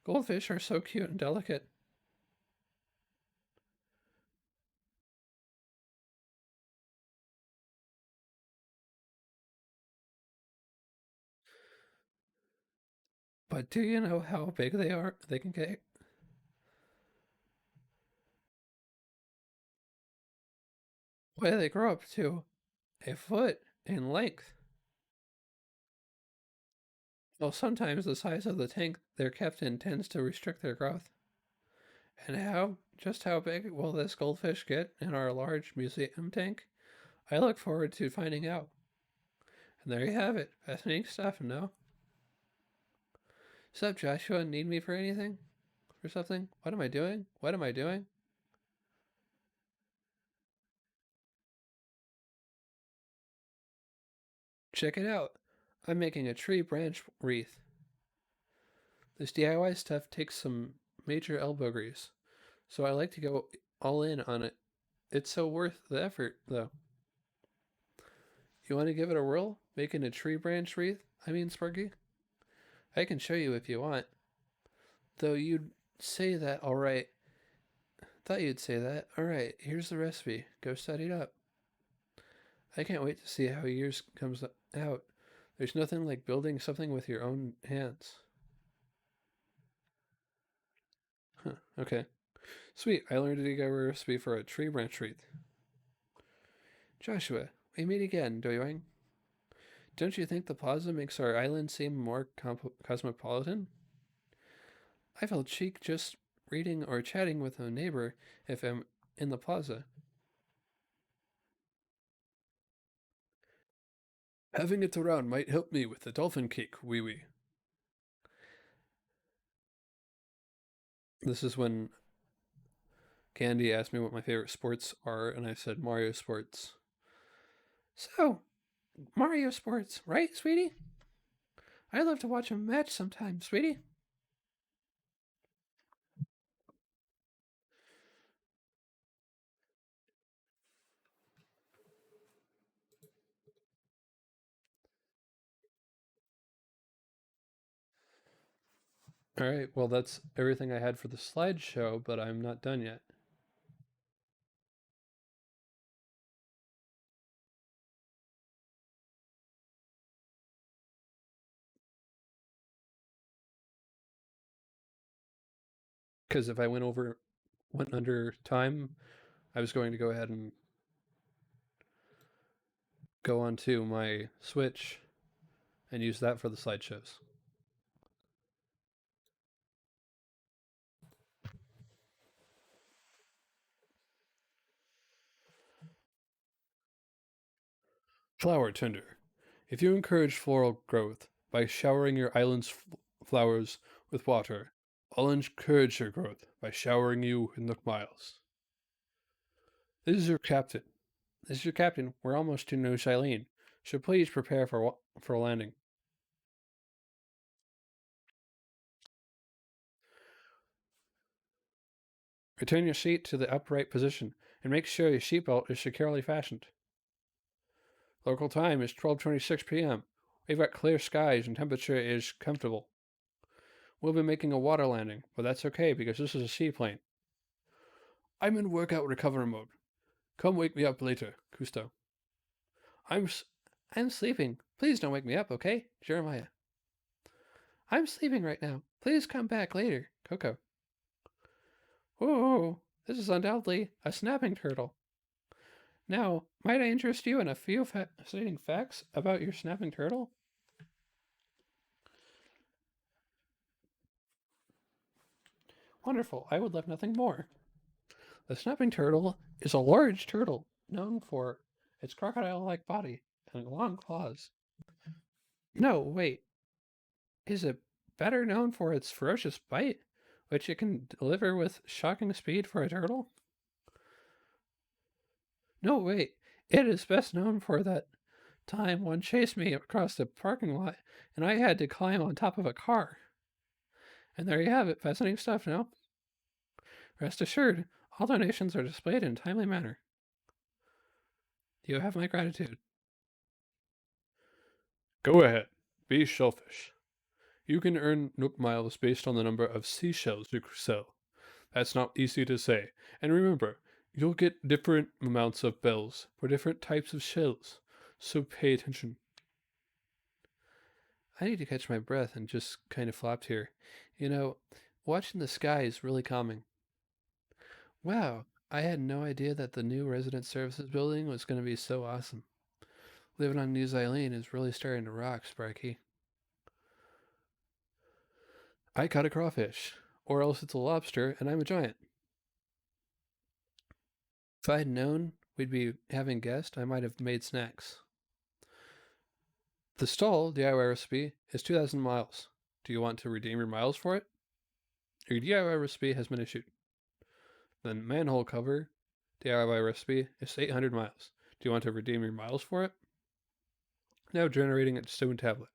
Goldfish are so cute and delicate. But do you know how big they are? They can get. Why they grow up to a foot in length. Well, sometimes the size of the tank they're kept in tends to restrict their growth. And just how big will this goldfish get in our large museum tank? I look forward to finding out. And there you have it. Fascinating stuff, no? Sup, Joshua? Need me for anything? or something? What am I doing? What am I doing? Check it out. I'm making a tree branch wreath. This DIY stuff takes some major elbow grease, so I like to go all in on it. It's so worth the effort, though. You want to give it a whirl? Making a tree branch wreath? I mean, Sparky? I can show you if you want. Though you'd say that, alright. Thought you'd say that. Alright, here's the recipe. Go study it up. I can't wait to see how yours comes out. There's nothing like building something with your own hands. Huh, okay. Sweet, I learned a DIY recipe for a tree branch wreath. Joshua, we meet again, Doyoing. Don't you think the plaza makes our island seem more cosmopolitan? I felt chic just reading or chatting with a neighbor if I'm in the plaza. Having it around might help me with the dolphin cake, wee wee. This is when Candy asked me what my favorite sports are, and I said Mario sports. So, Mario sports, right, sweetie? I'd love to watch a match sometime, sweetie. All right, well, that's everything I had for the slideshow, but I'm not done yet. Because if I went under time, I was going to go ahead and go onto my Switch and use that for the slideshows. Flower tender. If you encourage floral growth by showering your island's flowers with water, I'll encourage your growth by showering you with Nook Miles. This is your captain. This is your captain. We're almost to New Shailene, so please prepare for landing. Return your seat to the upright position and make sure your seatbelt is securely fastened. Local time is 12:26 p.m. We've got clear skies and temperature is comfortable. We'll be making a water landing, but that's okay because this is a seaplane. I'm in workout recovery mode. Come wake me up later, Cousteau. I'm sleeping. Please don't wake me up, okay? Jeremiah. I'm sleeping right now. Please come back later, Coco. Whoa, this is undoubtedly a snapping turtle. Now, might I interest you in a few fascinating facts about your snapping turtle? Wonderful, I would love nothing more. The snapping turtle is a large turtle known for its crocodile-like body and long claws. No, wait. Is it better known for its ferocious bite, which it can deliver with shocking speed for a turtle? No, wait. It is best known for that time one chased me across the parking lot and I had to climb on top of a car. And there you have it. Fascinating stuff now. Rest assured, all donations are displayed in a timely manner. You have my gratitude. Go ahead. Be shellfish. You can earn Nook Miles based on the number of seashells you sell. That's not easy to say. And remember, you'll get different amounts of bells for different types of shells. So pay attention. I need to catch my breath and just kind of flopped here. You know, watching the sky is really calming. Wow, I had no idea that the new resident services building was going to be so awesome. Living on New Xylene is really starting to rock, Sparky. I caught a crawfish, or else it's a lobster and I'm a giant. If I had known we'd be having guests, I might have made snacks. The stall DIY recipe is 2,000 miles. Do you want to redeem your miles for it? Your DIY recipe has been issued. The manhole cover DIY recipe is 800 miles. Do you want to redeem your miles for it? Now generating a stone tablet.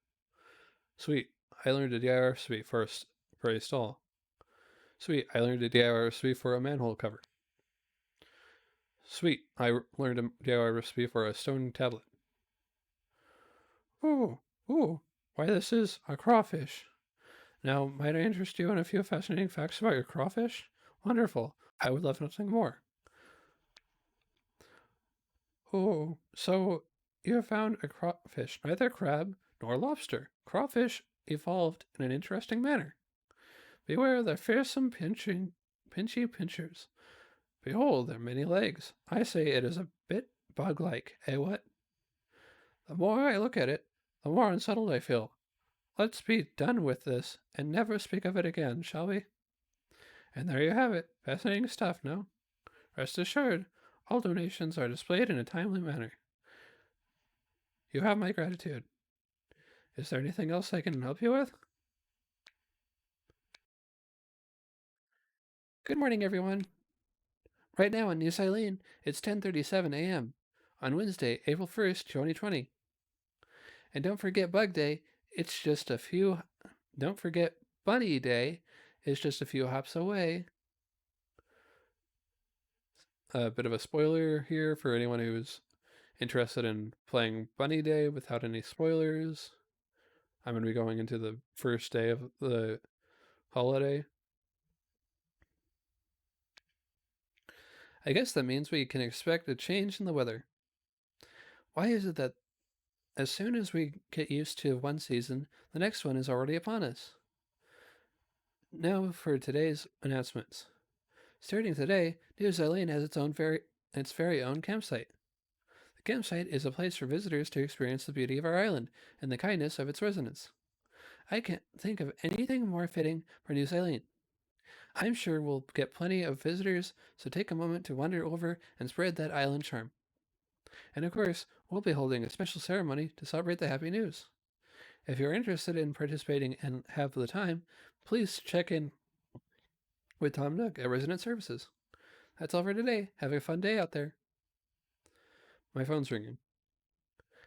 Sweet, I learned a DIY recipe for a stall. Sweet, I learned a DIY recipe for a manhole cover. Sweet, I learned a DIY recipe for a stone tablet. Ooh, why this is a crawfish. Now, might I interest you in a few fascinating facts about your crawfish? Wonderful, I would love nothing more. Oh, so you have found a crawfish, neither crab nor lobster. Crawfish evolved in an interesting manner. Beware the fearsome pinchy pinchers. Behold their many legs. I say it is a bit bug-like, eh what? The more I look at it, the more unsettled I feel. Let's be done with this and never speak of it again, shall we? And there you have it. Fascinating stuff, no? Rest assured, all donations are displayed in a timely manner. You have my gratitude. Is there anything else I can help you with? Good morning, everyone. Right now in New Ceylon, it's 10:37 a.m. on Wednesday, April 1st, 2020. And don't forget Bug Day, it's just a few... Don't forget Bunny Day, it's just a few hops away. A bit of a spoiler here for anyone who's interested in playing Bunny Day without any spoilers. I'm going to be going into the first day of the holiday. I guess that means we can expect a change in the weather. Why is it that as soon as we get used to one season, the next one is already upon us? Now for today's announcements. Starting today, New Zealand has its very own campsite. The campsite is a place for visitors to experience the beauty of our island and the kindness of its residents. I can't think of anything more fitting for New Zealand. I'm sure we'll get plenty of visitors, so take a moment to wander over and spread that island charm. And of course, we'll be holding a special ceremony to celebrate the happy news. If you're interested in participating and have the time, please check in with Tom Nook at Resident Services. That's all for today. Have a fun day out there. My phone's ringing.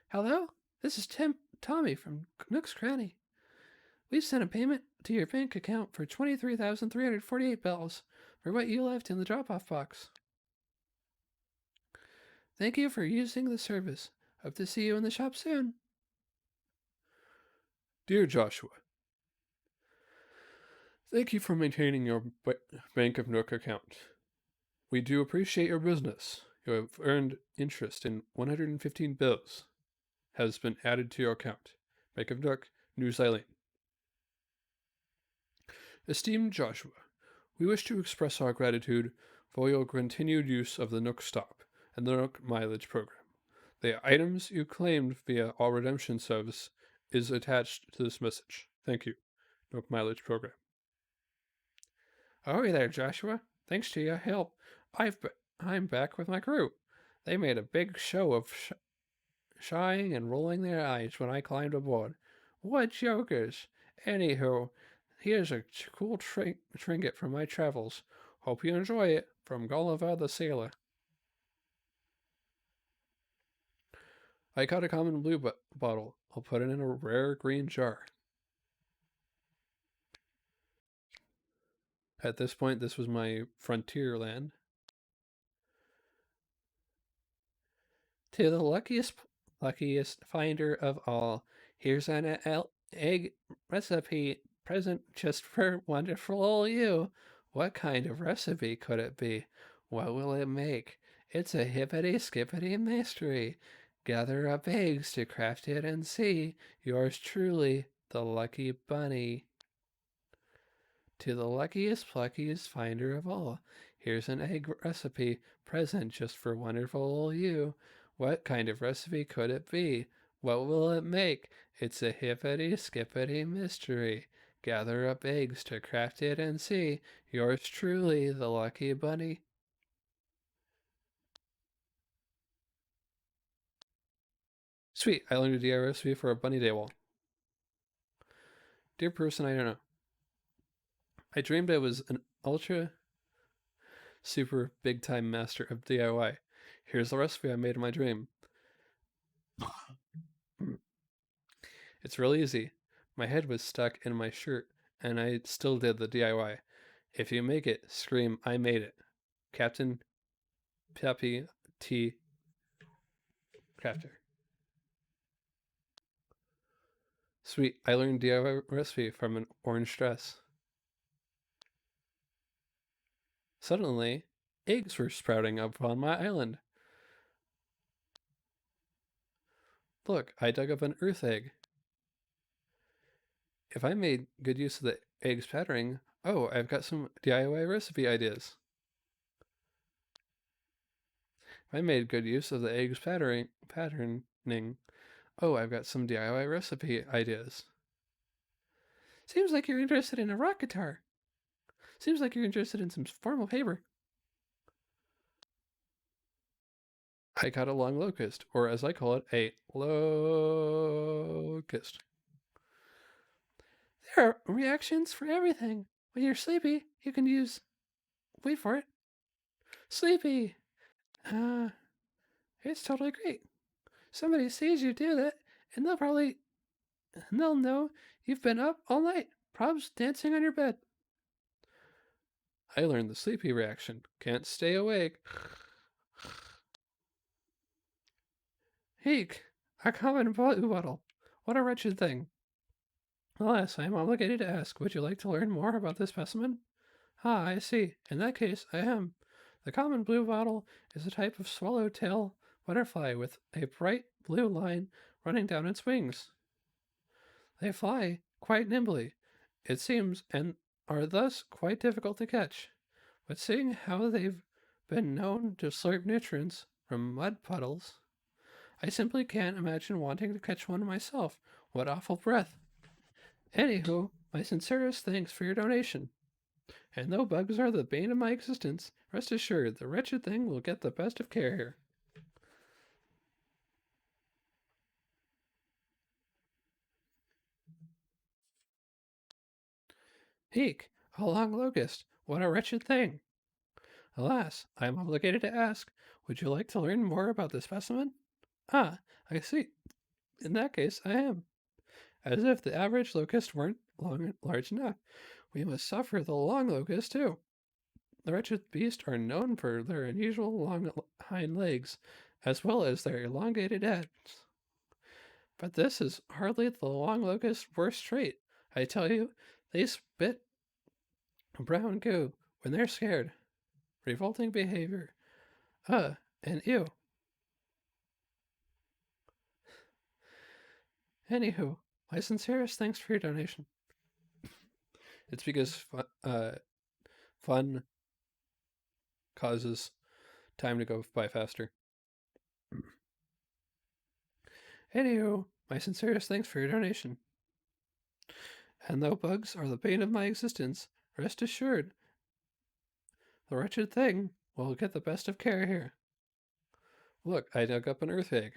Hello? This is Tommy from Nook's Cranny. We've sent a payment to your bank account for 23,348 bells for what you left in the drop-off box. Thank you for using the service. Hope to see you in the shop soon. Dear Joshua, thank you for maintaining your Bank of Nook account. We do appreciate your business. You have earned interest in 115 bills. Has been added to your account. Bank of Nook, New Zealand. Esteemed Joshua, we wish to express our gratitude for your continued use of the Nook Stop and the Nook Mileage Program. The items you claimed via our redemption service is attached to this message. Thank you, Nook Mileage Program. Oh, there, Joshua. Thanks to your help, I'm back with my crew. They made a big show of shying and rolling their eyes when I climbed aboard. What jokers! Anywho, here's a cool trinket from my travels. Hope you enjoy it. From Gulliver the Sailor. I caught a common blue bottle. I'll put it in a rare green jar. At this point, this was my frontier land. To the luckiest finder of all, here's an egg recipe present just for wonderful you. What kind of recipe could it be? What will it make? It's a hippity-skippity mystery. Gather up eggs to craft it and see. Yours truly, the Lucky Bunny. To the luckiest finder of all, here's an egg recipe present just for wonderful you. What kind of recipe could it be? What will it make? It's a hippity-skippity mystery. Gather up eggs to craft it and see. Yours truly, the Lucky Bunny. Sweet, I learned a DIY recipe for a bunny day wall. Dear person I don't know. I dreamed I was an ultra super big time master of DIY. Here's the recipe I made in my dream. It's really easy. My head was stuck in my shirt, and I still did the DIY. If you make it, scream, I made it. Captain Peppy T. Crafter. Sweet, I learned DIY recipe from an orange dress. Suddenly, eggs were sprouting up on my island. Look, I dug up an earth egg. If I made good use of the egg spattering, oh, I've got some DIY recipe ideas. If I made good use of the egg patterning, oh, I've got some DIY recipe ideas. Seems like you're interested in a rock guitar. Seems like you're interested in some formal paper. I got a long locust, or as I call it, a locust. There are reactions for everything. When you're sleepy, you can use. Wait for it. Sleepy. It's totally great. Somebody sees you do that, and they'll know you've been up all night, probs dancing on your bed. I learned the sleepy reaction. Can't stay awake. Eek! A common blue bottle. What a wretched thing. Alas, I am obligated to ask, would you like to learn more about this specimen? Ah, I see. In that case, I am. The common blue bottle is a type of swallowtail butterfly with a bright blue line running down its wings. They fly quite nimbly, it seems, and are thus quite difficult to catch. But seeing how they've been known to slurp nutrients from mud puddles, I simply can't imagine wanting to catch one myself. What awful breath. Anywho, my sincerest thanks for your donation. And though bugs are the bane of my existence, rest assured the wretched thing will get the best of care here. Eek, a long locust, what a wretched thing. Alas, I am obligated to ask, would you like to learn more about this specimen? Ah, I see. In that case, I am. As if the average locust weren't large enough, we must suffer the long locust too. The wretched beasts are known for their unusual long hind legs, as well as their elongated heads. But this is hardly the long locust's worst trait. I tell you, they spit brown goo when they're scared. Revolting behavior. And ew. Anywho, my sincerest thanks for your donation. It's because fun causes time to go by faster. Anywho, my sincerest thanks for your donation. And though bugs are the bane of my existence, rest assured, the wretched thing will get the best of care here. Look, I dug up an earth egg.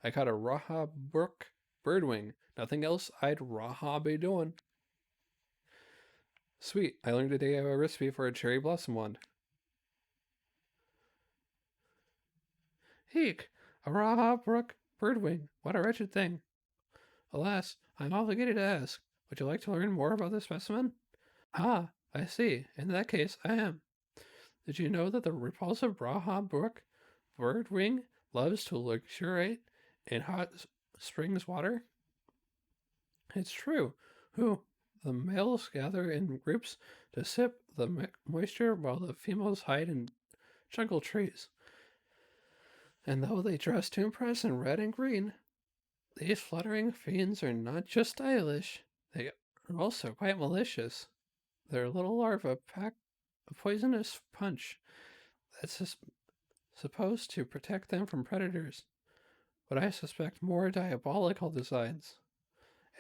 I caught a Raha Brook birdwing. Nothing else I'd Raha be doing. Sweet, I learned today a recipe for a cherry blossom wand. Eek, a Raha Brook birdwing. What a wretched thing. Alas, I'm obligated to ask, would you like to learn more about this specimen? Ah, I see. In that case, I am. Did you know that the repulsive Raha Brook birdwing loves to luxuriate in hot springs water? It's true. The males gather in groups to sip the moisture while the females hide in jungle trees. And though they dress to impress in red and green, these fluttering fiends are not just stylish, they are also quite malicious. Their little larvae pack a poisonous punch that's supposed to protect them from predators, but I suspect more diabolical designs.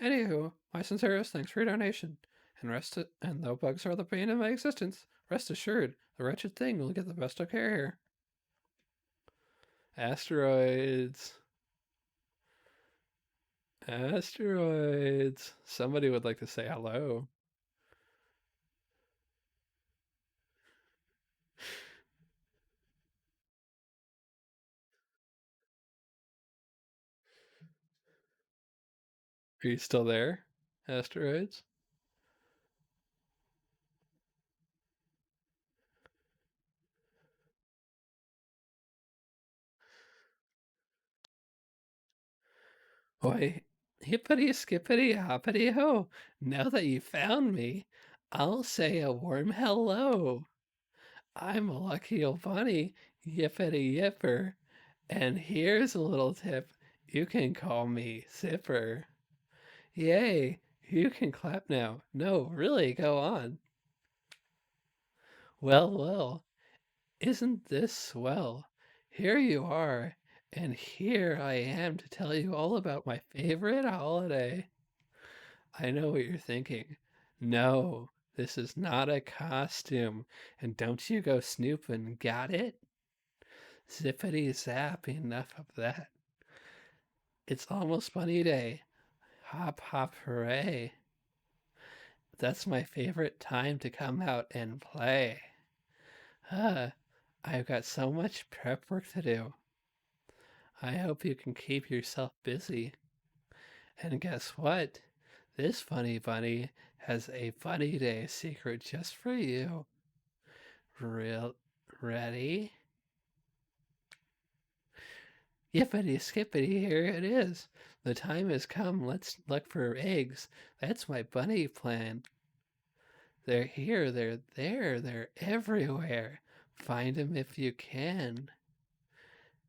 Anywho, my sincerest thanks for your donation, and though bugs are the bane of my existence, rest assured the wretched thing will get the best of care here. Asteroids. Asteroids. Somebody would like to say hello. Are you still there, Asteroids? Why, hippity skippity hoppity ho! Now that you found me, I'll say a warm hello. I'm a lucky old bunny, yippity yipper, and here's a little tip: you can call me Zipper. Yay! You can clap now. No, really, go on. Well, well, isn't this swell? Here you are, and here I am to tell you all about my favorite holiday. I know what you're thinking. No, this is not a costume, and don't you go snooping, got it? Zippity zap, enough of that. It's almost bunny day. Hop hop hooray. That's my favorite time to come out and play. I've got so much prep work to do. I hope you can keep yourself busy. And guess what? This funny bunny has a funny day secret just for you. Real ready? Yippity skippity, here it is. The time has come. Let's look for eggs. That's my bunny plan. They're here, they're there, they're everywhere. Find them if you can.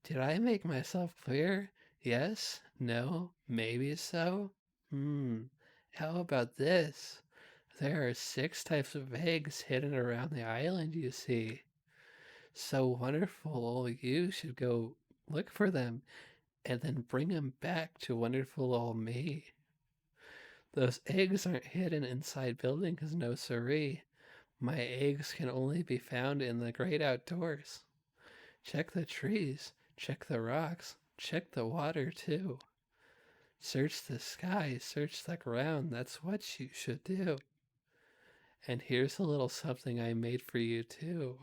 Did I make myself clear? Yes? No? Maybe so? How about this? There are 6 types of eggs hidden around the island, you see. So wonderful, you should go look for them and then bring them back to wonderful old me. Those eggs aren't hidden inside buildings, no siree. My eggs can only be found in the great outdoors. Check the trees, check the rocks, check the water too. Search the sky, search the ground, that's what you should do. And here's a little something I made for you too.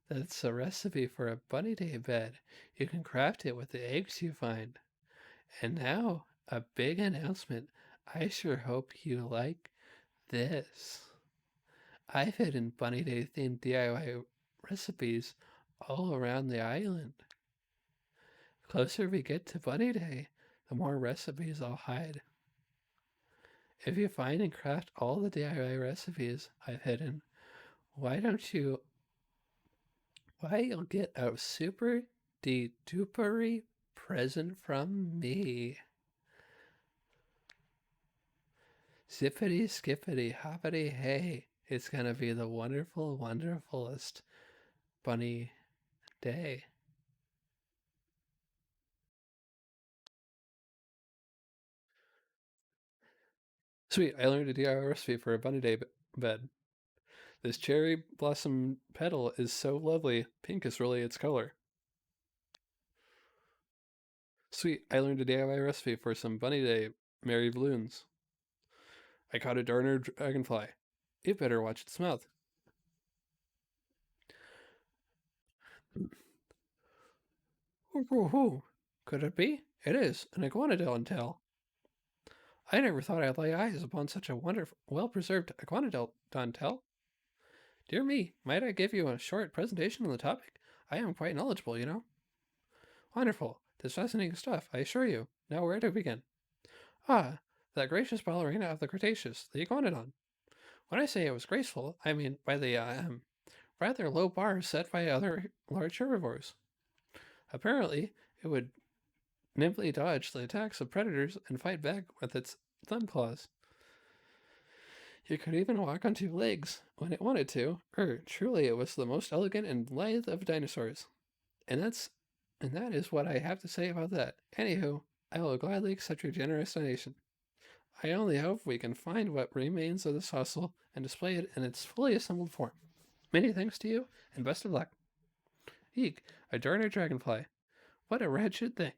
That's a recipe for a bunny day bed. You can craft it with the eggs you find. And now, a big announcement. I sure hope you like this. I've hidden Bunny Day themed DIY recipes all around the island. The closer we get to Bunny Day, the more recipes I'll hide. If you find and craft all the DIY recipes I've hidden, why you'll get a super dupery present from me. Zippity skippity hoppity hey. It's gonna be the wonderful, wonderfulest bunny day. Sweet, I learned a DIY recipe for a bunny day bed. This cherry blossom petal is so lovely, pink is really its color. Sweet, I learned a DIY recipe for some bunny day merry balloons. I caught a darner dragonfly. It better watch its mouth. Ooh, could it be? It is, an iguanodon tail. I never thought I'd lay eyes upon such a wonderful, well-preserved iguanodon tail. Dear me, might I give you a short presentation on the topic? I am quite knowledgeable, you know. Wonderful. 'Tis fascinating stuff, I assure you. Now where to begin? Ah, that gracious ballerina of the Cretaceous, the iguanodon. When I say it was graceful, I mean by the rather low bar set by other large herbivores. Apparently, it would nimbly dodge the attacks of predators and fight back with its thumb claws. It could even walk on 2 legs when it wanted to. Truly it was the most elegant and lithe of dinosaurs. And that is what I have to say about that. Anywho, I will gladly accept your generous donation. I only hope we can find what remains of this fossil and display it in its fully assembled form. Many thanks to you, and best of luck. Eek, a darner dragonfly. What a wretched thing.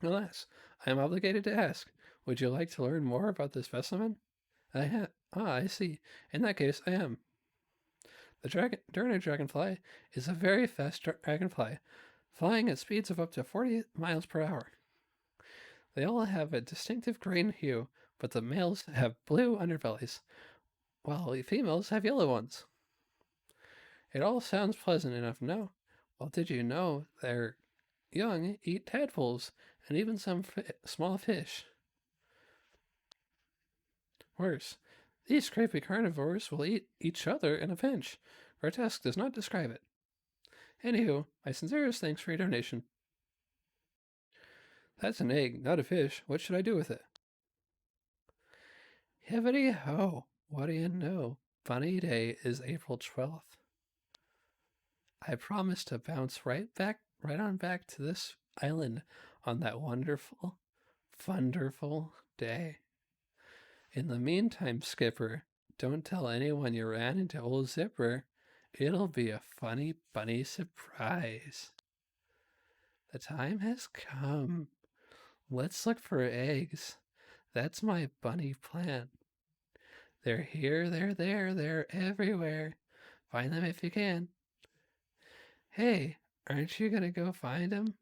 Alas, I am obligated to ask, would you like to learn more about this specimen? I see. In that case, I am. The Durner dragonfly is a very fast dragonfly, flying at speeds of up to 40 miles per hour. They all have a distinctive green hue, but the males have blue underbellies, while the females have yellow ones. It all sounds pleasant enough, no? Well, did you know their young eat tadpoles and even some small fish? Worse, these creepy carnivores will eat each other in a pinch. Grotesque does not describe it. Anywho, my sincerest thanks for your donation. That's an egg, not a fish. What should I do with it? Hibbity ho! What do you know? Bunny Day is April 12th. I promise to bounce right on back to this island on that wonderful, wonderful day. In the meantime, Skipper, don't tell anyone you ran into old Zipper. It'll be a funny bunny surprise. The time has come. Let's look for eggs. That's my bunny plan. They're here, they're there, they're everywhere. Find them if you can. Hey, aren't you gonna go find them?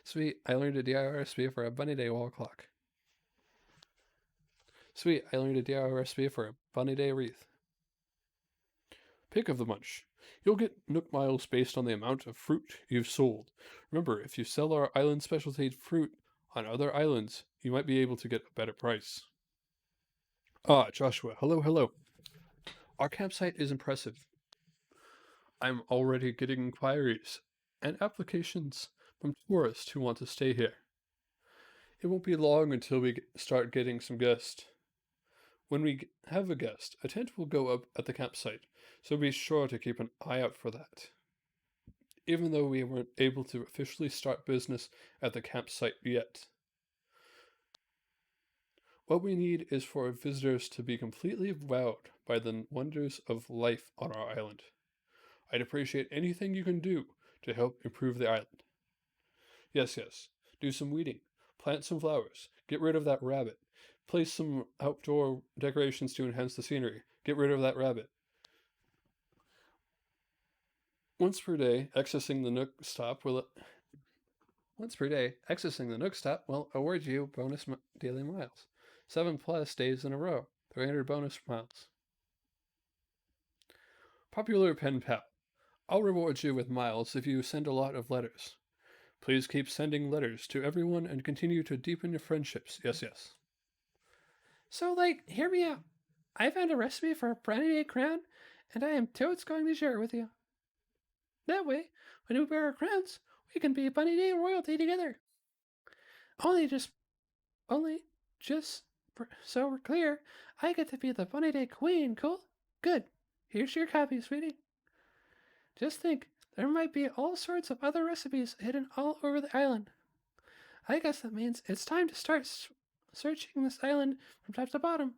Sweet, I learned a DIY recipe for a bunny day wall clock. Sweet, I learned a DIY recipe for a bunny day wreath. Pick of the bunch. You'll get Nook Miles based on the amount of fruit you've sold. Remember, if you sell our island specialty fruit on other islands, you might be able to get a better price. Ah, Joshua, hello. Our campsite is impressive. I'm already getting inquiries and applications from tourists who want to stay here. It won't be long until we start getting some guests. When we have a guest, a tent will go up at the campsite, so be sure to keep an eye out for that. Even though we weren't able to officially start business at the campsite yet. What we need is for visitors to be completely wowed by the wonders of life on our island. I'd appreciate anything you can do to help improve the island. Yes, do some weeding, plant some flowers, get rid of that rabbit, place some outdoor decorations to enhance the scenery, get rid of that rabbit. Once per day, accessing the Nook stop will award you bonus daily miles. 7+ days in a row, 300 bonus miles. Popular pen pal. I'll reward you with miles if you send a lot of letters. Please keep sending letters to everyone and continue to deepen your friendships. Yes. So, hear me out. I found a recipe for a briny day crown, and I am totes going to share it with you. That way, when we wear our crowns, we can be bunny day royalty together. Only just so we're clear, I get to be the bunny day queen, cool? Good. Here's your copy, sweetie. Just think, there might be all sorts of other recipes hidden all over the island. I guess that means it's time to start searching this island from top to bottom.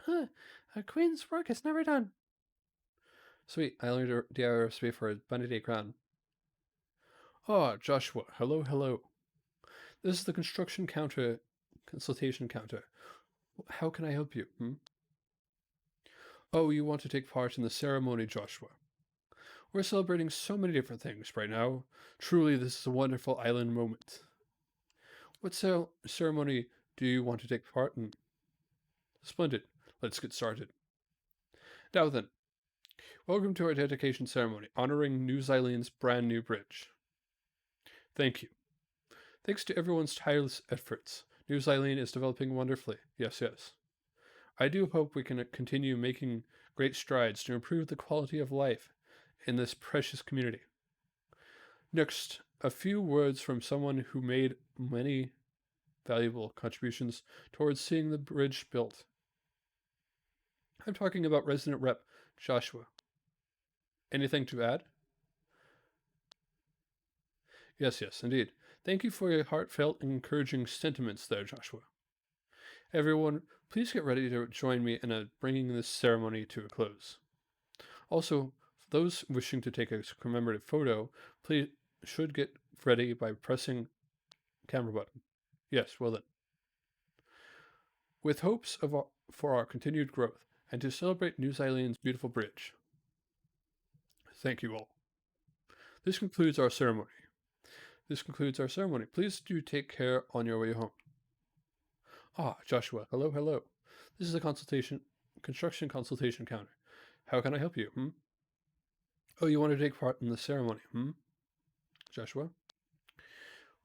A queen's work is never done. Sweet, I learned a DIY recipe for a bunny day crown. Ah, Joshua, hello. This is the consultation counter. How can I help you? Oh, you want to take part in the ceremony, Joshua. We're celebrating so many different things right now. Truly, this is a wonderful island moment. What ceremony do you want to take part in? Splendid. Let's get started. Now then, welcome to our dedication ceremony, honoring New Zealand's brand new bridge. Thank you. Thanks to everyone's tireless efforts, New Zealand is developing wonderfully. Yes. I do hope we can continue making great strides to improve the quality of life in this precious community. Next, a few words from someone who made many valuable contributions towards seeing the bridge built. I'm talking about Resident Rep Joshua. Anything to add? Yes, indeed. Thank you for your heartfelt and encouraging sentiments there, Joshua. Everyone, please get ready to join me in bringing this ceremony to a close. Also, for those wishing to take a commemorative photo, please should get ready by pressing camera button. Yes, well then. With hopes for our continued growth and to celebrate New Zealand's beautiful bridge. Thank you all. This concludes our ceremony. Please do take care on your way home. Ah, Joshua, hello, hello. This is a construction consultation counter. How can I help you, Oh, you want to take part in the ceremony, Joshua?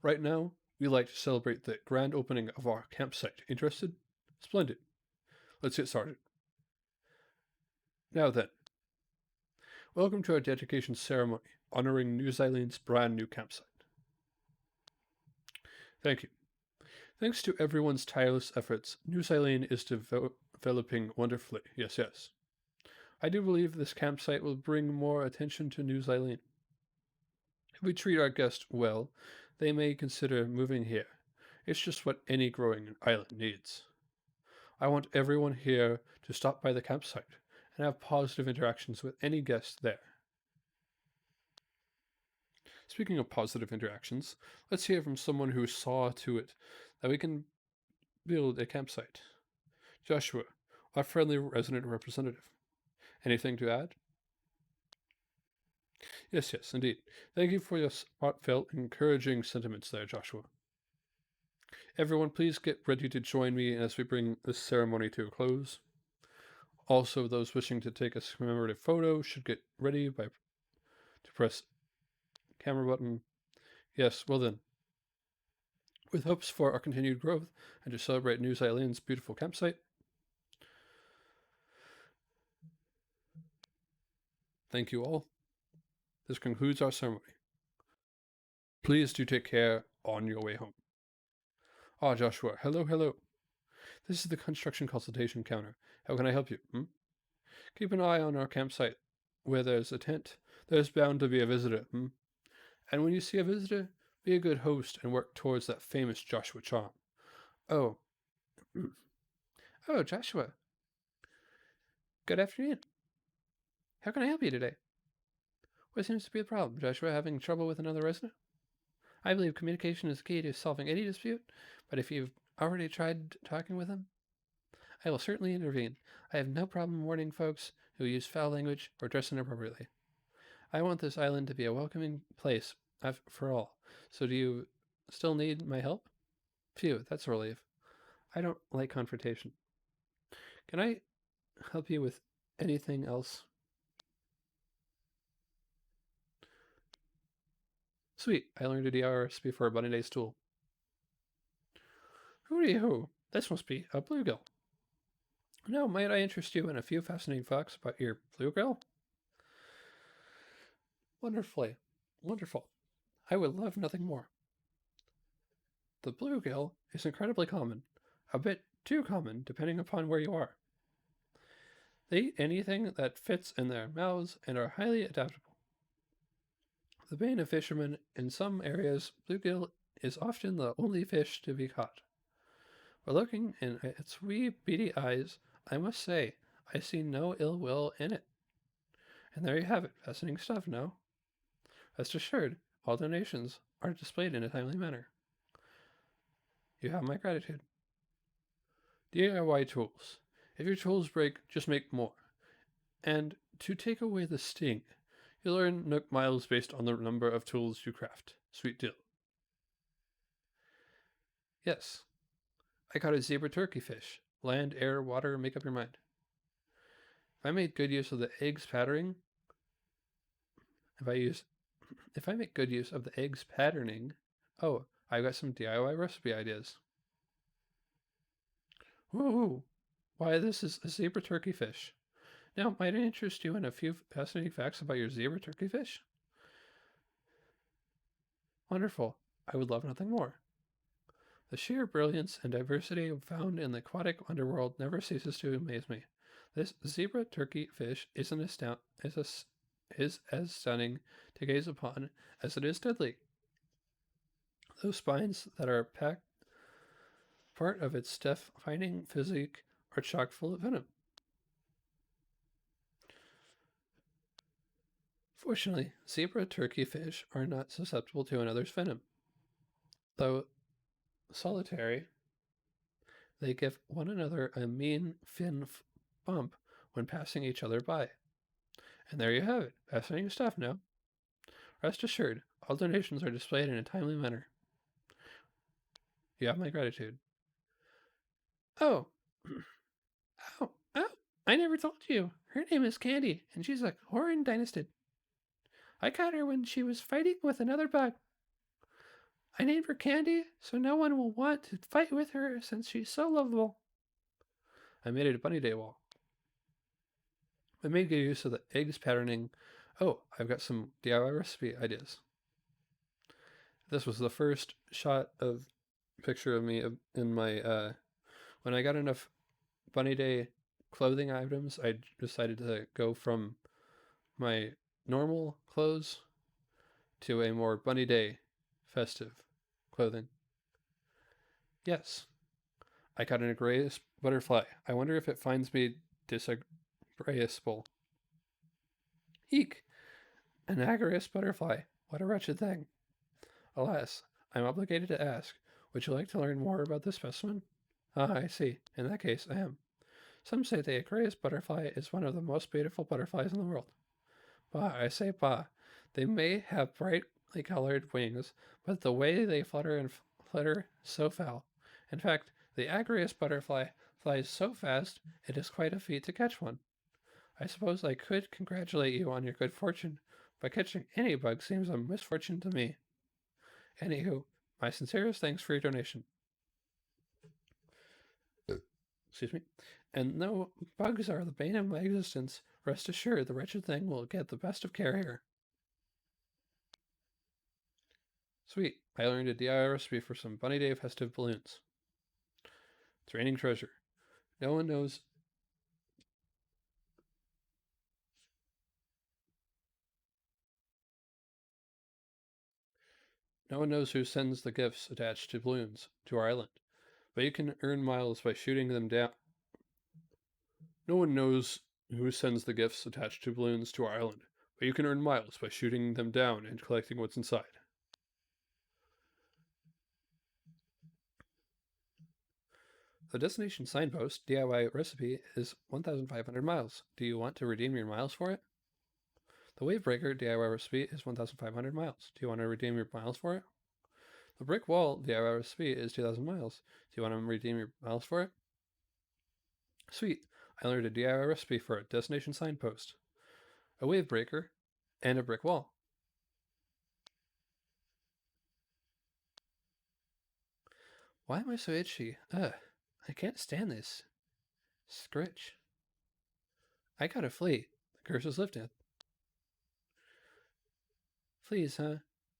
Right now, we like to celebrate the grand opening of our campsite. Interested? Splendid. Let's get started. Now then, welcome to our dedication ceremony, honoring New Zealand's brand new campsite. Thank you. Thanks to everyone's tireless efforts, New Zealand is developing wonderfully. Yes, yes. I do believe this campsite will bring more attention to New Zealand. If we treat our guests well, they may consider moving here. It's just what any growing island needs. I want everyone here to stop by the campsite and have positive interactions with any guest there. Speaking of positive interactions, let's hear from someone who saw to it that we can build a campsite. Joshua, our friendly resident representative. Anything to add? Yes, indeed. Thank you for your heartfelt, encouraging sentiments there, Joshua. Everyone, please get ready to join me as we bring this ceremony to a close. Also, those wishing to take a commemorative photo should get ready to press camera button. Yes, well then. With hopes for our continued growth and to celebrate New Zealand's beautiful campsite, thank you all. This concludes our ceremony. Please do take care on your way home. Ah, Joshua, hello, hello. This is the construction consultation counter. How can I help you? Keep an eye on our campsite. Where there's a tent, there's bound to be a visitor. And when you see a visitor, be a good host and work towards that famous Joshua charm. Oh. Oh, Joshua. Good afternoon. How can I help you today? What seems to be the problem? Joshua having trouble with another resident? I believe communication is key to solving any dispute, but if you've already tried talking with him, I will certainly intervene. I have no problem warning folks who use foul language or dress inappropriately. I want this island to be a welcoming place for all. So do you still need my help? Phew, that's a relief. I don't like confrontation. Can I help you with anything else? Sweet, I learned a DRS before a Bunny Day stool. Hooty-hoo, this must be a bluegill. Now, might I interest you in a few fascinating facts about your bluegill? Wonderful. I would love nothing more. The bluegill is incredibly common, a bit too common depending upon where you are. They eat anything that fits in their mouths and are highly adaptable. The bane of fishermen in some areas, bluegill is often the only fish to be caught. But looking in its wee beady eyes, I must say, I see no ill will in it. And there you have it, fascinating stuff, no? Rest assured, all donations are displayed in a timely manner. You have my gratitude. DIY tools. If your tools break, just make more. And to take away the sting, you'll earn Nook miles based on the number of tools you craft. Sweet deal. Yes. I caught a zebra turkey fish. Land, air, water, make up your mind. If I made good use of the eggs patterning, oh, I've got some DIY recipe ideas. Woo! Why, this is a zebra turkey fish. Now, might I interest you in a few fascinating facts about your zebra turkey fish? Wonderful. I would love nothing more. The sheer brilliance and diversity found in the aquatic underworld never ceases to amaze me. This zebra turkey fish is as stunning to gaze upon as it is deadly. Those spines that are packed part of its defining physique are chock full of venom. Fortunately, zebra turkey fish are not susceptible to another's venom. Though solitary, they give one another a mean fin bump when passing each other by. And there you have it. Fascinating stuff, no? Rest assured, all donations are displayed in a timely manner. You have my gratitude. Oh. Oh, I never told you. Her name is Candy, and she's a Horan dynasty. I caught her when she was fighting with another bug. I named her Candy, so no one will want to fight with her since she's so lovable. I made it a bunny day wall. I made good use of the eggs patterning. Oh, I've got some DIY recipe ideas. This was the first shot of picture of me in my, when I got enough bunny day clothing items, I decided to go from my normal clothes to a more bunny day festive clothing. Yes, I caught an agreeous butterfly. I wonder if it finds me disagreeable. Eek! An agreeous butterfly. What a wretched thing. Alas, I am obligated to ask, would you like to learn more about this specimen? Ah, I see. In that case, I am. Some say the agreeous butterfly is one of the most beautiful butterflies in the world. Bah, I say bah. They may have brightly colored wings, but the way they flutter so foul. In fact, the agrius butterfly flies so fast it is quite a feat to catch one. I suppose I could congratulate you on your good fortune, but catching any bug seems a misfortune to me. Anywho, my sincerest thanks for your donation. Excuse me. And though bugs are the bane of my existence, rest assured the wretched thing will get the best of care here. Sweet. I learned a DIY recipe for some Bunny Day festive balloons. It's raining treasure. No one knows. No one knows who sends the gifts attached to balloons to our island, but you can earn miles by shooting them down. No one knows who sends the gifts attached to balloons to our island, but you can earn miles by shooting them down and collecting what's inside. The destination signpost DIY recipe is 1,500 miles. Do you want to redeem your miles for it? The wave breaker DIY recipe is 1,500 miles. Do you want to redeem your miles for it? The brick wall DIY recipe is 2,000 miles. Do you want to redeem your miles for it? Sweet. I learned a DIY recipe for a destination signpost, a wave breaker, and a brick wall. Why am I so itchy? Ugh, I can't stand this. Scritch. I got a flea. The curse is lifted. Fleas, huh?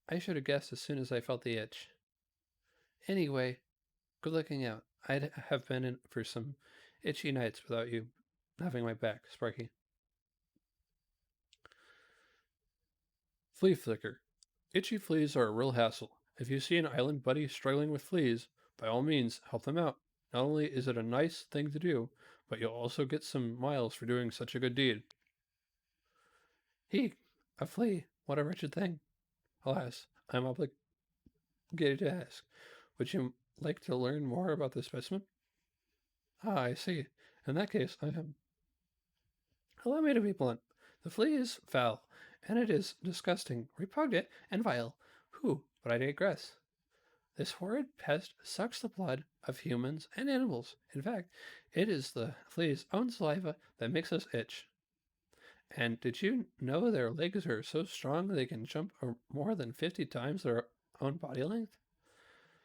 I should have guessed as soon as I felt the itch. Anyway, good looking out. I'd have been in for some itchy nights without you having my back, Sparky. Flea flicker. Itchy fleas are a real hassle. If you see an island buddy struggling with fleas, by all means, help them out. Not only is it a nice thing to do, but you'll also get some miles for doing such a good deed. He, a flea, what a wretched thing. Alas, I'm obligated to ask, would you like to learn more about this specimen? Ah, I see. In that case, I am. Allow me to be blunt. The flea is foul, and it is disgusting, repugnant, and vile. But I digress. This horrid pest sucks the blood of humans and animals. In fact, it is the flea's own saliva that makes us itch. And did you know their legs are so strong they can jump more than 50 times their own body length?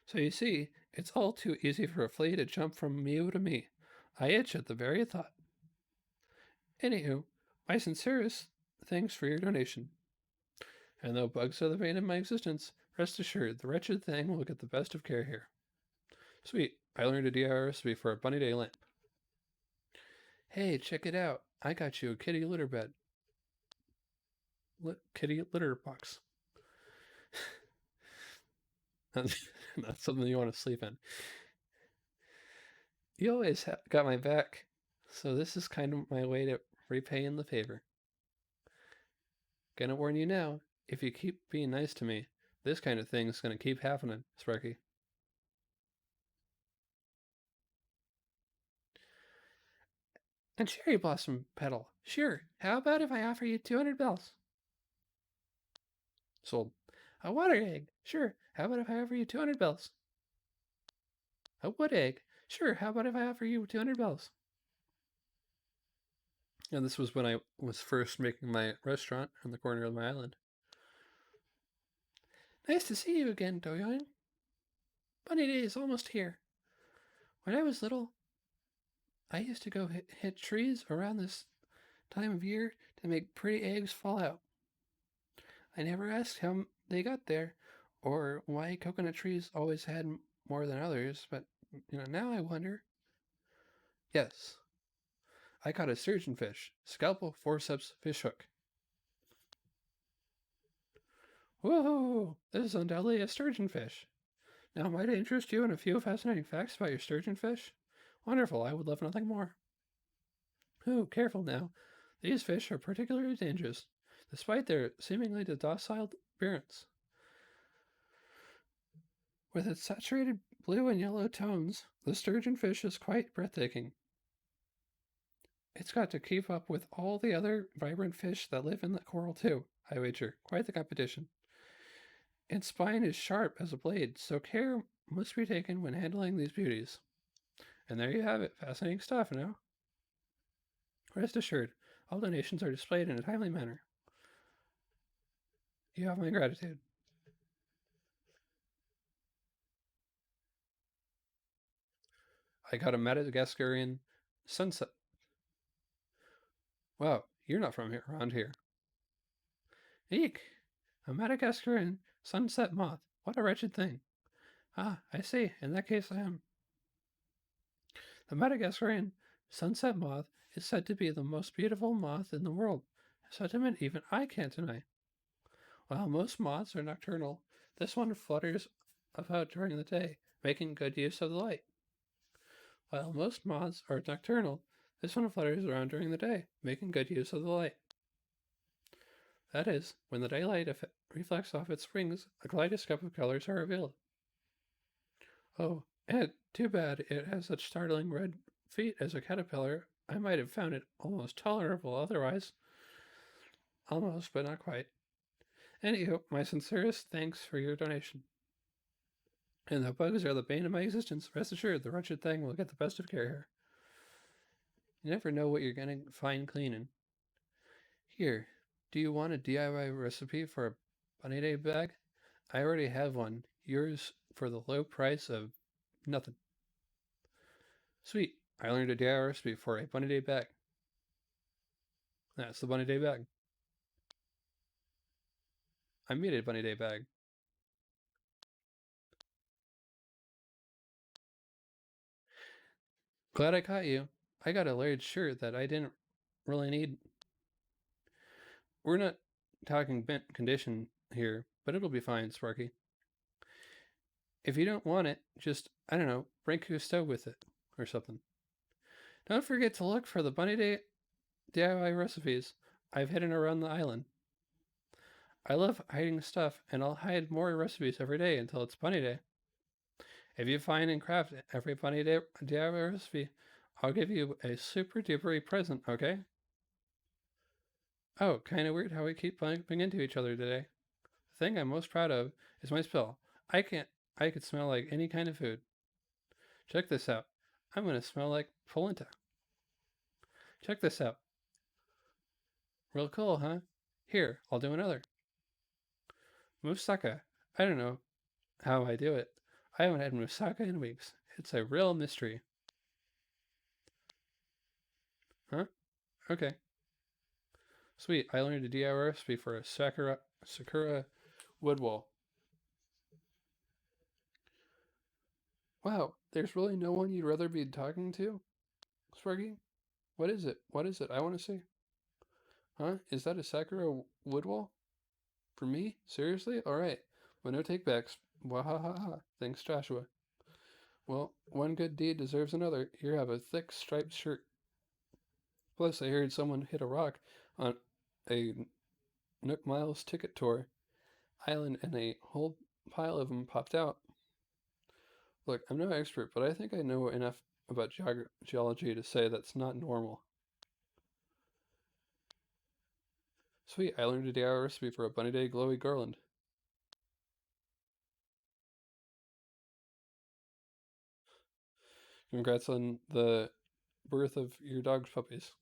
So you see, it's all too easy for a flea to jump from you to me. I itch at the very thought. Anywho, my sincerest thanks for your donation. And though bugs are the bane of my existence, rest assured the wretched thing will get the best of care here. Sweet, I learned a DIY recipe for a bunny day lamp. Hey, check it out. I got you a kitty litter bed. Kitty litter box. That's something you want to sleep in. You always got my back, so this is kind of my way to repaying the favor. Gonna warn you now, if you keep being nice to me, this kind of thing's gonna keep happening, Sparky. And cherry blossom petal. Sure, how about if I offer you 200 bells? Sold. A water egg. Sure. How about if I offer you 200 bells? A wood egg. Sure. How about if I offer you 200 bells? And this was when I was first making my restaurant on the corner of my island. Nice to see you again, Doyoung. Bunny Day is almost here. When I was little, I used to go hit trees around this time of year to make pretty eggs fall out. I never asked how they got there or why coconut trees always had more than others, but now I wonder. Yes, I caught a sturgeon fish, scalpel, forceps, fish hook. Whoa, this is undoubtedly a sturgeon fish. Now, might I interest you in a few fascinating facts about your sturgeon fish? Wonderful, I would love nothing more. Ooh, careful now. These fish are particularly dangerous, despite their seemingly docile appearance. With its saturated blue and yellow tones, the sturgeon fish is quite breathtaking. It's got to keep up with all the other vibrant fish that live in the coral too, I wager. Quite the competition. Its spine is sharp as a blade, so care must be taken when handling these beauties. And there you have it. Fascinating stuff, Rest assured, all donations are displayed in a timely manner. You have my gratitude. I got a Madagascarian sunset. Wow, you're not from around here. Eek! A Madagascarian sunset moth. What a wretched thing. Ah, I see. In that case, I am. The Madagascarian sunset moth is said to be the most beautiful moth in the world, a sentiment even I can't deny. While most moths are nocturnal, this one flutters about during the day, making good use of the light. While most moths are nocturnal, this one flutters around during the day, making good use of the light. That is, when the daylight reflects off its wings, a kaleidoscope of colors are revealed. Oh, and too bad it has such startling red feet as a caterpillar. I might have found it almost tolerable otherwise. Almost, but not quite. Anywho, my sincerest thanks for your donation. And the bugs are the bane of my existence. Rest assured, the wretched thing will get the best of care here. You never know what you're going to find cleaning. Here, do you want a DIY recipe for a bunny day bag? I already have one. Yours for the low price of nothing. Sweet. I learned a DIY recipe for a bunny day bag. That's the bunny day bag. I made a bunny day bag. Glad I caught you. I got a large shirt that I didn't really need. We're not talking bent condition here, but it'll be fine, Sparky. If you don't want it, just, I don't know, break your stove with it or something. Don't forget to look for the Bunny Day DIY recipes I've hidden around the island. I love hiding stuff, and I'll hide more recipes every day until it's Bunny Day. If you find and craft every Bunny Day DIY recipe, I'll give you a super duper present, okay? Oh, kinda weird how we keep bumping into each other today. The thing I'm most proud of is my spell. I could smell like any kind of food. Check this out. I'm gonna smell like polenta. Check this out. Real cool, huh? Here, I'll do another. Moussaka. I don't know how I do it. I haven't had moussaka in weeks. It's a real mystery. Huh? Okay. Sweet, I learned a DIY recipe for a sakura wood wall. Wow, there's really no one you'd rather be talking to? Sparky? What is it? What is it? I want to see. Huh? Is that a sakura wood wall? For me? Seriously? Alright. Well, no takebacks. Wahahaha. Thanks, Joshua. Well, one good deed deserves another. Here, have a thick striped shirt. Plus, I heard someone hit a rock on a Nook Miles ticket tour island and a whole pile of them popped out. Look, I'm no expert, but I think I know enough about geology to say that's not normal. Sweet, I learned a DIY recipe for a bunny day glowy garland. Congrats on the birth of your dog's puppies.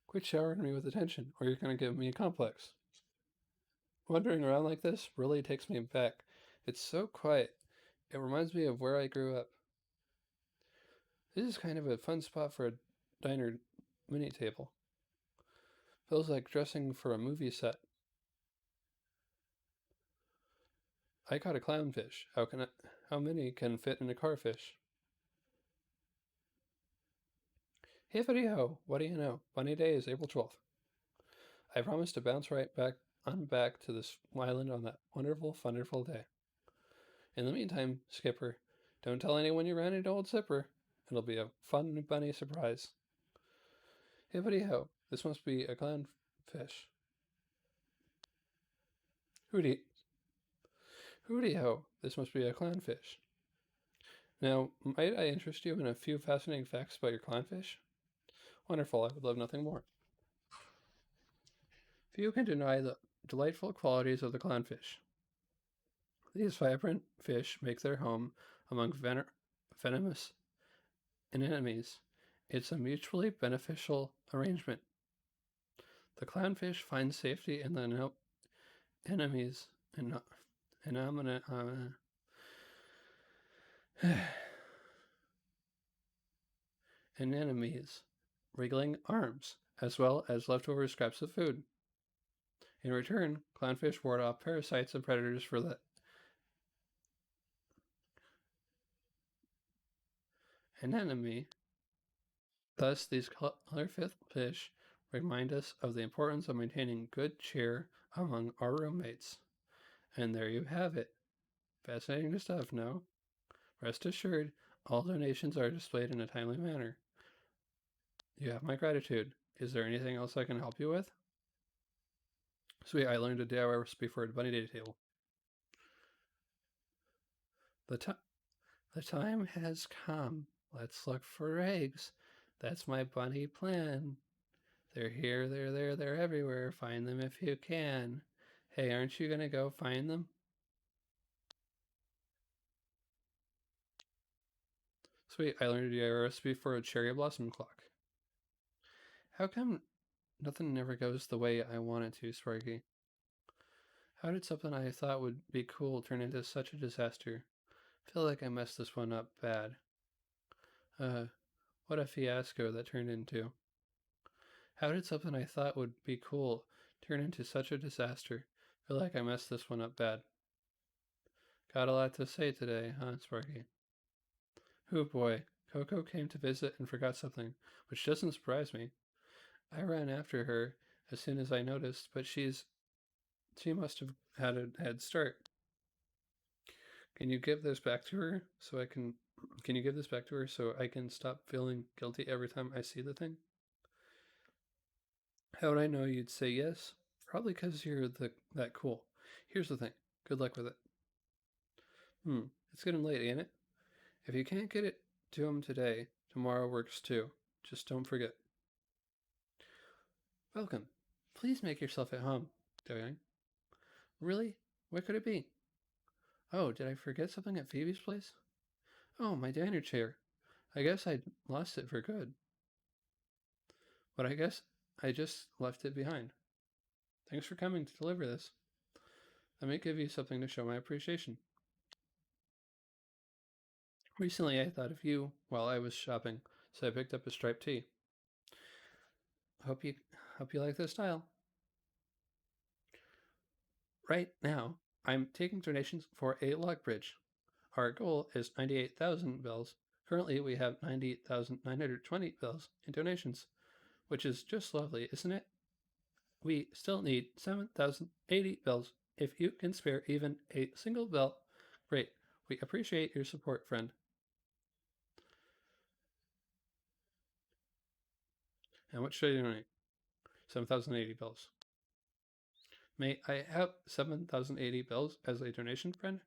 Quit showering me with attention, or you're going to give me a complex. Wandering around like this really takes me back. It's so quiet. It reminds me of where I grew up. This is kind of a fun spot for a diner mini table. Feels like dressing for a movie set. I caught a clownfish. How many can fit in a carfish? Hey, ho! What do you know? Bunny Day is April 12th. I promise to bounce right back to this island on that wonderful, wonderful day. In the meantime, Skipper, don't tell anyone you ran into Old Zipper. It'll be a fun bunny surprise. Hippity ho! This must be a clownfish. Hooty ho! This must be a clownfish. Now, might I interest you in a few fascinating facts about your clownfish? Wonderful, I would love nothing more. Few can deny the delightful qualities of the clownfish. These vibrant fish make their home among venomous anemones. It's a mutually beneficial arrangement. The clownfish finds safety in the anemones and anemones, wriggling arms, as well as leftover scraps of food. In return, clownfish ward off parasites and predators for the anemone. Thus, these colorful fish remind us of the importance of maintaining good cheer among our roommates. And there you have it. Fascinating stuff, no? Rest assured, all donations are displayed in a timely manner. You have my gratitude. Is there anything else I can help you with? Sweet, I learned a DIY recipe for a bunny day table. The time has come. Let's look for eggs. That's my bunny plan. They're here, they're there, they're everywhere. Find them if you can. Hey, aren't you gonna go find them? Sweet, I learned a DIY recipe for a cherry blossom clock. How come nothing never goes the way I want it to, Sparky? How did something I thought would be cool turn into such a disaster? Feel like I messed this one up bad. What a fiasco that turned into. How did something I thought would be cool turn into such a disaster? Feel like I messed this one up bad. Got a lot to say today, huh, Sparky? Oh boy, Coco came to visit and forgot something, which doesn't surprise me. I ran after her as soon as I noticed, but she must have had a head start. Can you give this back to her so I can stop feeling guilty every time I see the thing? How would I know you'd say yes? Probably because you're that cool. Here's the thing. Good luck with it. It's getting late, ain't it? If you can't get it to him today, tomorrow works too. Just don't forget. Welcome. Please make yourself at home, darling. Really? What could it be? Oh, did I forget something at Phoebe's place? Oh, my diner chair. I guess I lost it for good. But I guess I just left it behind. Thanks for coming to deliver this. Let me give you something to show my appreciation. Recently, I thought of you while I was shopping, so I picked up a striped tee. Hope you like the style. Right now, I'm taking donations for a log bridge. Our goal is 98,000 bells. Currently, we have 98,920 bells in donations, which is just lovely, isn't it? We still need 7,080 bells. If you can spare even a single bell, great. We appreciate your support, friend. How much should I donate? 7,080 bells. May I have 7,080 bells as a donation, friend?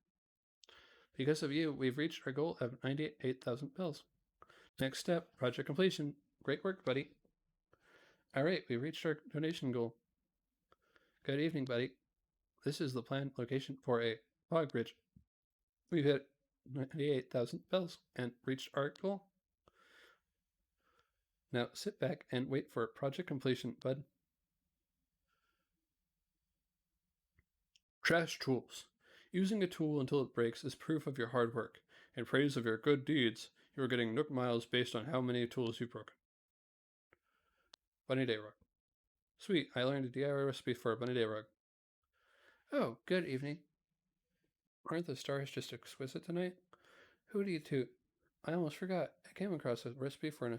Because of you, we've reached our goal of 98,000 bells. Next step, project completion. Great work, buddy. Alright, we reached our donation goal. Good evening, buddy. This is the planned location for a fog bridge. We've hit 98,000 bells and reached our goal. Now sit back and wait for project completion, bud. Trash tools. Using a tool until it breaks is proof of your hard work. In praise of your good deeds, you are getting Nook miles based on how many tools you've broken. Bunny Day Rug. Sweet, I learned a DIY recipe for a Bunny Day Rug. Oh, good evening. Aren't the stars just exquisite tonight? Who do you toot? I almost forgot. I came across a recipe for an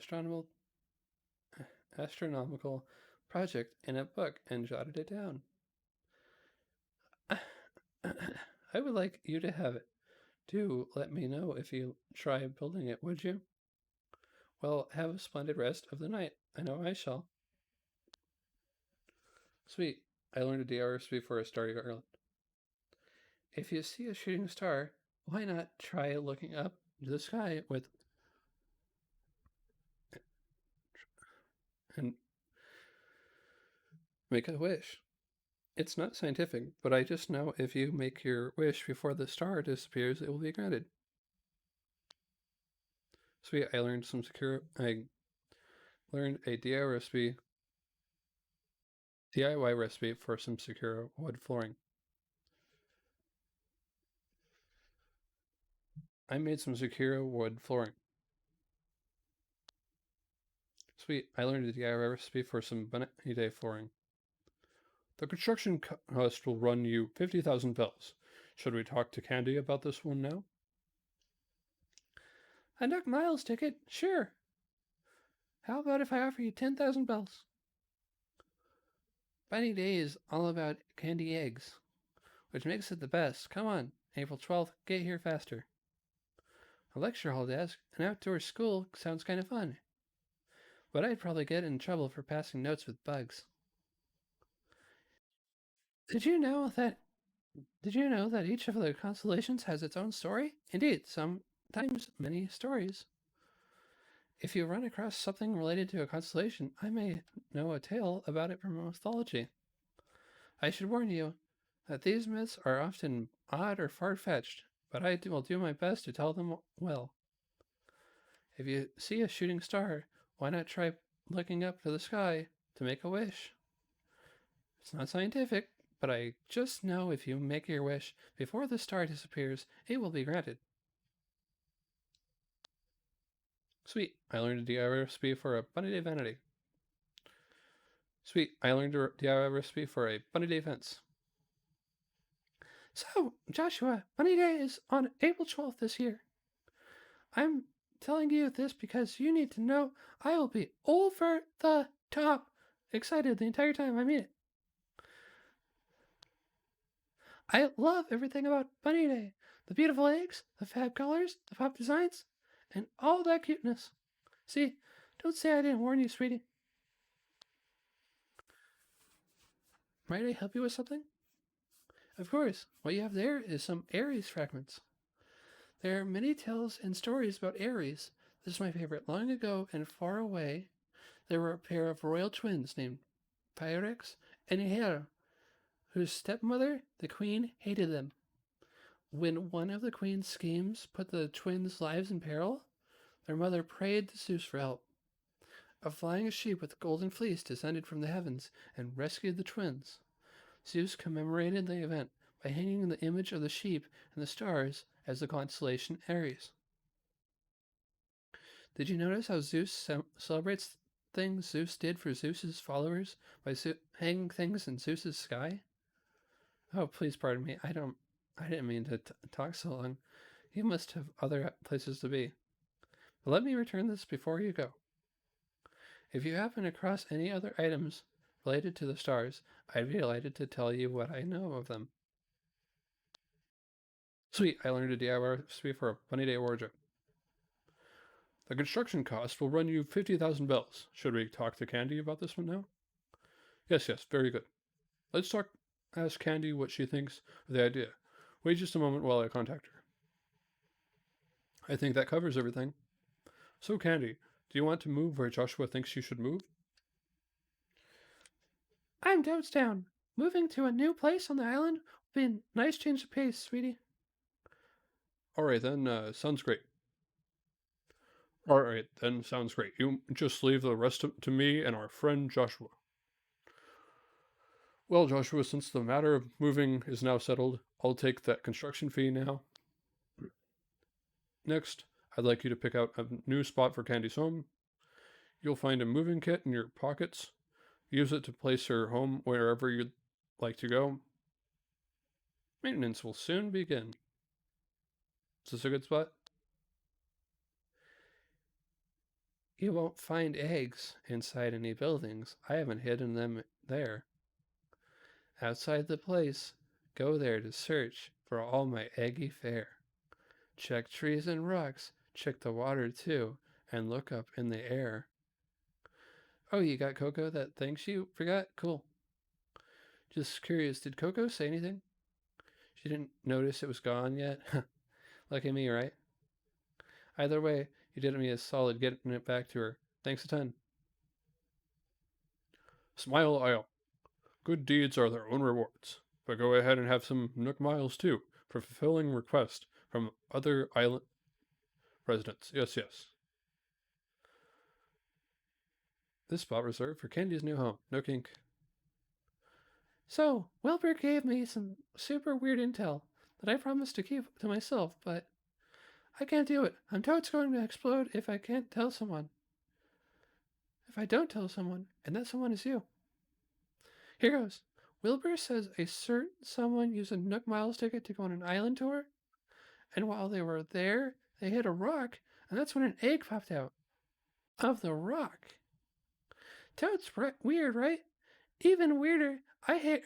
astronomical project in a book and jotted it down. I would like you to have it. Do let me know if you try building it, would you? Well, have a splendid rest of the night. I know I shall. Sweet. I learned a DIY recipe for a starry garland. If you see a shooting star, why not try looking up to the sky with and make a wish? It's not scientific, but I just know if you make your wish before the star disappears, it will be granted. Sweet, I learned a DIY recipe for some secure wood flooring. I made some secure wood flooring. Sweet, I learned a DIY recipe for some Bunny Day flooring. The construction cost will run you 50,000 bells. Should we talk to Candy about this one now? A Nook Miles ticket? Sure. How about if I offer you 10,000 bells? Bunny Day is all about candy eggs, which makes it the best. Come on, April 12th, get here faster. A lecture hall desk, an outdoor school sounds kind of fun, but I'd probably get in trouble for passing notes with bugs. Did you know that each of the constellations has its own story? Indeed, sometimes many stories. If you run across something related to a constellation, I may know a tale about it from mythology. I should warn you that these myths are often odd or far-fetched, but I will do my best to tell them well. If you see a shooting star, why not try looking up to the sky to make a wish? It's not scientific, but I just know if you make your wish before the star disappears, it will be granted. Sweet, I learned a DIY recipe for a Bunny Day vanity. Sweet, I learned a DIY recipe for a Bunny Day fence. So, Joshua, Bunny Day is on April 12th this year. I'm telling you this because you need to know I will be over the top excited the entire time. I mean it. I love everything about Bunny Day. The beautiful eggs, the fab colors, the pop designs, and all that cuteness. See, don't say I didn't warn you, sweetie. Might I help you with something? Of course, what you have there is some Aries fragments. There are many tales and stories about Aries. This is my favorite. Long ago and far away, there were a pair of royal twins named Pyrex and Hera, whose stepmother, the queen, hated them. When one of the queen's schemes put the twins' lives in peril, their mother prayed to Zeus for help. A flying sheep with a golden fleece descended from the heavens and rescued the twins. Zeus commemorated the event by hanging the image of the sheep and the stars as the constellation Aries. Did you notice how Zeus celebrates things Zeus did for Zeus's followers by hanging things in Zeus's sky? Oh, please pardon me. I didn't mean to talk so long. You must have other places to be. But let me return this before you go. If you happen across any other items related to the stars, I'd be delighted to tell you what I know of them. Sweet, I learned a DIY recipe for a Bunny Day wardrobe. The construction cost will run you 50,000 bells. Should we talk to Candy about this one now? Yes, very good. Let's ask Candy what she thinks of the idea. Wait just a moment while I contact her. I think that covers everything. So, Candy, do you want to move where Joshua thinks you should move? I'm down. Moving to a new place on the island will be a nice change of pace, sweetie. Alright then, sounds great. Alright then, sounds great. You just leave the rest to me and our friend Joshua. Well, Joshua, since the matter of moving is now settled, I'll take that construction fee now. Next, I'd like you to pick out a new spot for Candy's home. You'll find a moving kit in your pockets. Use it to place her home wherever you'd like to go. Maintenance will soon begin. Is this a good spot? You won't find eggs inside any buildings. I haven't hidden them there. Outside the place, go there to search for all my eggy fare. Check trees and rocks, check the water too, and look up in the air. Oh, you got Coco that thanks you? Forgot? Cool. Just curious, did Coco say anything? She didn't notice it was gone yet? Lucky me, right? Either way, you did me a solid getting it back to her. Thanks a ton. Smile Isle. Good deeds are their own rewards. But go ahead and have some Nook Miles too, for fulfilling requests from other island residents. Yes, yes. This spot reserved for Candy's new home. Nook Inc. So, Wilbur gave me some super weird intel that I promised to keep to myself, but I can't do it. I'm totes going to explode if I can't tell someone. If I don't tell someone, and that someone is you. Here goes. Wilbur says a certain someone used a Nook Miles ticket to go on an island tour, and while they were there, they hit a rock, and that's when an egg popped out of the rock. Totes weird, right? Even weirder, I hate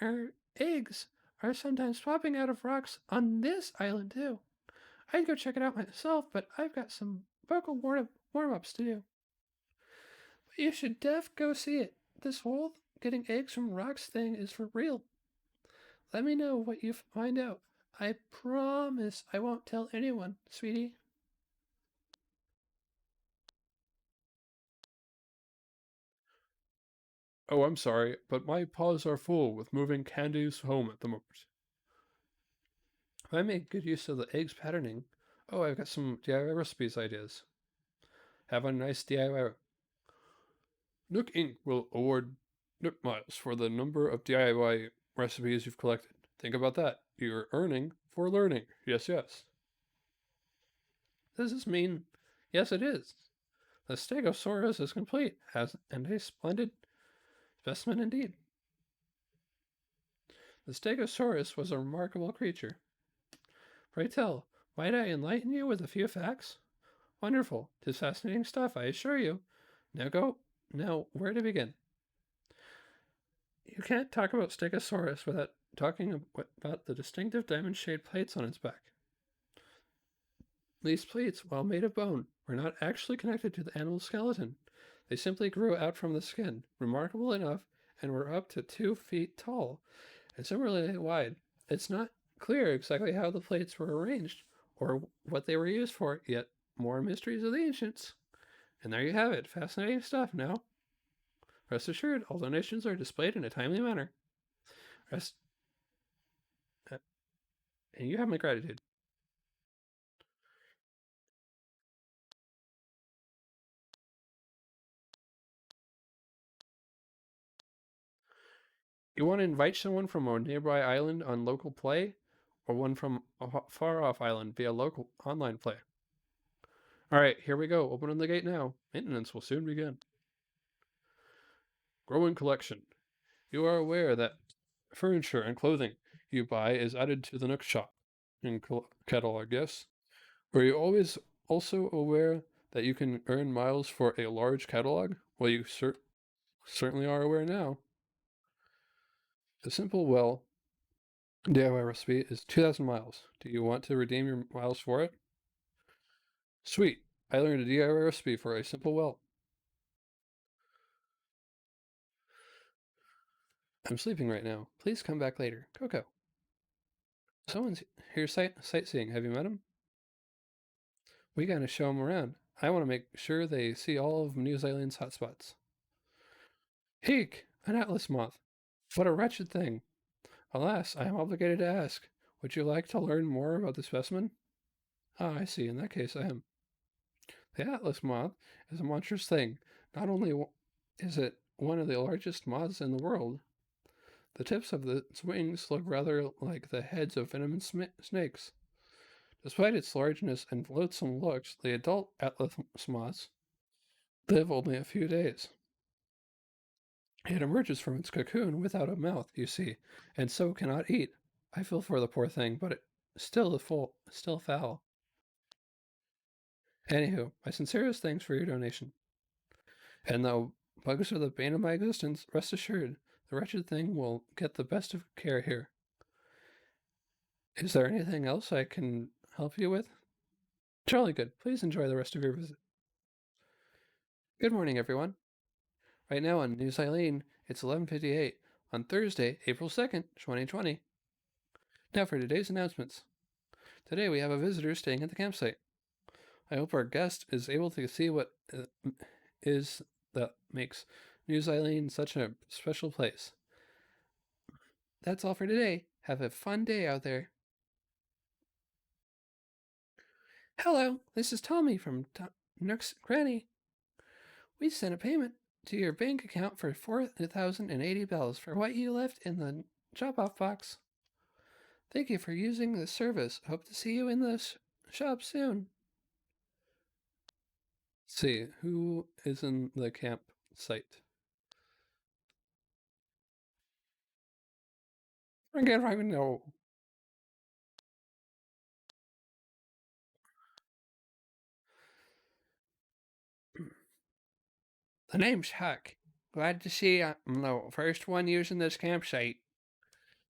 eggs are sometimes popping out of rocks on this island too. I'd go check it out myself, but I've got some vocal warm-ups to do. But you should go see it. This whole getting eggs from rocks thing is for real. Let me know what you find out. I promise I won't tell anyone, sweetie. Oh, I'm sorry, but my paws are full with moving Candy's home at the moment. If I make good use of the eggs patterning, oh, I've got some DIY recipes ideas. Have a nice DIY. Nook Inc. will award Nook Miles for the number of DIY recipes you've collected. Think about that. You're earning for learning. Yes, yes. Does this mean? Yes, it is. The Stegosaurus is complete, and a splendid specimen indeed. The Stegosaurus was a remarkable creature. Pray tell, might I enlighten you with a few facts? Wonderful. 'Tis fascinating stuff, I assure you. Now, where to begin? You can't talk about Stegosaurus without talking about the distinctive diamond-shaped plates on its back. These plates, while made of bone, were not actually connected to the animal's skeleton. They simply grew out from the skin, remarkable enough, and were up to 2 feet tall and similarly wide. It's not clear exactly how the plates were arranged or what they were used for, yet more mysteries of the ancients. And there you have it. Fascinating stuff, no? Rest assured, all donations are displayed in a timely manner. And you have my gratitude. You want to invite someone from a nearby island on local play, or one from a far-off island via local online play? All right, here we go. Opening the gate now. Maintenance will soon begin. Growing collection. You are aware that furniture and clothing you buy is added to the Nook shop in catalog, yes? Were you always also aware that you can earn miles for a large catalog? Well, you certainly are aware now. The simple DIY recipe is 2,000 miles. Do you want to redeem your miles for it? Sweet. I learned a DIY recipe for a simple well. I'm sleeping right now. Please come back later. Coco. Someone's here sightseeing. Have you met him? We gotta show him around. I want to make sure they see all of New Zealand's hotspots. Eek! An atlas moth. What a wretched thing. Alas, I am obligated to ask. Would you like to learn more about the specimen? Ah, I see. In that case, I am. The Atlas moth is a monstrous thing. Not only is it one of the largest moths in the world, the tips of its wings look rather like the heads of venomous snakes. Despite its largeness and loathsome looks, the adult Atlas moths live only a few days. It emerges from its cocoon without a mouth, you see, and so cannot eat. I feel for the poor thing, but it still foul. Anywho, my sincerest thanks for your donation. And though bugs are the bane of my existence, rest assured, the wretched thing will get the best of care here. Is there anything else I can help you with? Jolly good. Please enjoy the rest of your visit. Good morning, everyone. Right now on News Eileen, it's 11:58 on Thursday, April 2nd, 2020. Now for today's announcements. Today we have a visitor staying at the campsite. I hope our guest is able to see what is that makes News Eileen such a special place. That's all for today. Have a fun day out there. Hello, this is Tommy from Nook's Granny. We sent a payment to your bank account for 4,080 bells for what you left in the drop-off box. Thank you for using this service. Hope to see you in the shop soon. See, who is in the campsite? Again, I know. The name's Huck. Glad to see I'm the first one using this campsite.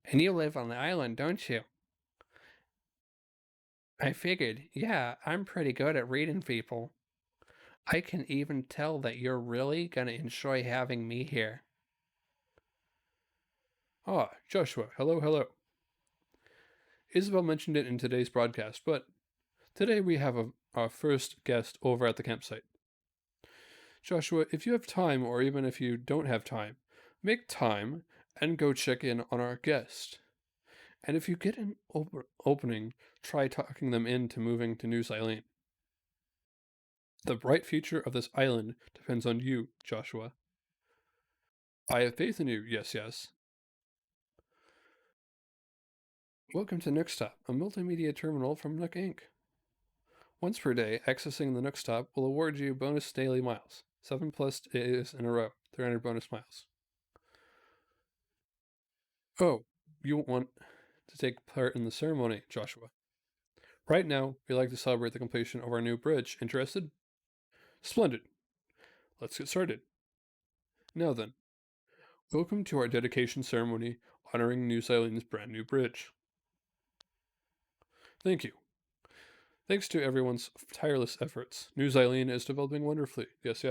And you live on the island, don't you? I figured, yeah, I'm pretty good at reading people. I can even tell that you're really gonna enjoy having me here. Ah, Joshua, hello. Isabel mentioned it in today's broadcast, but today we have our first guest over at the campsite. Joshua, if you have time, or even if you don't have time, make time and go check in on our guest. And if you get an opening, try talking them into moving to New Eileen. The bright future of this island depends on you, Joshua. I have faith in you, yes. Welcome to Nookstop, a multimedia terminal from Nook Inc. Once per day, accessing the Nookstop will award you bonus daily miles. 7+ days in a row, 300 bonus miles. Oh, you want to take part in the ceremony, Joshua? Right now, we like to celebrate the completion of our new bridge. Interested? Splendid. Let's get started. Now then, welcome to our dedication ceremony honoring New Eileen's brand new bridge. Thank you. Thanks to everyone's tireless efforts, New Eileen is developing wonderfully. Yes.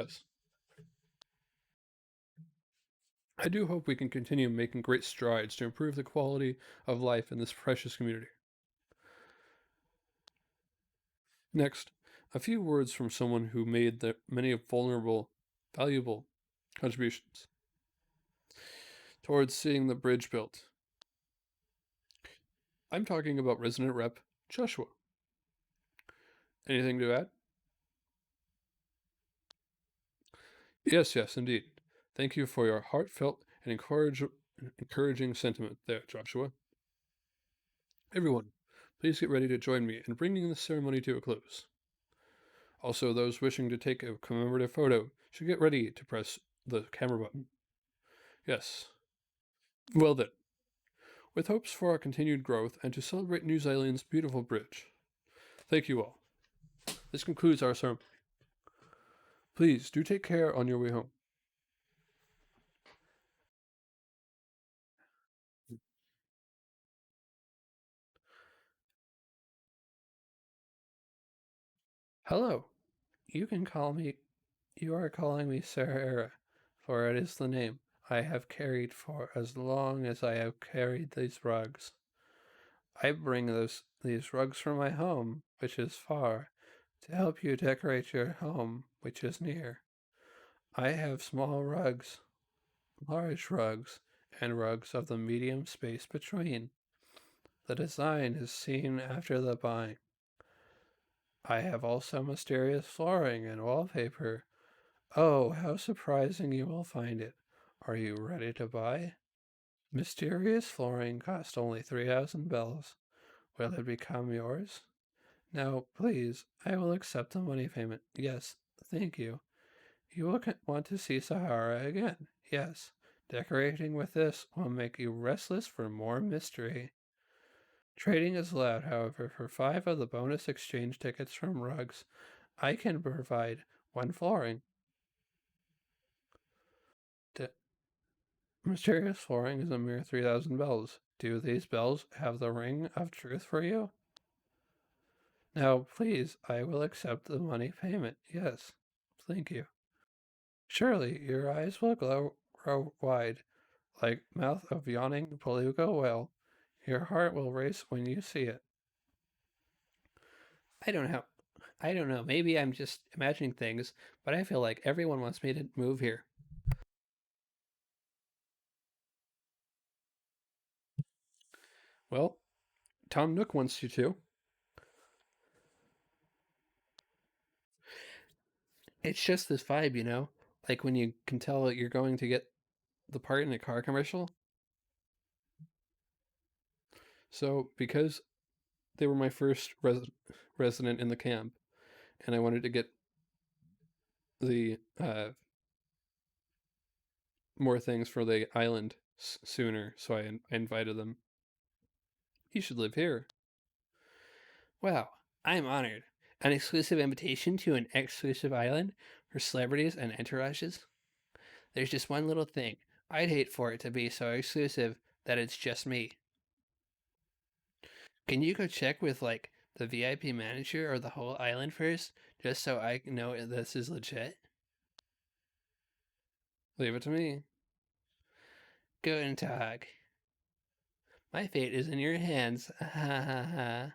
I do hope we can continue making great strides to improve the quality of life in this precious community. Next, a few words from someone who made many valuable contributions towards seeing the bridge built. I'm talking about resident rep Joshua. Anything to add? Yes, indeed. Thank you for your heartfelt and encouraging sentiment there, Joshua. Everyone, please get ready to join me in bringing this ceremony to a close. Also, those wishing to take a commemorative photo should get ready to press the camera button. Yes. Well then, with hopes for our continued growth and to celebrate New Eileen's beautiful bridge. Thank you all. This concludes our ceremony. Please do take care on your way home. Hello. You are calling me Sarah, for it is the name I have carried for as long as I have carried these rugs. I bring these rugs from my home, which is far, to help you decorate your home, which is near. I have small rugs, large rugs, and rugs of the medium space between. The design is seen after the buying. I have also mysterious flooring and wallpaper. Oh, how surprising you will find it. Are you ready to buy? Mysterious flooring cost only 3,000 bells. Will it become yours? Now, please, I will accept the money payment. Yes, thank you. You will want to see Sahara again. Yes, decorating with this will make you restless for more mystery. Trading is allowed, however, for 5 of the bonus exchange tickets from Rugs. I can provide 1 flooring. Mysterious flooring is a mere 3,000 bells. Do these bells have the ring of truth for you? Now, please, I will accept the money payment. Yes, thank you. Surely your eyes will grow wide, like mouth of yawning beluga whale. Your heart will race when you see it. I don't know. I don't know. Maybe I'm just imagining things, but I feel like everyone wants me to move here. Well, Tom Nook wants you to. It's just this vibe, you know? Like when you can tell that you're going to get the part in a car commercial. So, because they were my first resident in the camp, and I wanted to get the more things for the island sooner, so I invited them. You should live here. Wow, I'm honored. An exclusive invitation to an exclusive island for celebrities and entourages? There's just one little thing. I'd hate for it to be so exclusive that it's just me. Can you go check with, like, the VIP manager or the whole island first, just so I know this is legit? Leave it to me. Guten Tag. My fate is in your hands. Ha ha ha.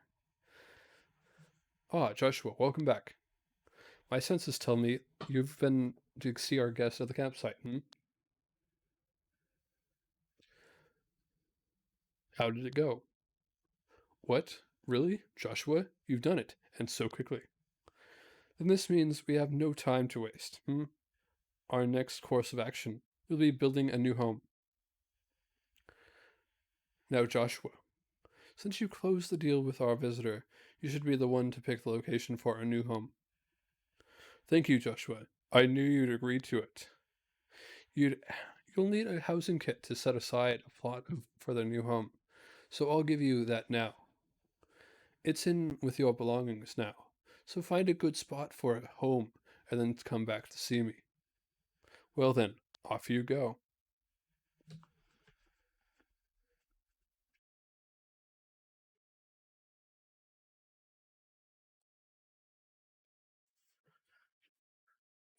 Ah, Joshua, welcome back. My senses tell me you've been to see our guest at the campsite, How did it go? What? Really? Joshua? You've done it, and so quickly. Then this means we have no time to waste, Our next course of action will be building a new home. Now, Joshua, since you closed the deal with our visitor, you should be the one to pick the location for our new home. Thank you, Joshua. I knew you'd agree to it. You'll need a housing kit to set aside a plot for the new home, so I'll give you that now. It's in with your belongings now, so find a good spot for a home and then come back to see me. Well then, off you go.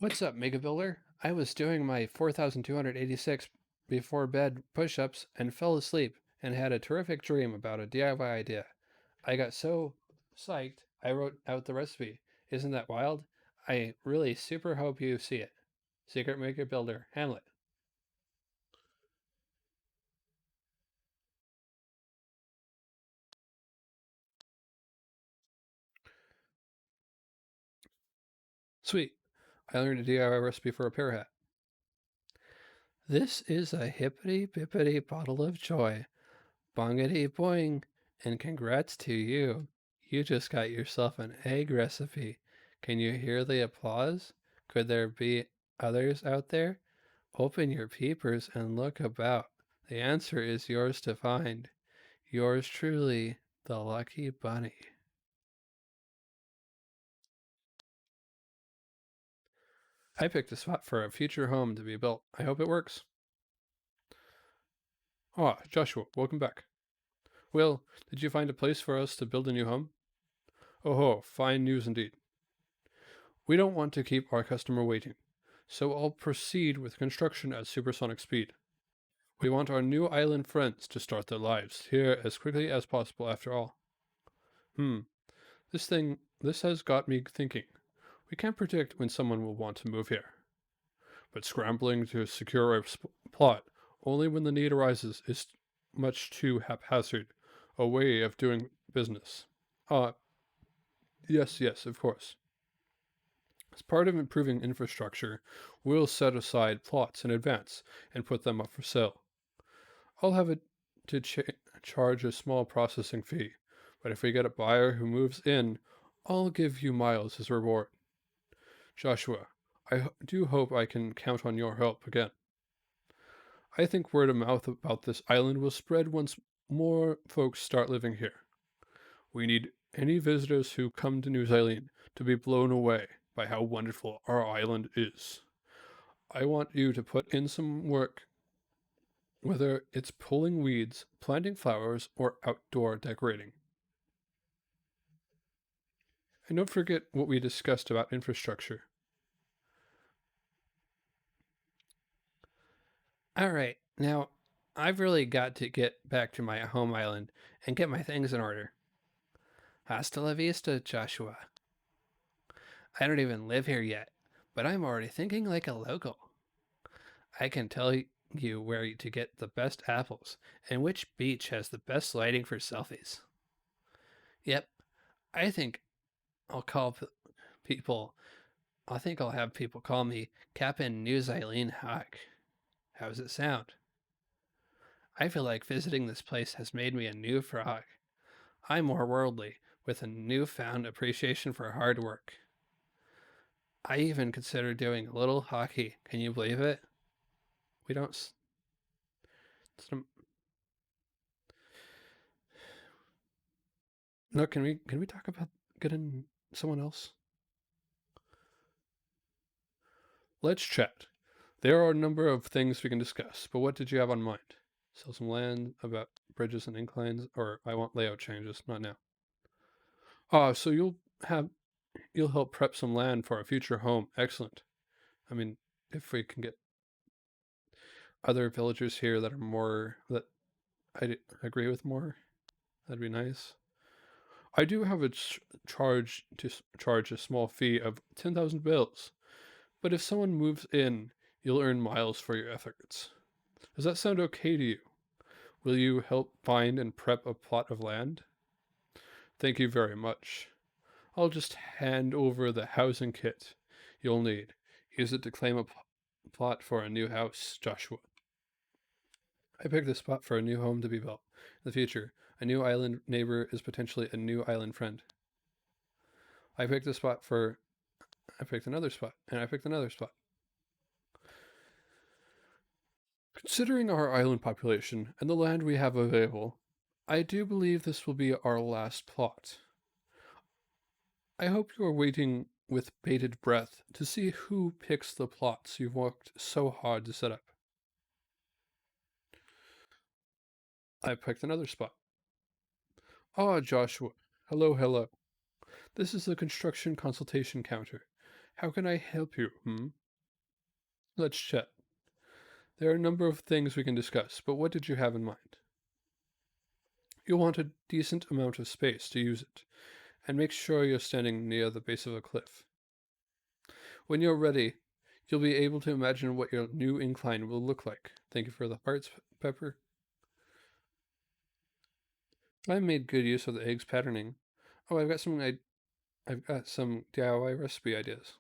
What's up, Mega Builder? I was doing my 4,286 before bed push ups and fell asleep and had a terrific dream about a DIY idea. I got so psyched, I wrote out the recipe. Isn't that wild? I really super hope you see it. Secret Maker Builder, Hamlet. Sweet. I learned a DIY recipe for a pear hat. This is a hippity bippity bottle of joy. Bongity boing. And congrats to you. You just got yourself an egg recipe. Can you hear the applause? Could there be others out there? Open your peepers and look about. The answer is yours to find. Yours truly, the Lucky Bunny. I picked a spot for a future home to be built. I hope it works. Ah, Joshua, welcome back. Well, did you find a place for us to build a new home? Oh ho, fine news indeed. We don't want to keep our customer waiting, so I'll proceed with construction at supersonic speed. We want our new island friends to start their lives here as quickly as possible after all. This has got me thinking. We can't predict when someone will want to move here. But scrambling to secure a plot only when the need arises is much too haphazard a way of doing business. Yes, of course. As part of improving infrastructure, we'll set aside plots in advance and put them up for sale. I'll have it to charge a small processing fee, but if we get a buyer who moves in, I'll give you miles as reward. Joshua, I do hope I can count on your help again. I think word of mouth about this island will spread once more folks start living here. We need any visitors who come to New Zealand to be blown away by how wonderful our island is. I want you to put in some work, whether it's pulling weeds, planting flowers, or outdoor decorating. And don't forget what we discussed about infrastructure. All right, now I've really got to get back to my home island and get my things in order. Hasta la vista, Joshua. I don't even live here yet, but I'm already thinking like a local. I can tell you where to get the best apples and which beach has the best lighting for selfies. Yep, I think I'll call people. I think I'll have people call me Captain New Zealand Hawk. How does it sound? I feel like visiting this place has made me a new frog. I'm more worldly, with a newfound appreciation for hard work. I even considered doing a little hockey. Can you believe it? We don't. No, can we talk about getting someone else? Let's chat. There are a number of things we can discuss, but what did you have on mind? Sell some land, about bridges and inclines, or I want layout changes, not now. So you'll help prep some land for a future home. Excellent. I mean, if we can get other villagers here that are more that I agree with more, that'd be nice. I do have a charge to charge a small fee of 10,000 bills, but if someone moves in, you'll earn miles for your efforts. Does that sound okay to you? Will you help find and prep a plot of land? Thank you very much. I'll just hand over the housing kit you'll need. Use it to claim a plot for a new house, Joshua. I picked the spot for a new home to be built. In the future, a new island neighbor is potentially a new island friend. I picked another spot, and I picked another spot. Considering our island population and the land we have available, I do believe this will be our last plot. I hope you are waiting with bated breath to see who picks the plots you've worked so hard to set up. I picked another spot. Ah, Joshua. Hello. This is the construction consultation counter. How can I help you, Let's chat. There are a number of things we can discuss, but what did you have in mind? You'll want a decent amount of space to use it, and make sure you're standing near the base of a cliff. When you're ready, you'll be able to imagine what your new incline will look like. Thank you for the hearts, Pepper. I made good use of the eggs patterning. Oh, I've got some DIY recipe ideas.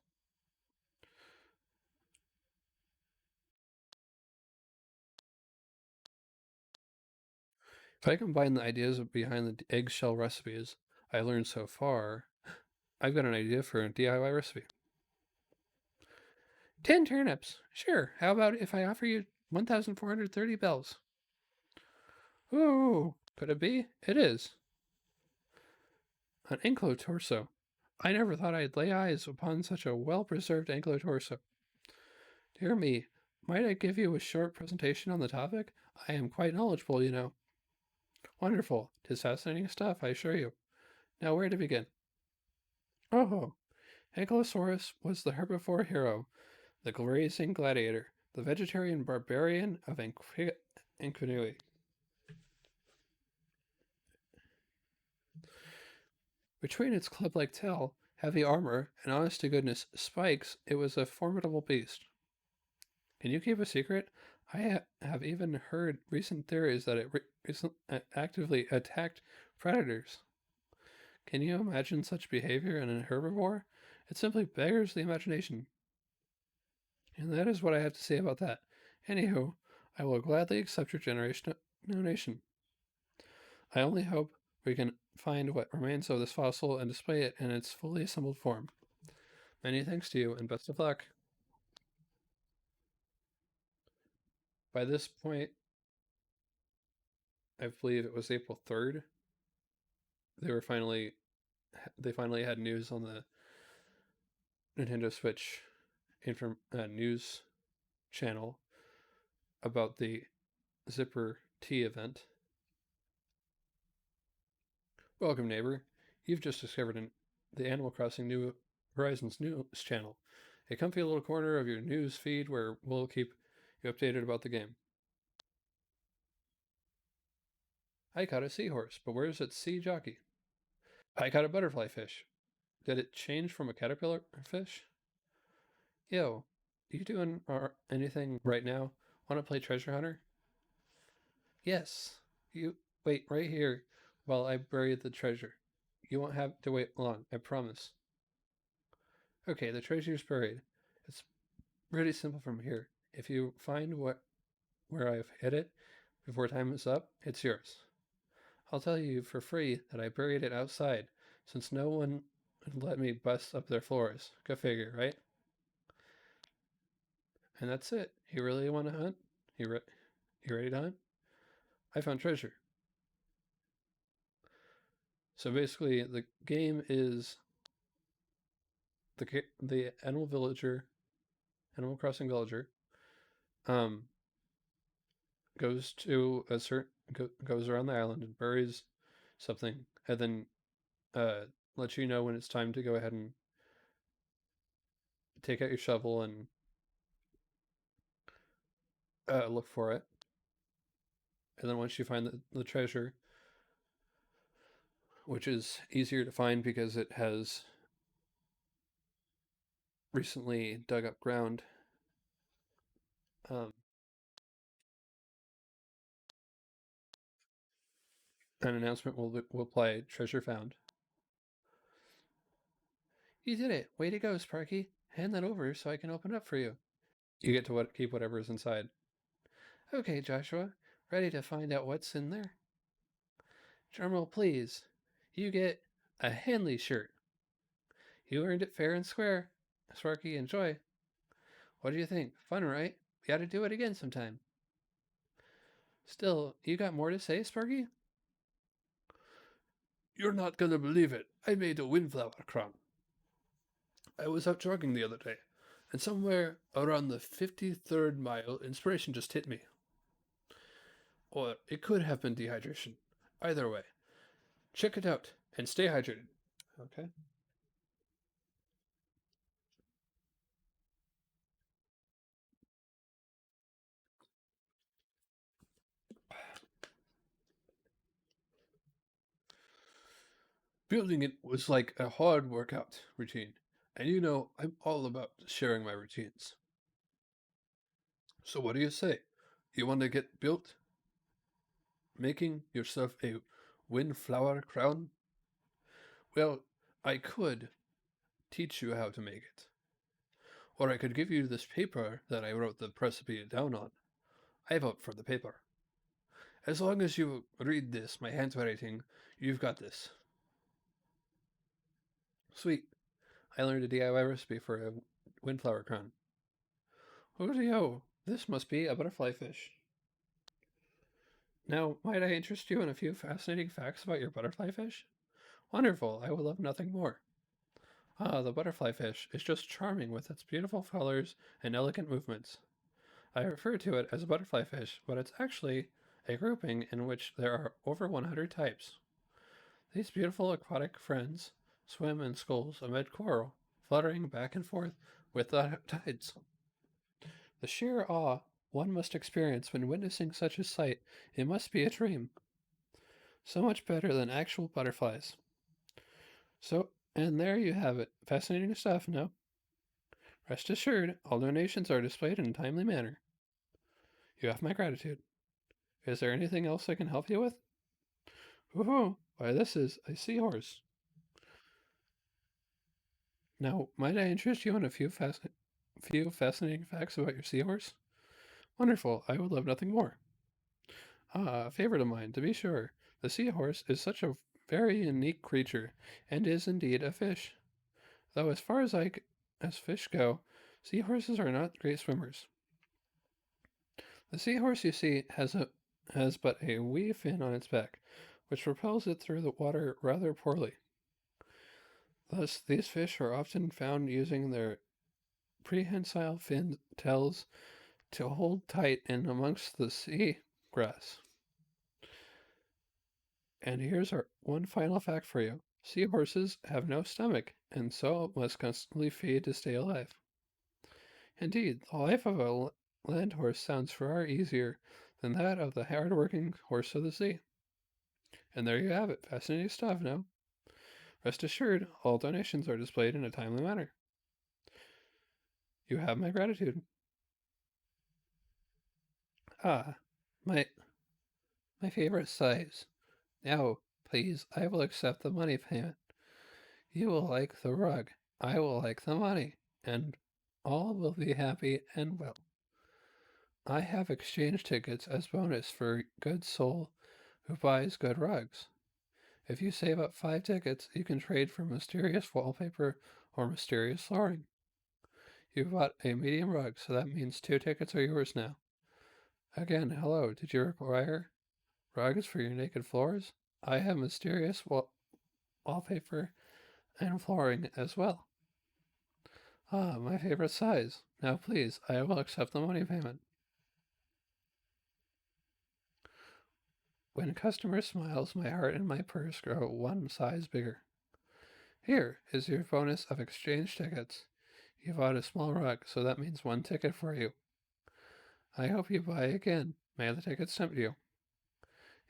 If I combine the ideas behind the eggshell recipes I learned so far, I've got an idea for a DIY recipe. 10 turnips. Sure. How about if I offer you 1,430 bells? Ooh, could it be? It is. An ankle-torso. I never thought I'd lay eyes upon such a well-preserved ankle-torso. Dear me, might I give you a short presentation on the topic? I am quite knowledgeable, you know. Wonderful. 'Tis fascinating stuff, I assure you. Now where to begin? Oh, Ankylosaurus was the herbivore hero, the grazing gladiator, the vegetarian barbarian of antiquity. Between its club-like tail, heavy armor, and honest-to-goodness spikes, it was a formidable beast. Can you keep a secret? I have even heard recent theories that it actively attacked predators. Can you imagine such behavior in a herbivore? It simply beggars the imagination. And that is what I have to say about that. Anywho, I will gladly accept your donation. I only hope we can find what remains of this fossil and display it in its fully assembled form. Many thanks to you, and best of luck. By this point, I believe it was April 3rd, they finally had news on the Nintendo Switch news channel about the Zipper T event. Welcome, neighbor. You've just discovered the Animal Crossing New Horizons news channel, a comfy little corner of your news feed where we'll keep you updated about the game. I caught a seahorse, but where's its sea jockey? I caught a butterfly fish. Did it change from a caterpillar fish? Yo, you doing anything right now? Want to play Treasure Hunter? Yes. You wait right here while I bury the treasure. You won't have to wait long, I promise. Okay, the treasure's buried. It's pretty simple from here. If you find where I've hid it before time is up, it's yours. I'll tell you for free that I buried it outside, since no one would let me bust up their floors. Go figure, right? And that's it. You really want to hunt? You ready to hunt? I found treasure. So basically, the game is the Animal Crossing villager, goes to goes around the island and buries something, and then lets you know when it's time to go ahead and take out your shovel and look for it. And then once you find the treasure, which is easier to find because it has recently dug up ground, an announcement will play, treasure found. You did it. Way to go, Sparky. Hand that over so I can open up for you. You get to keep whatever is inside. Okay, Joshua. Ready to find out what's in there? Drumroll, please. You get a Hanley shirt. You earned it fair and square. Sparky, enjoy. What do you think? Fun, right? We ought to do it again sometime. Still, you got more to say, Sparky? You're not gonna believe it. I made a windflower crown. I was out jogging the other day, and somewhere around the 53rd mile, inspiration just hit me. Or it could have been dehydration. Either way, check it out and stay hydrated. Okay. Building it was like a hard workout routine, and you know I'm all about sharing my routines. So what do you say? You want to get built? Making yourself a windflower crown? Well, I could teach you how to make it. Or I could give you this paper that I wrote the recipe down on. I vote for the paper. As long as you read this, my handwriting, you've got this. Sweet. I learned a DIY recipe for a windflower crown. Oh, this must be a butterfly fish. Now, might I interest you in a few fascinating facts about your butterfly fish? Wonderful, I will love nothing more. Ah, the butterfly fish is just charming with its beautiful colors and elegant movements. I refer to it as a butterfly fish, but it's actually a grouping in which there are over 100 types. These beautiful aquatic friends swim in schools amid coral, fluttering back and forth with the tides. The sheer awe one must experience when witnessing such a sight, it must be a dream. So much better than actual butterflies. So, and there you have it. Fascinating stuff, no? Rest assured, all donations are displayed in a timely manner. You have my gratitude. Is there anything else I can help you with? Woohoo! Why, this is a seahorse. Now, might I interest you in a few fascinating facts about your seahorse? Wonderful, I would love nothing more. Ah, a favorite of mine, to be sure. The seahorse is such a very unique creature, and is indeed a fish. Though as far as fish go, seahorses are not great swimmers. The seahorse you see has but a wee fin on its back, which propels it through the water rather poorly. Thus, these fish are often found using their prehensile fin tails to hold tight in amongst the sea grass. And here's our one final fact for you. Seahorses have no stomach, and so must constantly feed to stay alive. Indeed, the life of a land horse sounds far easier than that of the hard-working horse of the sea. And there you have it. Fascinating stuff, no? Rest assured, all donations are displayed in a timely manner. You have my gratitude. Ah, my favorite size. Now, please, I will accept the money payment. You will like the rug. I will like the money. And all will be happy and well. I have exchange tickets as bonus for good soul who buys good rugs. If you save up 5 tickets, you can trade for mysterious wallpaper or mysterious flooring. You bought a medium rug, so that means 2 tickets are yours now. Again, hello, did you require rugs for your naked floors? I have mysterious wallpaper and flooring as well. Ah, my favorite size. Now please, I will accept the money payment. When a customer smiles, my heart and my purse grow one size bigger. Here is your bonus of exchange tickets. You bought a small rug, so that means 1 ticket for you. I hope you buy again. May the tickets tempt you.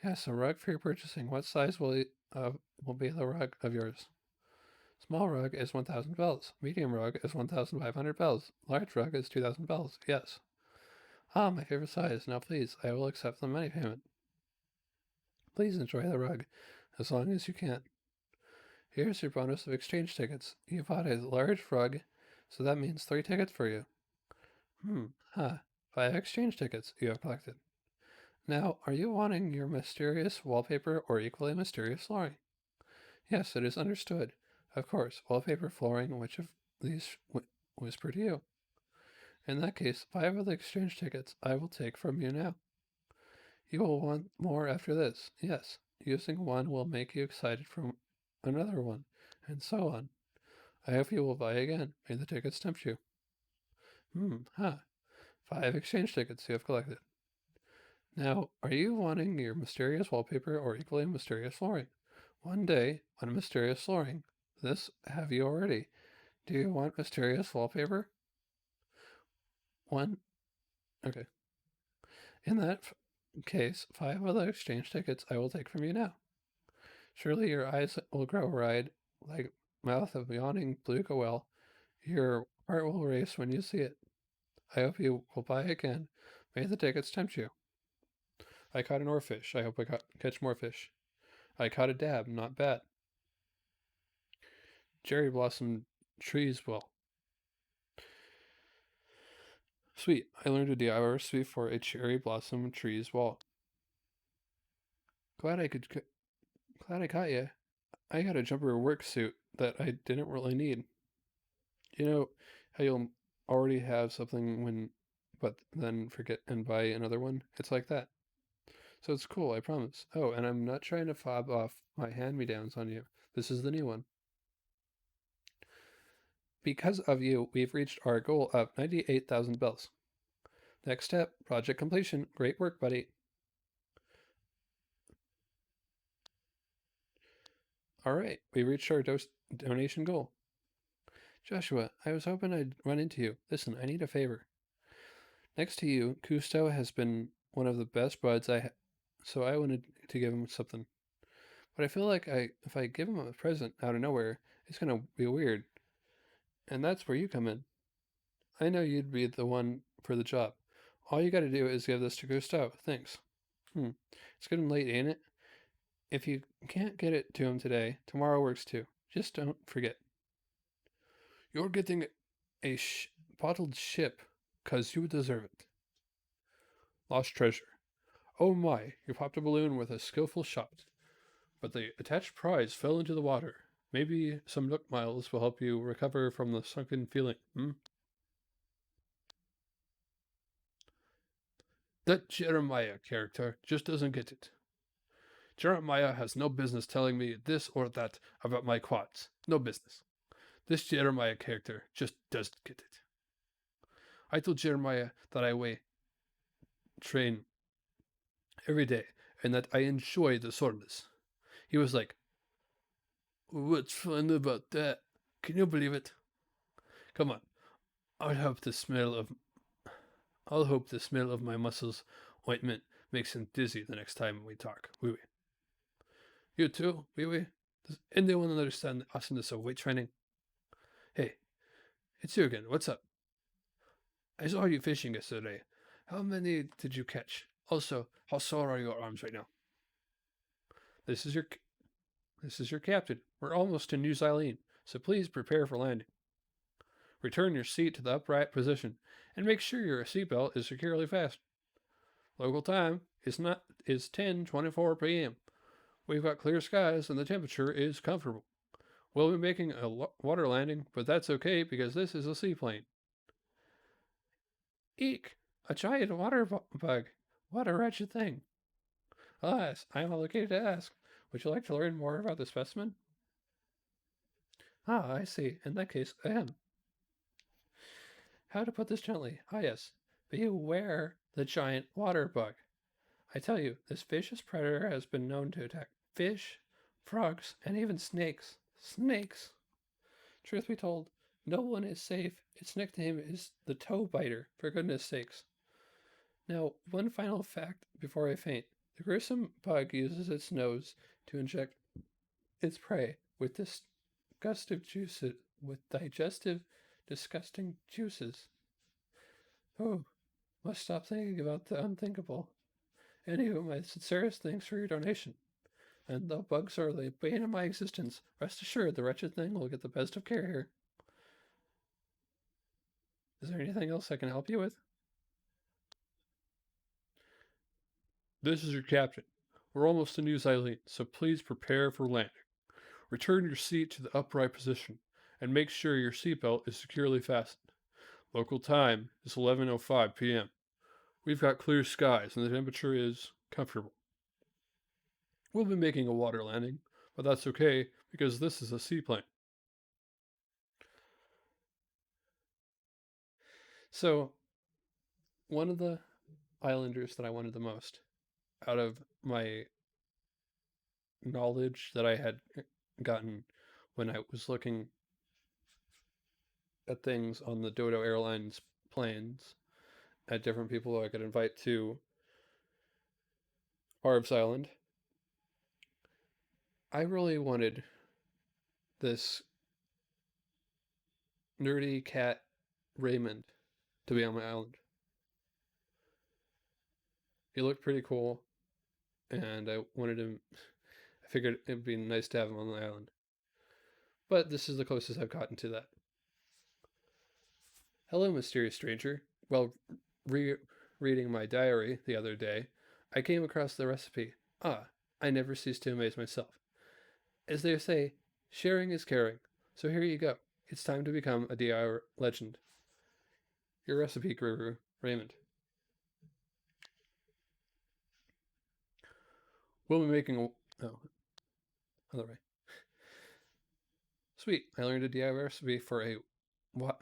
Yes, a rug for your purchasing. What size will be the rug of yours? Small rug is 1,000 bells. Medium rug is 1,500 bells. Large rug is 2,000 bells. Yes. Ah, my favorite size. Now please, I will accept the money payment. Please enjoy the rug, as long as you can. Here's your bonus of exchange tickets. You bought a large rug, so that means 3 tickets for you. 5 exchange tickets you have collected. Now, are you wanting your mysterious wallpaper or equally mysterious flooring? Yes, it is understood. Of course, wallpaper, flooring, which of these whisper to you? In that case, 5 of the exchange tickets I will take from you now. You will want more after this. Yes, using one will make you excited for another one, and so on. I hope you will buy again. May the tickets tempt you. 5 exchange tickets you have collected. Now, are you wanting your mysterious wallpaper or equally mysterious flooring? One day, one mysterious flooring. This have you already. Do you want mysterious wallpaper? One. Okay. In that case, 5 of the exchange tickets I will take from you now. Surely your eyes will grow wide like mouth of yawning beluga whale. Your heart will race when you see it. I hope you will buy again. May the tickets tempt you. I caught an oarfish. I hope I catch more fish. I caught a dab. Not bad. Cherry blossom trees well. Sweet. I learned a DIY recipe for a cherry blossom trees wall. Glad I caught you. I got a jumper work suit that I didn't really need. You know how you'll already have something but then forget and buy another one? It's like that. So it's cool, I promise. Oh, and I'm not trying to fob off my hand-me-downs on you. This is the new one. Because of you, we've reached our goal of 98,000 bells. Next step, project completion. Great work, buddy. All right, we reached our donation goal. Joshua, I was hoping I'd run into you. Listen, I need a favor. Next to you, Cousteau has been one of the best buds so I wanted to give him something. But I feel like if I give him a present out of nowhere, it's going to be weird. And that's where you come in. I know you'd be the one for the job. All you got to do is give this to Cousteau. Thanks. It's getting late, ain't it? If you can't get it to him today, tomorrow works too. Just don't forget. You're getting a bottled ship, 'cause you deserve it. Lost treasure. Oh my, you popped a balloon with a skillful shot, but the attached prize fell into the water. Maybe some Nook miles will help you recover from the sunken feeling, That Jeremiah character just doesn't get it. Jeremiah has no business telling me this or that about my quads. No business. This Jeremiah character just doesn't get it. I told Jeremiah that I train every day and that I enjoy the soreness. He was like, "What's fun about that? Can you believe it? Come on. I'll hope the smell of my muscles ointment makes him dizzy the next time we talk. Oui, oui. You too, oui, oui. Does anyone understand the awesomeness of weight training? Hey, it's you again. What's up? I saw you fishing yesterday. How many did you catch? Also, how sore are your arms right now? This is your captain. We're almost to New Xylene, so please prepare for landing. Return your seat to the upright position and make sure your seatbelt is securely fastened. Local time is 10:24 p.m. We've got clear skies and the temperature is comfortable. We'll be making a water landing, but that's okay because this is a seaplane. Eek! A giant water bug. What a wretched thing. Alas, I am obligated to ask. Would you like to learn more about the specimen? Ah, I see. In that case, ahem. How to put this gently? Ah, yes. Beware the giant water bug. I tell you, this vicious predator has been known to attack fish, frogs, and even snakes. Snakes! Truth be told, no one is safe. Its nickname is the toe biter, for goodness sakes. Now, one final fact before I faint. The gruesome bug uses its nose to inject its prey with disgusting juices. Oh, must stop thinking about the unthinkable. Anywho, my sincerest thanks for your donation. And though bugs are the bane of my existence, rest assured the wretched thing will get the best of care here. Is there anything else I can help you with? This is your captain. We're almost to New Xylene, so please prepare for landing. Return your seat to the upright position and make sure your seatbelt is securely fastened. Local time is 11:05 p.m. We've got clear skies and the temperature is comfortable. We'll be making a water landing, but that's okay because this is a seaplane. So, one of the islanders that I wanted the most, out of my knowledge that I had gotten when I was looking at things on the Dodo Airlines planes, at different people I could invite to Barb's Island, I really wanted this nerdy cat Raymond to be on my island. He looked pretty cool, and I figured it'd be nice to have him on the island. But this is the closest I've gotten to that. Hello, mysterious stranger. While reading my diary the other day, I came across the recipe. Ah, I never cease to amaze myself. As they say, sharing is caring. So here you go. It's time to become a DIY legend. Your recipe guru, Raymond. We'll be making other way. Sweet. I learned a DIY recipe for a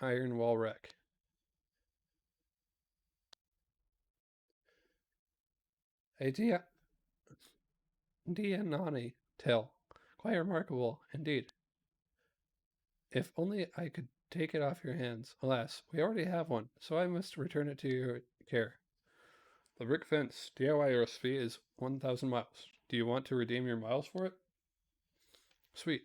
iron wall rack. A Dianani tale. Quite remarkable, indeed. If only I could take it off your hands. Alas, we already have one, so I must return it to your care. The brick fence DIY recipe is 1,000 miles. Do you want to redeem your miles for it? Sweet.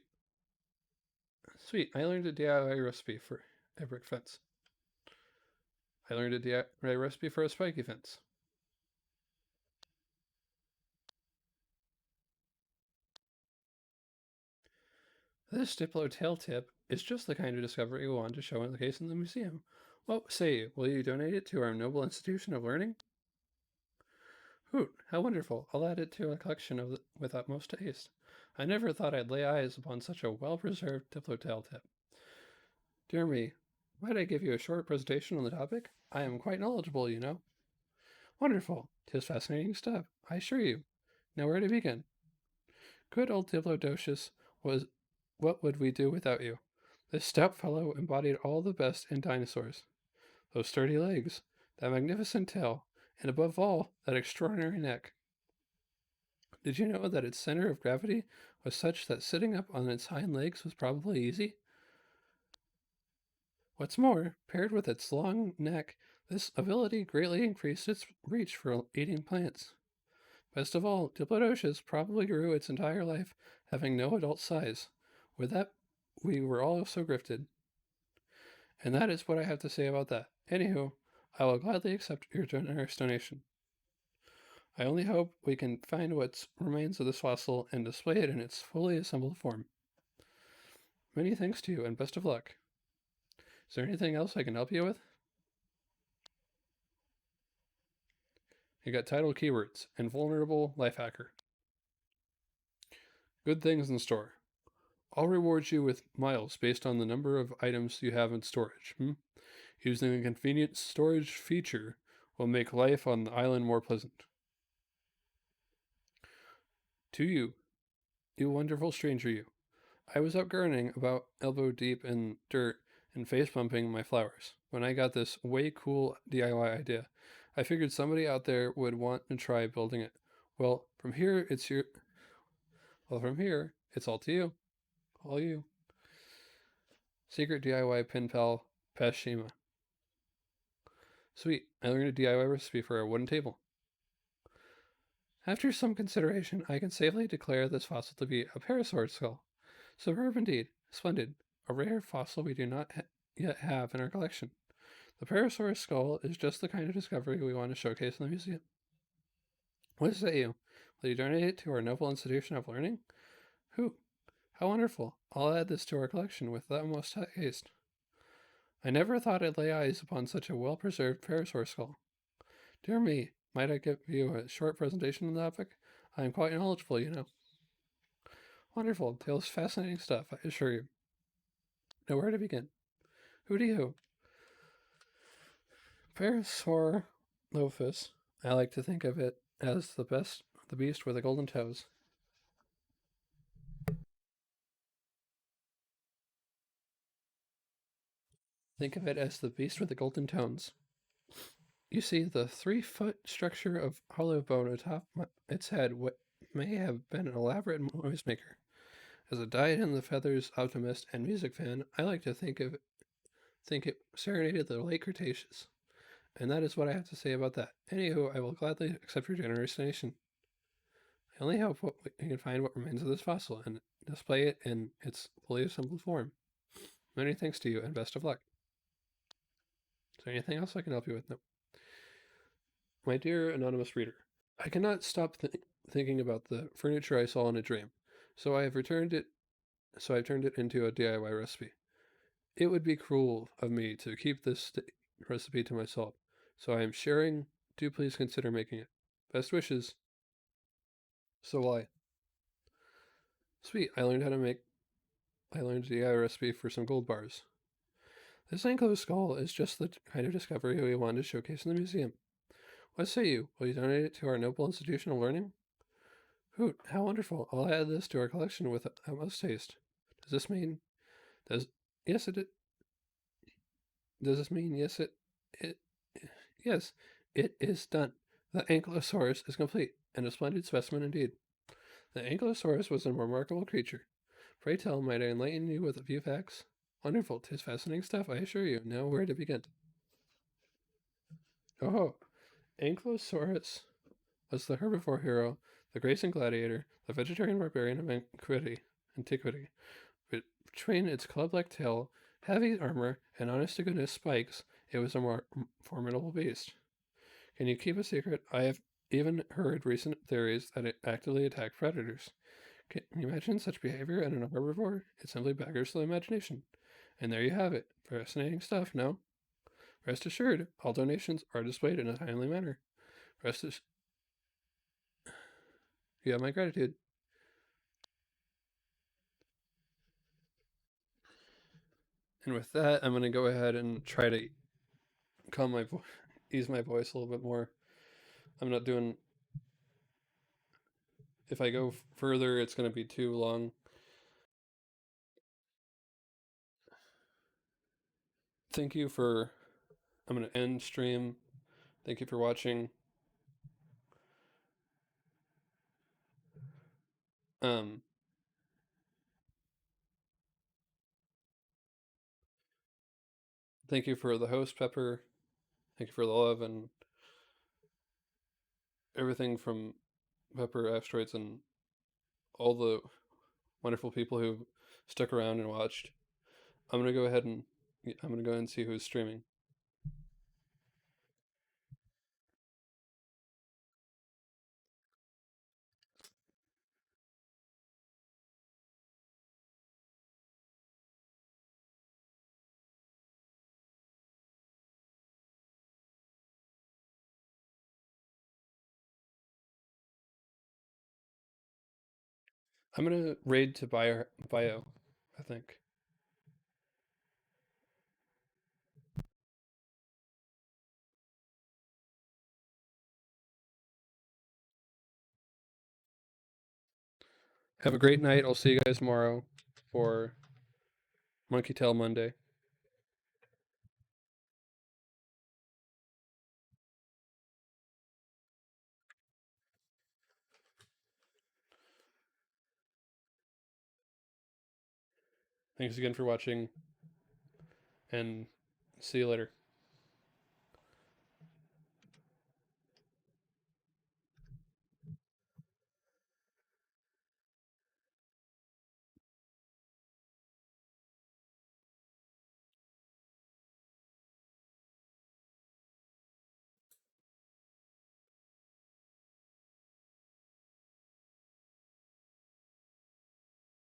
Sweet, I learned a DIY recipe for a brick fence. I learned a DIY recipe for a spiky fence. This Diplo tail tip is just the kind of discovery we want to show in the case in the museum. What say you? Will you donate it to our noble institution of learning? Hoot, how wonderful. I'll add it to a collection with utmost taste. I never thought I'd lay eyes upon such a well-preserved Diplotail tip. Dear me, might I give you a short presentation on the topic? I am quite knowledgeable, you know. Wonderful. 'Tis fascinating stuff, I assure you. Now where to begin? Good old Diplodocus was... What would we do without you? This stout fellow embodied all the best in dinosaurs. Those sturdy legs, that magnificent tail, and above all, that extraordinary neck. Did you know that its center of gravity was such that sitting up on its hind legs was probably easy? What's more, paired with its long neck, this ability greatly increased its reach for eating plants. Best of all, Diplodocus probably grew its entire life having no adult size. With that, we were all so grifted. And that is what I have to say about that. Anywho, I will gladly accept your generous donation. I only hope we can find what remains of this fossil and display it in its fully assembled form. Many thanks to you, and best of luck. Is there anything else I can help you with? You got title keywords, invulnerable life hacker. Good things in store. I'll reward you with miles based on the number of items you have in storage. Using a convenient storage feature will make life on the island more pleasant. To you, you wonderful stranger you. I was out gardening about elbow deep in dirt and face bumping my flowers when I got this way cool DIY idea. I figured somebody out there would want to try building it. Well, from here, it's all to you. All you. Secret DIY pen pal, Pashima. Sweet, I learned a DIY recipe for a wooden table. After some consideration, I can safely declare this fossil to be a parasaur skull. Superb indeed. Splendid. A rare fossil we do not yet have in our collection. The parasaurus skull is just the kind of discovery we want to showcase in the museum. What say you? Will you donate it to our noble institution of learning? Who? How wonderful. I'll add this to our collection with the utmost haste. I never thought I'd lay eyes upon such a well-preserved parasaur skull. Dear me, might I give you a short presentation on the topic? I am quite knowledgeable, you know. Wonderful. Tales fascinating stuff, I assure you. Now where to begin? Who do you? Parasaurolophus. I like to think of it as the beast with the golden toes. Think of it as the beast with the golden tones. You see the 3-foot structure of hollow bone atop its head, what may have been an elaborate noisemaker. As a dyed-in-the-feathers optimist and music fan, I like to think it serenaded the late Cretaceous. And that is what I have to say about that. Anywho, I will gladly accept your generous donation. I only hope we can find what remains of this fossil and display it in its fully assembled form. Many thanks to you, and best of luck. Is there anything else I can help you with? No. My dear anonymous reader, I cannot stop thinking about the furniture I saw in a dream, so I've turned it into a DIY recipe. It would be cruel of me to keep this recipe to myself, so I am sharing. Do please consider making it. Best wishes. So why? Sweet, I learned a DIY recipe for some gold bars. This enclosed skull is just the kind of discovery we want to showcase in the museum. What say you? Will you donate it to our noble institution of learning? Hoot, how wonderful. I'll add this to our collection with utmost taste. Does this mean yes, it is done. The Ankylosaurus is complete, and a splendid specimen indeed. The Ankylosaurus was a remarkable creature. Pray tell, might I enlighten you with a few facts? Wonderful, 'tis fascinating stuff, I assure you. Now where to begin? Oh, Ankylosaurus was the herbivore hero, the Grayson gladiator, the vegetarian barbarian of antiquity. Between its club-like tail, heavy armor, and honest-to-goodness spikes, it was a more formidable beast. Can you keep a secret? I have even heard recent theories that it actively attacked predators. Can you imagine such behavior in an herbivore? It simply beggars the imagination. And there you have it. Fascinating stuff, no? Rest assured, all donations are displayed in a timely manner. You have my gratitude. And with that, I'm going to go ahead and try to ease my voice a little bit more. I'm not doing... If I go further, it's going to be too long. Thank you for... I'm going to end stream. Thank you for watching. Thank you for the host, Pepper. Thank you for the love and everything from Pepper, Asteroids, and all the wonderful people who stuck around and watched. I'm going to go ahead and see who's streaming. I'm going to raid to bio, I think. Have a great night. I'll see you guys tomorrow for Monkey Tail Monday. Thanks again for watching, and see you later.